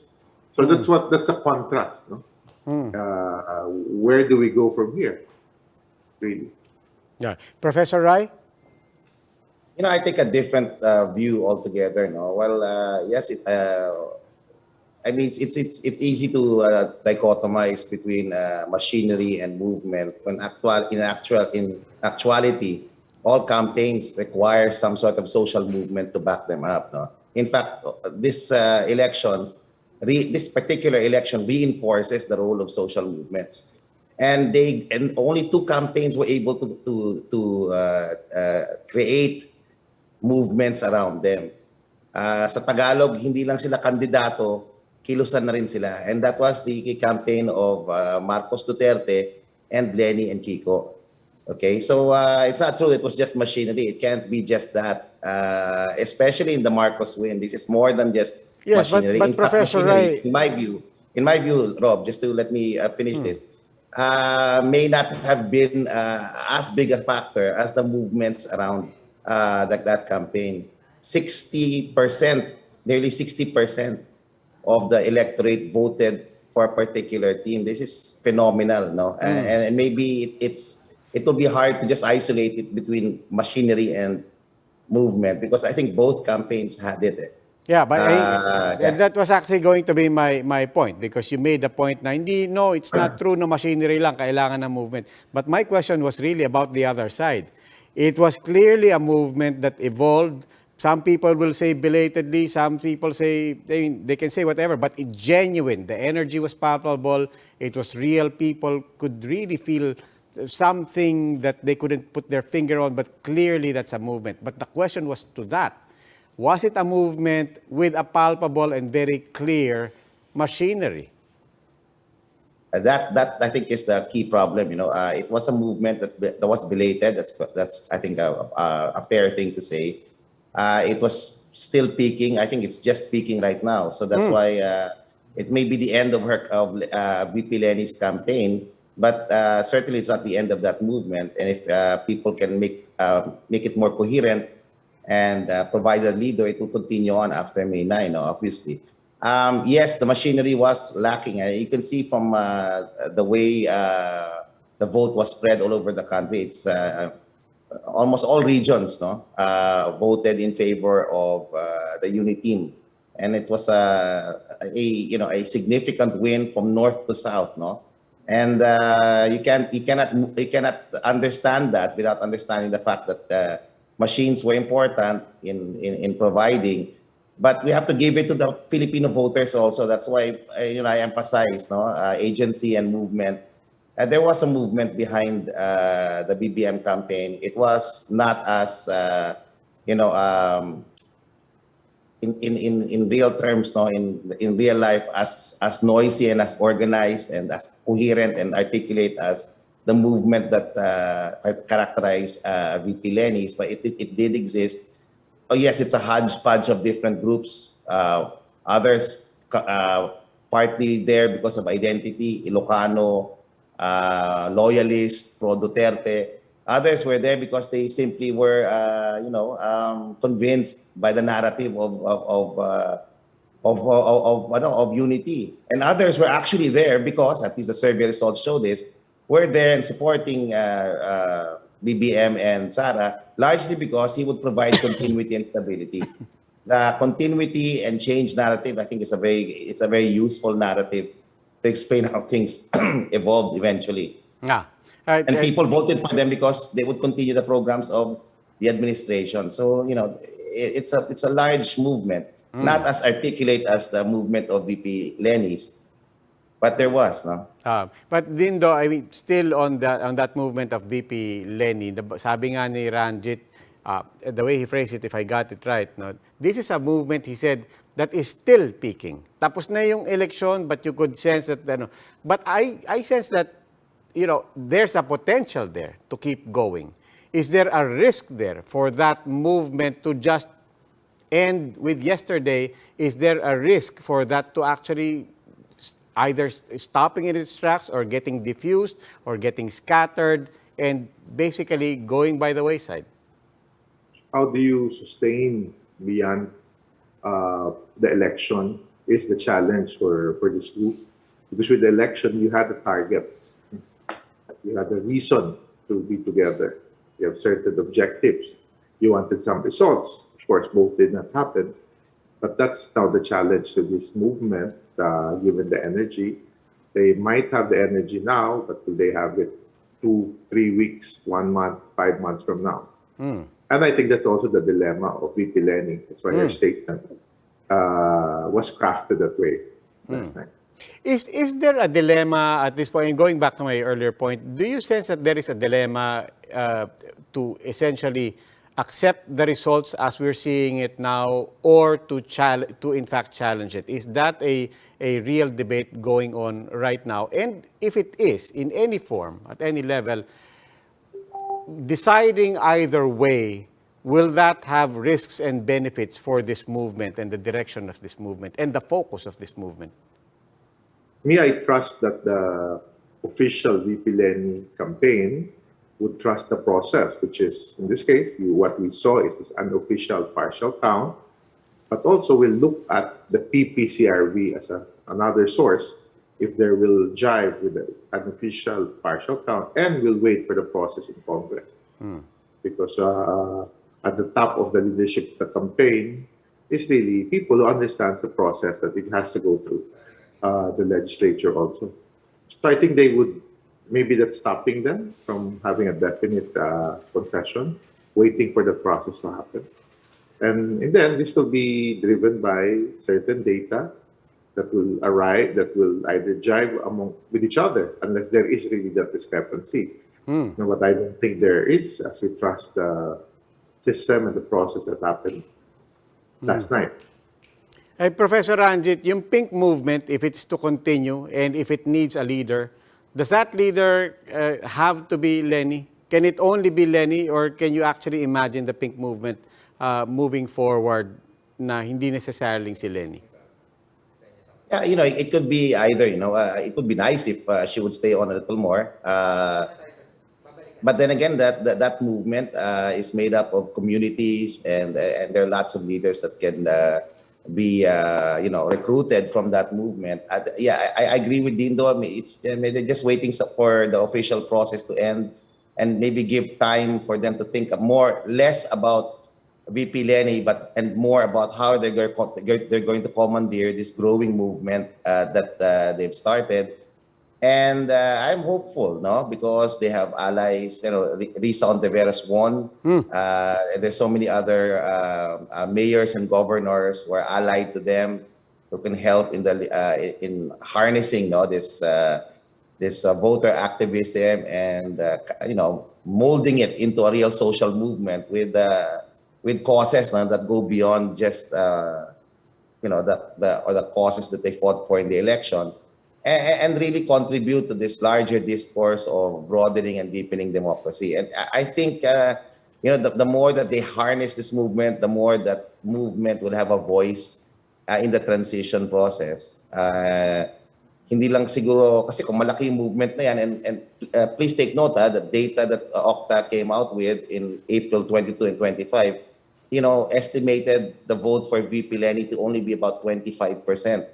So that's a contrast. No? Where do we go from here? Really. Yeah. Professor Rai? I take a different view altogether. No, well, yes, I mean, it's easy to dichotomize between machinery and movement. When in actuality, all campaigns require some sort of social movement to back them up. No? In fact, this particular election reinforces the role of social movements. and only two campaigns were able to create movements around them. Sa Tagalog, hindi lang sila kandidato, kilusan na rin sila. And that was the campaign of Marcos Duterte and Lenny and Kiko. Okay, so it's not true it was just machinery. It can't be just that, especially in the Marcos win. This is more than just machinery. But In fact, Professor machinery, Ray, in my view, Rob, just to let me finish this, may not have been as big a factor as the movements around that campaign. 60%, nearly 60% of the electorate voted for a particular team. This is phenomenal, no? And maybe it will be hard to just isolate it between machinery and movement, because I think both campaigns had it. Yeah, but that was actually going to be my point, because you made the point na no, it's not true na machinery lang, kailangan ng movement. But my question was really about the other side. It was clearly a movement that evolved. Some people will say belatedly, some people say, they can say whatever, but it's genuine. The energy was palpable. It was real. People could really feel something that they couldn't put their finger on, but clearly that's a movement. But the question was to that. Was it a movement with a palpable and very clear machinery? That I think is the key problem. It was a movement that was belated. That's I think a fair thing to say. It was still peaking. I think it's just peaking right now. So that's why it may be the end of VP Lenny's campaign, but certainly it's not the end of that movement. And if people can make it more coherent and provide a leader, it will continue on after May 9, obviously. Yes, the machinery was lacking. And you can see from the way the vote was spread all over the country. It's almost all regions voted in favor of the UNI team. And it was a significant win from north to south. And you cannot understand that without understanding the fact that machines were important in providing, but we have to give it to the Filipino voters also. That's why I emphasize agency and movement. There was a movement behind the BBM campaign. It was not as in real terms, in real life, as noisy and as organized and as coherent and articulate as the movement that characterized VP Lenny's, but it did exist. Oh yes, it's a hodgepodge of different groups. Others partly there because of identity, Ilocano, loyalist, pro Duterte. Others were there because they simply were, convinced by the narrative of unity. And others were actually there because, at least the survey results show this, were there and supporting BBM and Sara, largely because he would provide continuity and stability. The continuity and change narrative, I think, is a very useful narrative to explain how things evolved eventually. And people voted for them because they would continue the programs of the administration. So, it's a large movement, not as articulate as the movement of VP Lenny's, but there was, But Dindo, still on that movement of VP Lenny, sabi nga ni Ranjit, the way he phrased it, if I got it right, this is a movement, he said, that is still peaking. Tapos na yung election, but you could sense that, but I sense that, there's a potential there to keep going. Is there a risk there for that movement to just end with yesterday? Is there a risk for that to actually either stopping in its tracks or getting diffused or getting scattered and basically going by the wayside? How do you sustain beyond the election is the challenge for this group. Because with the election, you had a target. You had a reason to be together. You have certain objectives. You wanted some results. Of course, both did not happen. But that's now the challenge to this movement, given the energy. They might have the energy now, but will they have it 2, 3 weeks, 1 month, 5 months from now? And I think that's also the dilemma of VP Lenny. That's why her statement was crafted that way last night. Is there a dilemma at this point? And going back to my earlier point, do you sense that there is a dilemma to essentially accept the results as we're seeing it now, or to in fact challenge it? Is that a real debate going on right now? And if it is in any form, at any level, deciding either way, will that have risks and benefits for this movement and the direction of this movement and the focus of this movement? Me, I trust that the official VP Lenny campaign would trust the process, which is, in this case, what we saw is this unofficial partial count, but also we'll look at the PPCRV as another source if there will jive with the unofficial partial count, and we'll wait for the process in Congress. Because at the top of the leadership of the campaign is really people who understands the process that it has to go through the legislature also. So I think they would, maybe that's stopping them from having a definite concession, waiting for the process to happen. And then this will be driven by certain data that will arrive, that will either jive with each other, unless there is really that discrepancy. Now, but I don't think there is, as we trust the system and the process that happened last night. Hey, Professor Ranjit, yung pink movement, if it's to continue and if it needs a leader, does that leader have to be Lenny? Can it only be Lenny, or can you actually imagine the pink movement moving forward na hindi necessarily si Lenny? Yeah, it could be either. It would be nice if she would stay on a little more. But then again, that movement is made up of communities, and there are lots of leaders that can be recruited from that movement. I agree with Dindo. I mean, they're just waiting for the official process to end, and maybe give time for them to think less about VP Lenny, and more about how they're going to commandeer this growing movement that they've started. And I'm hopeful, because they have allies. Risa Ontiveros won. There's so many other mayors and governors who are allied to them, who can help in harnessing this voter activism, and molding it into a real social movement with causes that go beyond just the causes that they fought for in the election, and really contribute to this larger discourse of broadening and deepening democracy. And I think the more that they harness this movement, the more that movement will have a voice in the transition process. Hindi lang siguro, kasi kung malaki yung movement na yan, and please take note, the data that Okta came out with in April 22 and 25, estimated the vote for VP Lenny to only be about 25%.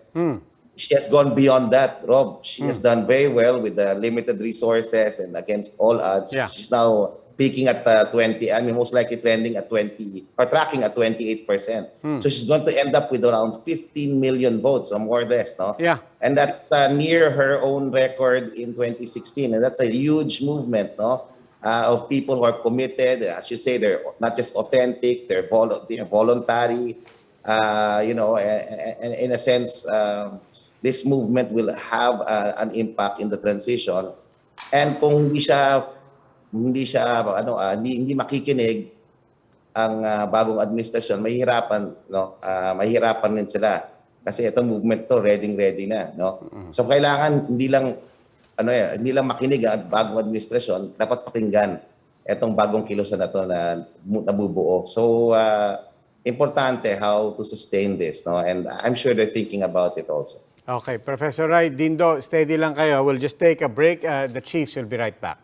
She has gone beyond that, Rob. She has done very well with the limited resources and against all odds. Yeah. She's now peaking at 20, most likely trending at 20, or tracking at 28%. So she's going to end up with around 15 million votes, or more or less, no? Yeah. And that's near her own record in 2016. And that's a huge movement, no? Of people who are committed. As you say, they're not just authentic, they're voluntary. And in a sense, this movement will have an impact in the transition. And kung hindi makikinig ang bagong administrasyon, mahihirapan din sila. Kasi itong movement to ready na, no? So kailangan hindi lang makinig ang bagong administrasyon, dapat pakinggan itong bagong kilusan na to na nabubuo. So importante how to sustain this, no? And I'm sure they're thinking about it also. Okay, Professor Rai, Dindo, steady lang kayo. We'll just take a break. The Chiefs will be right back.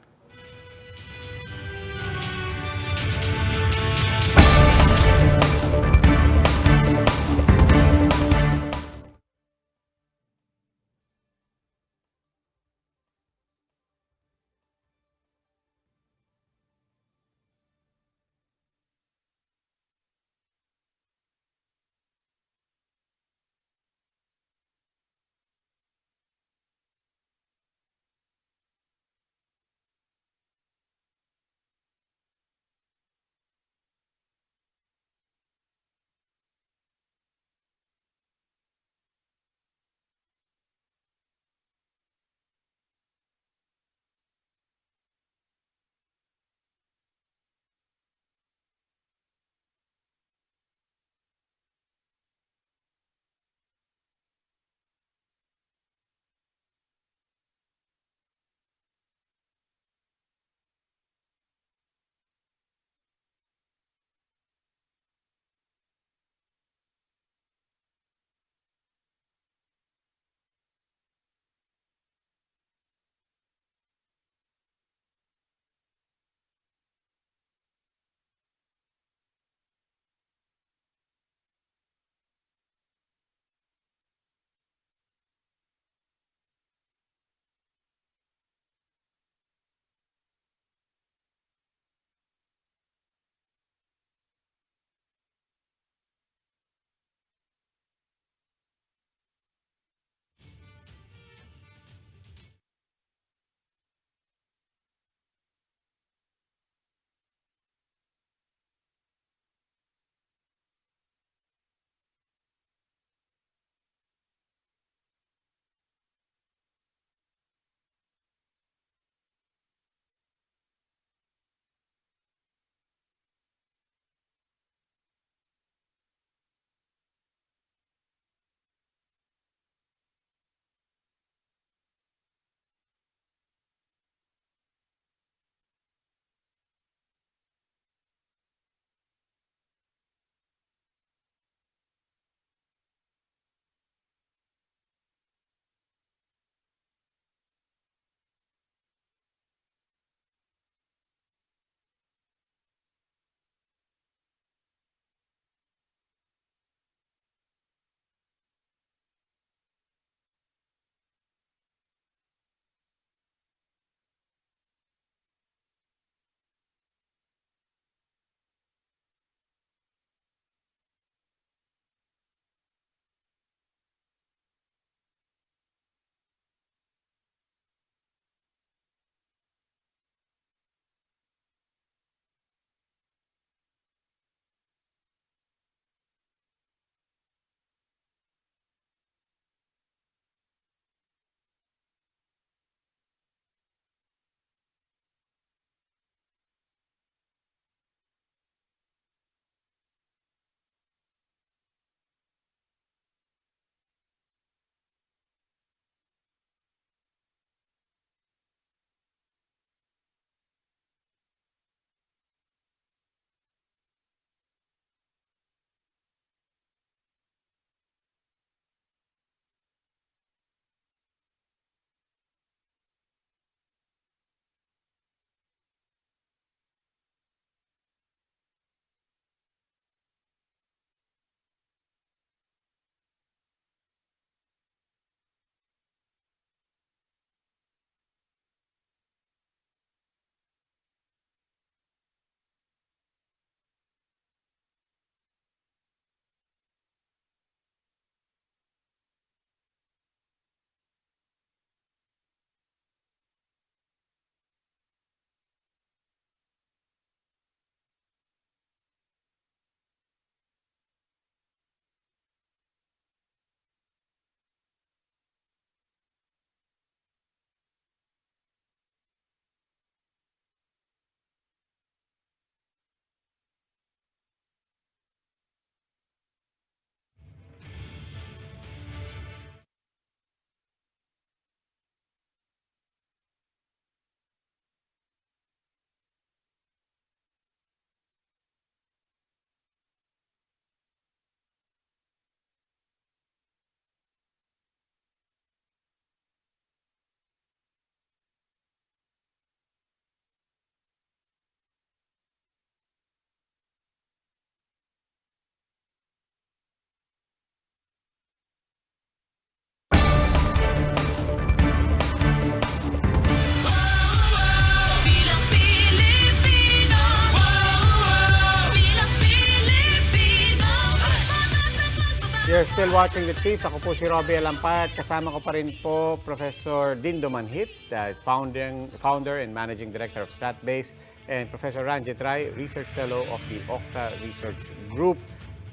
still watching the Chiefs. Ako po si Robbie Alampat. Kasama ko pa rin po Professor Dindo Manhit, founder and managing director of StratBase, and Professor Ranjit Rai, research fellow of the Okta Research Group.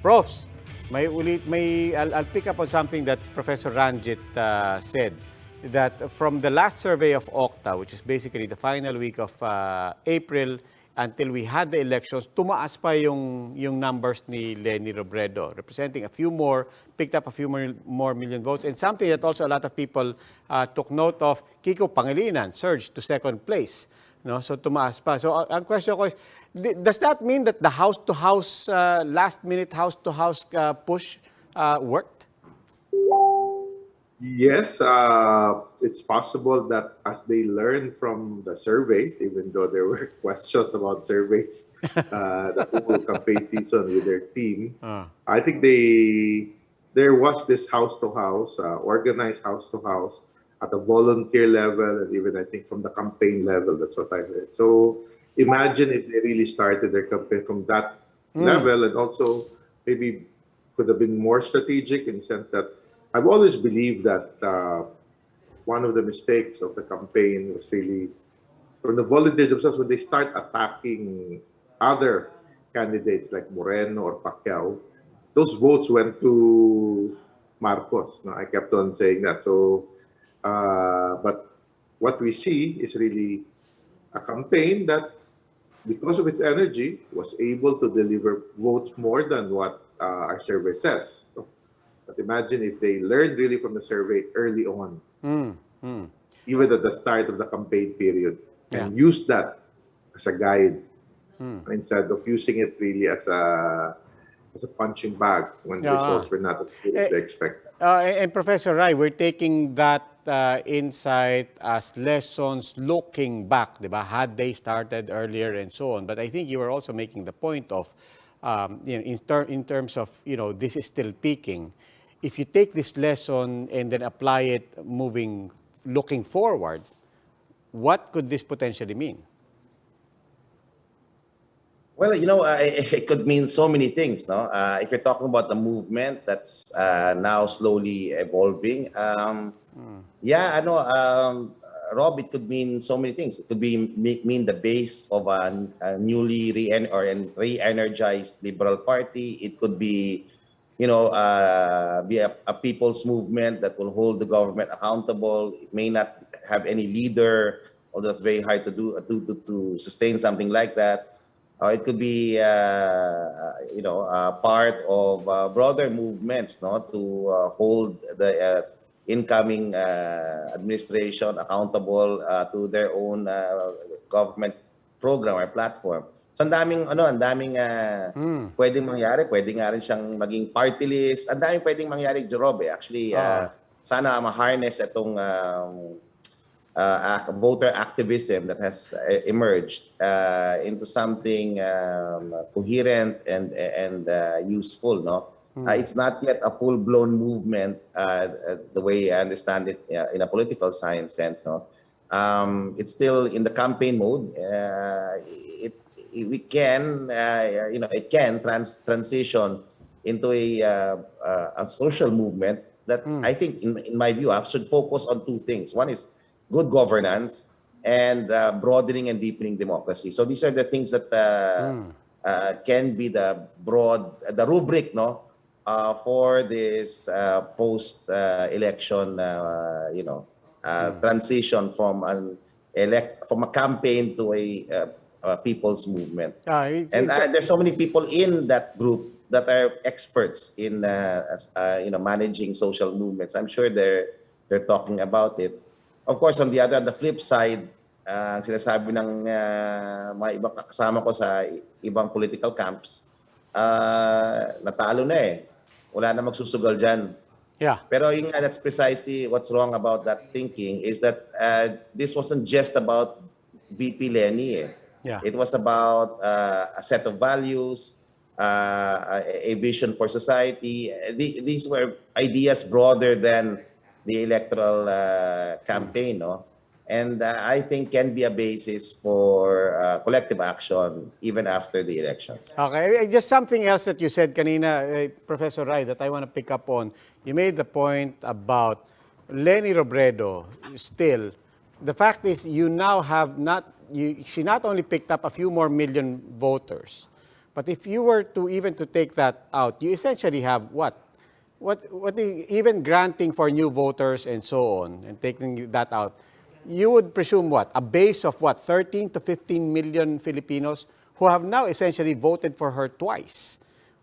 Profs, I'll pick up on something that Professor Ranjit said, that from the last survey of Okta, which is basically the final week of April, until we had the elections, tumaas pa yung numbers ni Leni Robredo, representing a few more, picked up a few more million votes. And something that also a lot of people took note of, Kiko Pangilinan surged to second place. No? So tumaas pa. So ang question ko is, does that mean that the house-to-house, last-minute house-to-house push worked? Yes, it's possible that as they learn from the surveys, even though there were questions about surveys the whole campaign season with their team, I think there was this house-to-house, organized house-to-house at the volunteer level, and even I think from the campaign level. That's what I heard. So imagine if they really started their campaign from that level, and also maybe could have been more strategic in the sense that I've always believed that one of the mistakes of the campaign was really from the volunteers themselves when they start attacking other candidates like Moreno or Pacquiao, those votes went to Marcos. No, I kept on saying that. So, but what we see is really a campaign that, because of its energy, was able to deliver votes more than what our survey says. So, but imagine if they learned really from the survey early on, even at the start of the campaign period, and use that as a guide instead of using it really as a punching bag when the results were not as good as they expected. And Professor Rai, we're taking that insight as lessons looking back, diba? Had they started earlier and so on. But I think you were also making the point of, in terms of, this is still peaking. If you take this lesson and then apply it looking forward, what could this potentially mean? Well, it could mean so many things, no? If you're talking about the movement that's now slowly evolving, Rob, it could mean so many things. It could mean the base of a newly re-energized liberal party. It could be, be a people's movement that will hold the government accountable. It may not have any leader, although it's very hard to do to sustain something like that. It could be, part of broader movements, no, to hold the incoming administration accountable to their own government program or platform. So ang daming pwedeng mangyari. Pwede nga rin siyang maging party list. Ang daming pwedeng mangyari, Jerobe. Actually, sana ma-harness itong voter activism that has emerged into something coherent and useful, no? It's not yet a full-blown movement the way I understand it in a political science sense, no? It's still in the campaign mode. It can transition into a social movement that I think, in my view, should focus on two things. One is good governance and broadening and deepening democracy. So these are the things that can be the rubric, no, for this post-election, transition from a campaign to a people's movement. And there's so many people in that group that are experts in managing social movements. I'm sure they're talking about it. Of course, on the flip side, sinasabi ng mga ibang kasama ko sa ibang political camps, natalo na eh. Wala na magsusugal dyan. Yeah. Pero that's precisely what's wrong about that thinking, is that this wasn't just about VP Leni. Yeah. It was about a set of values, a vision for society. These were ideas broader than the electoral campaign, no? and I think can be a basis for collective action even after the elections. Okay, just something else that you said kanina, Professor Rai, that I want to pick up on. You made the point about Leni Robredo still. The fact is you now have she not only picked up a few more million voters, but if you were to even to take that out, you essentially have what even granting for new voters and so on, and taking that out, you would presume what? A base of what? 13 to 15 million Filipinos who have now essentially voted for her twice.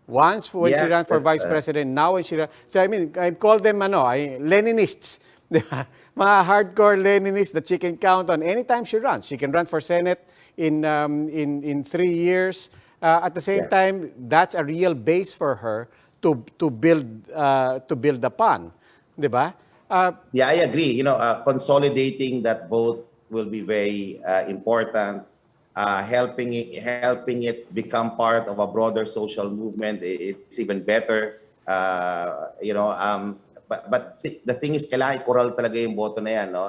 Once when she ran for vice president, now when she ran. So I mean, I call them Leninists. Mga hardcore Leninists that she can count on anytime she runs. She can run for Senate in 3 years. At the same time, that's a real base for her to build upon, di ba? Yeah, I agree. Consolidating that vote will be very important. Helping it become part of a broader social movement is even better. But the thing is, kailangan ikoral talaga yung boto na yan. No?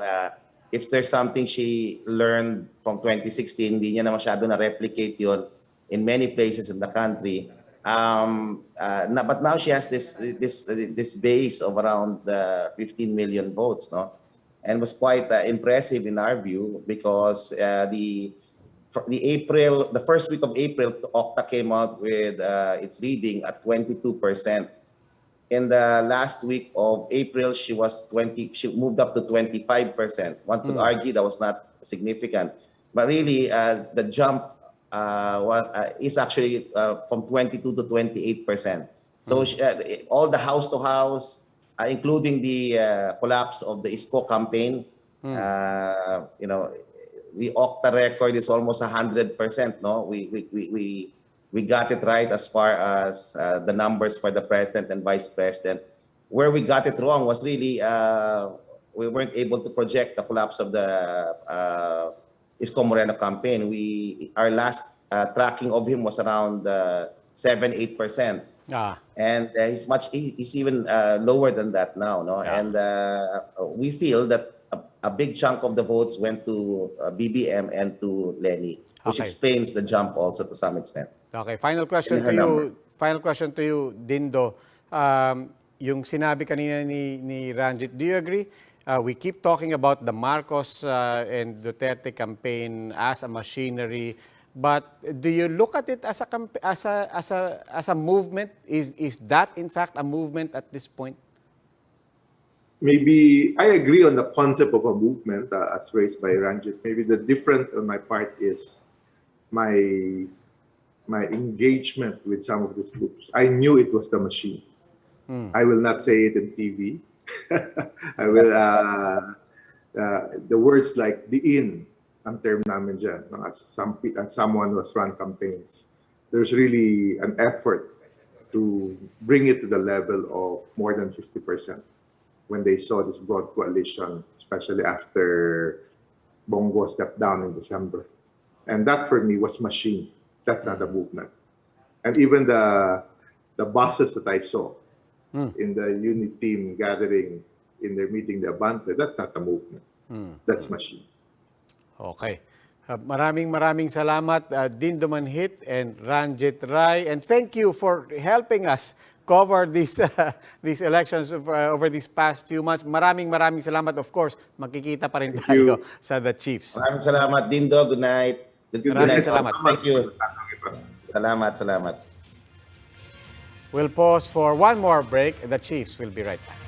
If there's something she learned from 2016, hindi niya na masyado na-replicate yun in many places in the country. But now she has this base of around 15 million votes, no, and was quite impressive in our view because the first week of April, Okta came out with its reading at 22%. In the last week of April, she moved up to 25%. One could argue that was not significant, but really the jump is actually from 22 to 28%. So all the house-to-house, including the collapse of the ISCO campaign, the Okta record is almost 100%. No, we got it right as far as the numbers for the president and vice president. Where we got it wrong was really we weren't able to project the collapse of the Isko Moreno campaign. Our last tracking of him was around 7-8%, and he's even lower than that now. No, and we feel that a big chunk of the votes went to BBM and to Leni, which explains the jump also to some extent. Okay, final question to you. Final question to you, Dindo. Yung sinabi kanina ni Ranjit, do you agree? We keep talking about the Marcos and Duterte campaign as a machinery, but do you look at it as a movement? Is that in fact a movement at this point? Maybe I agree on the concept of a movement as raised by Ranjit. Maybe the difference on my part is my engagement with some of these groups. I knew it was the machine. I will not say it in TV. I will, the words like the in, ang term namin dyan, as someone was run campaigns. There's really an effort to bring it to the level of more than 50% when they saw this broad coalition, especially after Bongo stepped down in December. And that for me was machine. That's not a movement. And even the buses that I saw in the unit team gathering in their meeting, the Avance, that's not a movement. That's machine. Okay. Maraming salamat, Dindo Manhit and Ranjit Rai. And thank you for helping us cover these elections over these past few months. Maraming salamat. Of course, magkikita pa rin tayo sa The Chiefs. Maraming salamat, Dindo. Good night. Good night. Salamat. Thank you. Salamat. We'll pause for one more break. The Chiefs will be right back.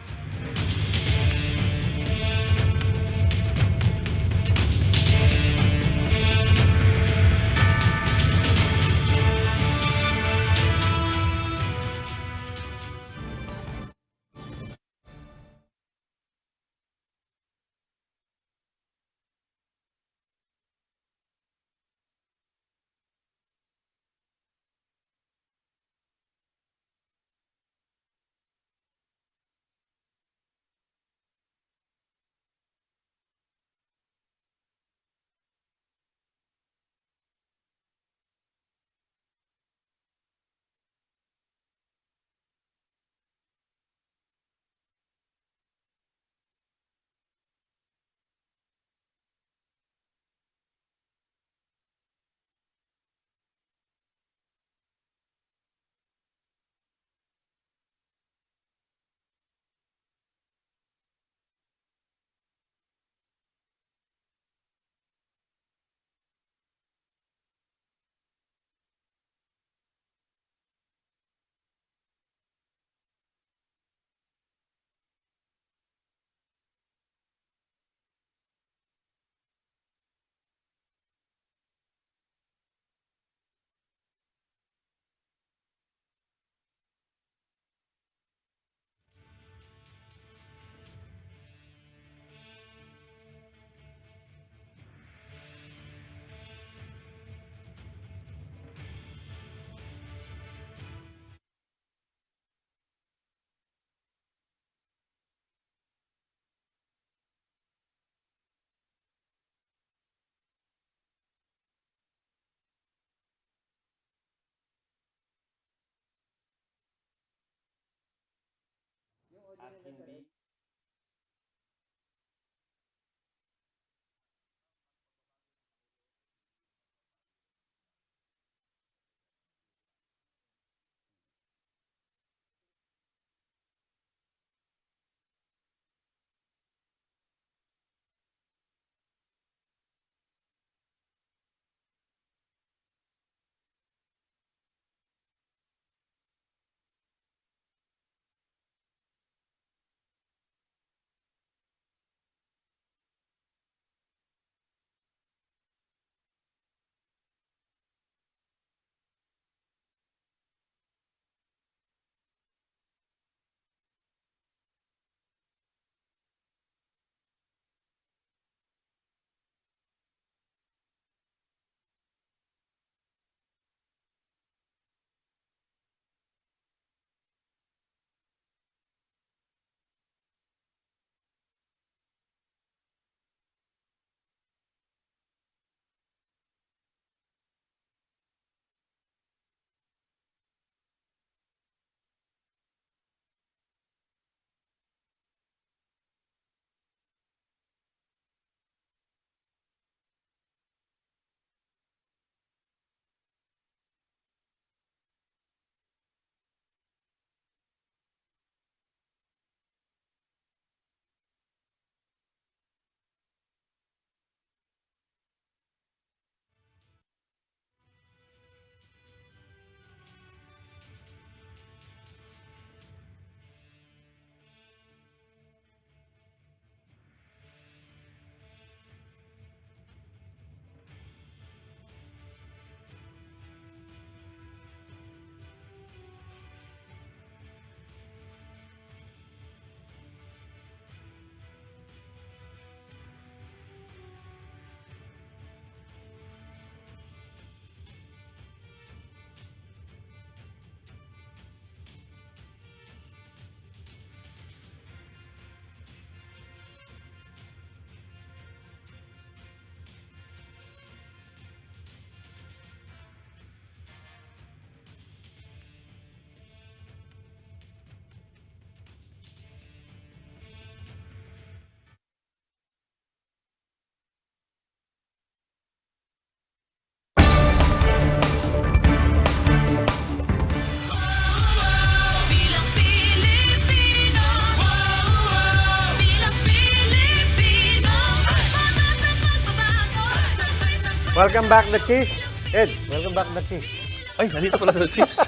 Welcome back, the Chiefs. Ed, welcome back, the Chiefs. Ay, nandito pala sa Chiefs.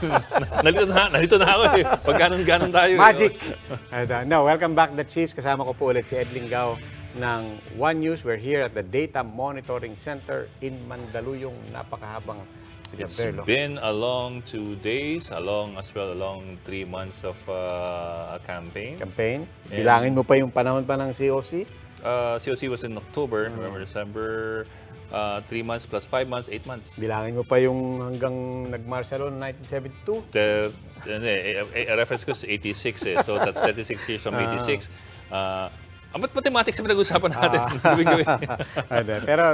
nandito na ako eh. Pag ganon tayo. Magic! No, welcome back, the Chiefs. Kasama ko po ulit si Ed Lingao ng One News. We're here at the Data Monitoring Center in Mandaluyong. Napakahabang It's been a long 2 days, along 3 months of a campaign. Bilangin mo pa yung panahon pa ng COC? COC was in October, November, December. 3 months plus 5 months, 8 months. Bilangin mo pa yung hanggang nag-martial law noong 1972? A reference ko sa 86 eh. So that's 36 years from 86. Ang mathematics na pinag-usapan natin.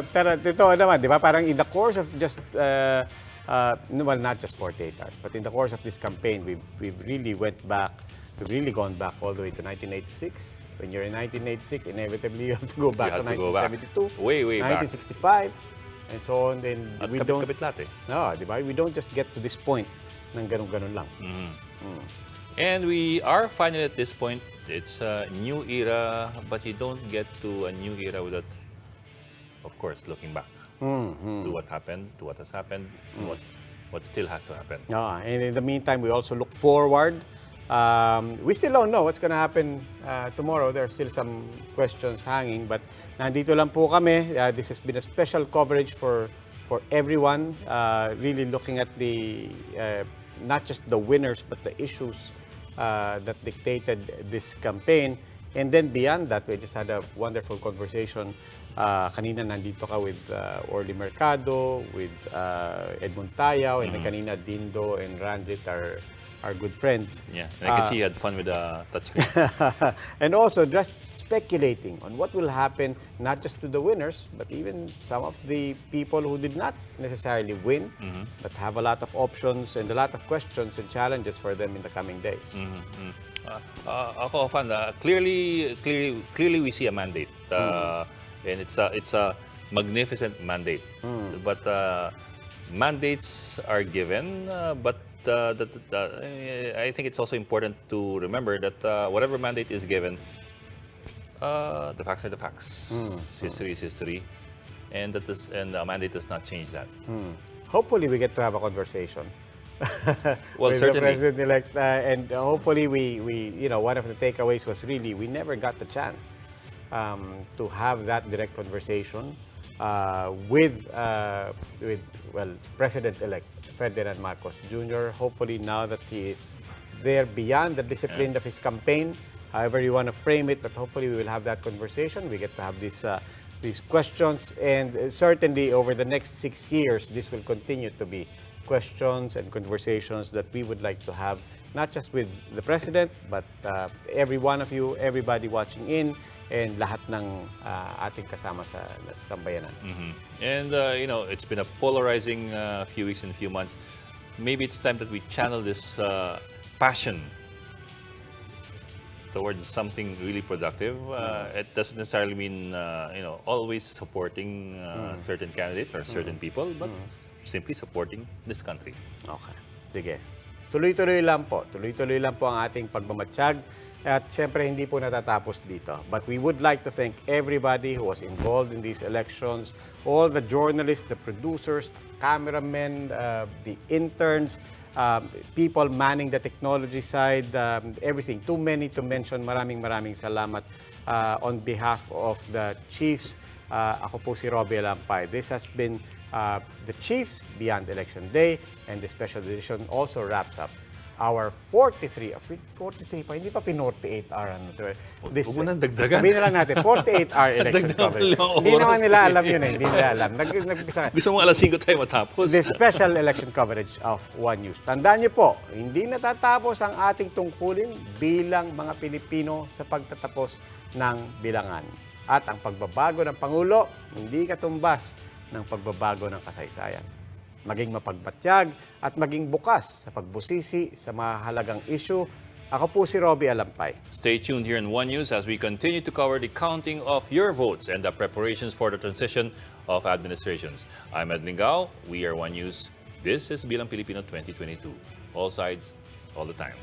pero ito naman, di ba? Parang in the course of just, well, not just 48 hours, but in the course of this campaign, we've really gone back all the way to 1986. When you're in 1986, inevitably you have to go back to 1972, way back. 1965, and so on. Then At we don't. kapit lahat eh. No, di ba? We don't just get to this point ng ganun-ganun lang. And we are finally at this point. It's a new era, but you don't get to a new era without, of course, looking back to what happened, to what has happened, and what still has to happen. And in the meantime, we also look forward. We still don't know what's going to happen tomorrow. There are still some questions hanging, but nandito lang po kami. This has been a special coverage for everyone, really looking at the not just the winners, but the issues that dictated this campaign. And then beyond that, we just had a wonderful conversation. Kanina nandito ka with Orly Mercado, with Edmund Tayaw, and then kanina Dindo and Ranjit are good friends. Yeah, and I can see you had fun with the touchscreen. And also just speculating on what will happen, not just to the winners, but even some of the people who did not necessarily win, but have a lot of options and a lot of questions and challenges for them in the coming days. Ako, fan, clearly we see a mandate. And it's a magnificent mandate. But mandates are given, but I think it's also important to remember that whatever mandate is given, the facts are the facts. History is history, and the mandate does not change that. Hopefully, we get to have a conversation. Well, with certainly. the president-elect, and hopefully, we one of the takeaways was really we never got the chance to have that direct conversation with President-elect Ferdinand Marcos Jr. Hopefully, now that he is there beyond the discipline of his campaign, however you want to frame it, but hopefully we will have that conversation. We get to have these questions, and certainly over the next 6 years, this will continue to be questions and conversations that we would like to have, not just with the President, but every one of you, everybody watching in, and lahat ng ating kasama sa sambayanan. And it's been a polarizing few weeks and few months. Maybe it's time that we channel this passion towards something really productive. It doesn't necessarily mean always supporting certain candidates or certain people, but simply supporting this country. Okay. Sige. Tuloy-tuloy lang po. Tuloy-tuloy lang po ang ating pagmamatsyag. At siyempre, hindi po natatapos dito. But we would like to thank everybody who was involved in these elections, all the journalists, the producers, cameramen, the interns, people manning the technology side, everything. Too many to mention. Maraming salamat on behalf of the Chiefs. Ako po si Robbie Alampay. This has been the Chiefs Beyond Election Day, and the special edition also wraps up our 43 pa, hindi pa 48-hour Huwag mo nang dagdagan. Sabihin na lang natin, 48-hour election coverage. Hindi naman nila alam yun hindi nila alam. Gusto mo alas 5 tayo matapos. The special election coverage of One News. Tandaan niyo po, hindi natatapos ang ating tungkulin bilang mga Pilipino sa pagtatapos ng bilangan. At ang pagbabago ng Pangulo, hindi katumbas ng pagbabago ng kasaysayan. Maging mapagbatyag at maging bukas sa pagbusisi sa mahalagang issue. Ako po si Robbie Alampay. Stay tuned here in One News as we continue to cover the counting of your votes and the preparations for the transition of administrations. I'm Ed Lingao. We are One News. This is Bilang Pilipino 2022. All sides, all the time.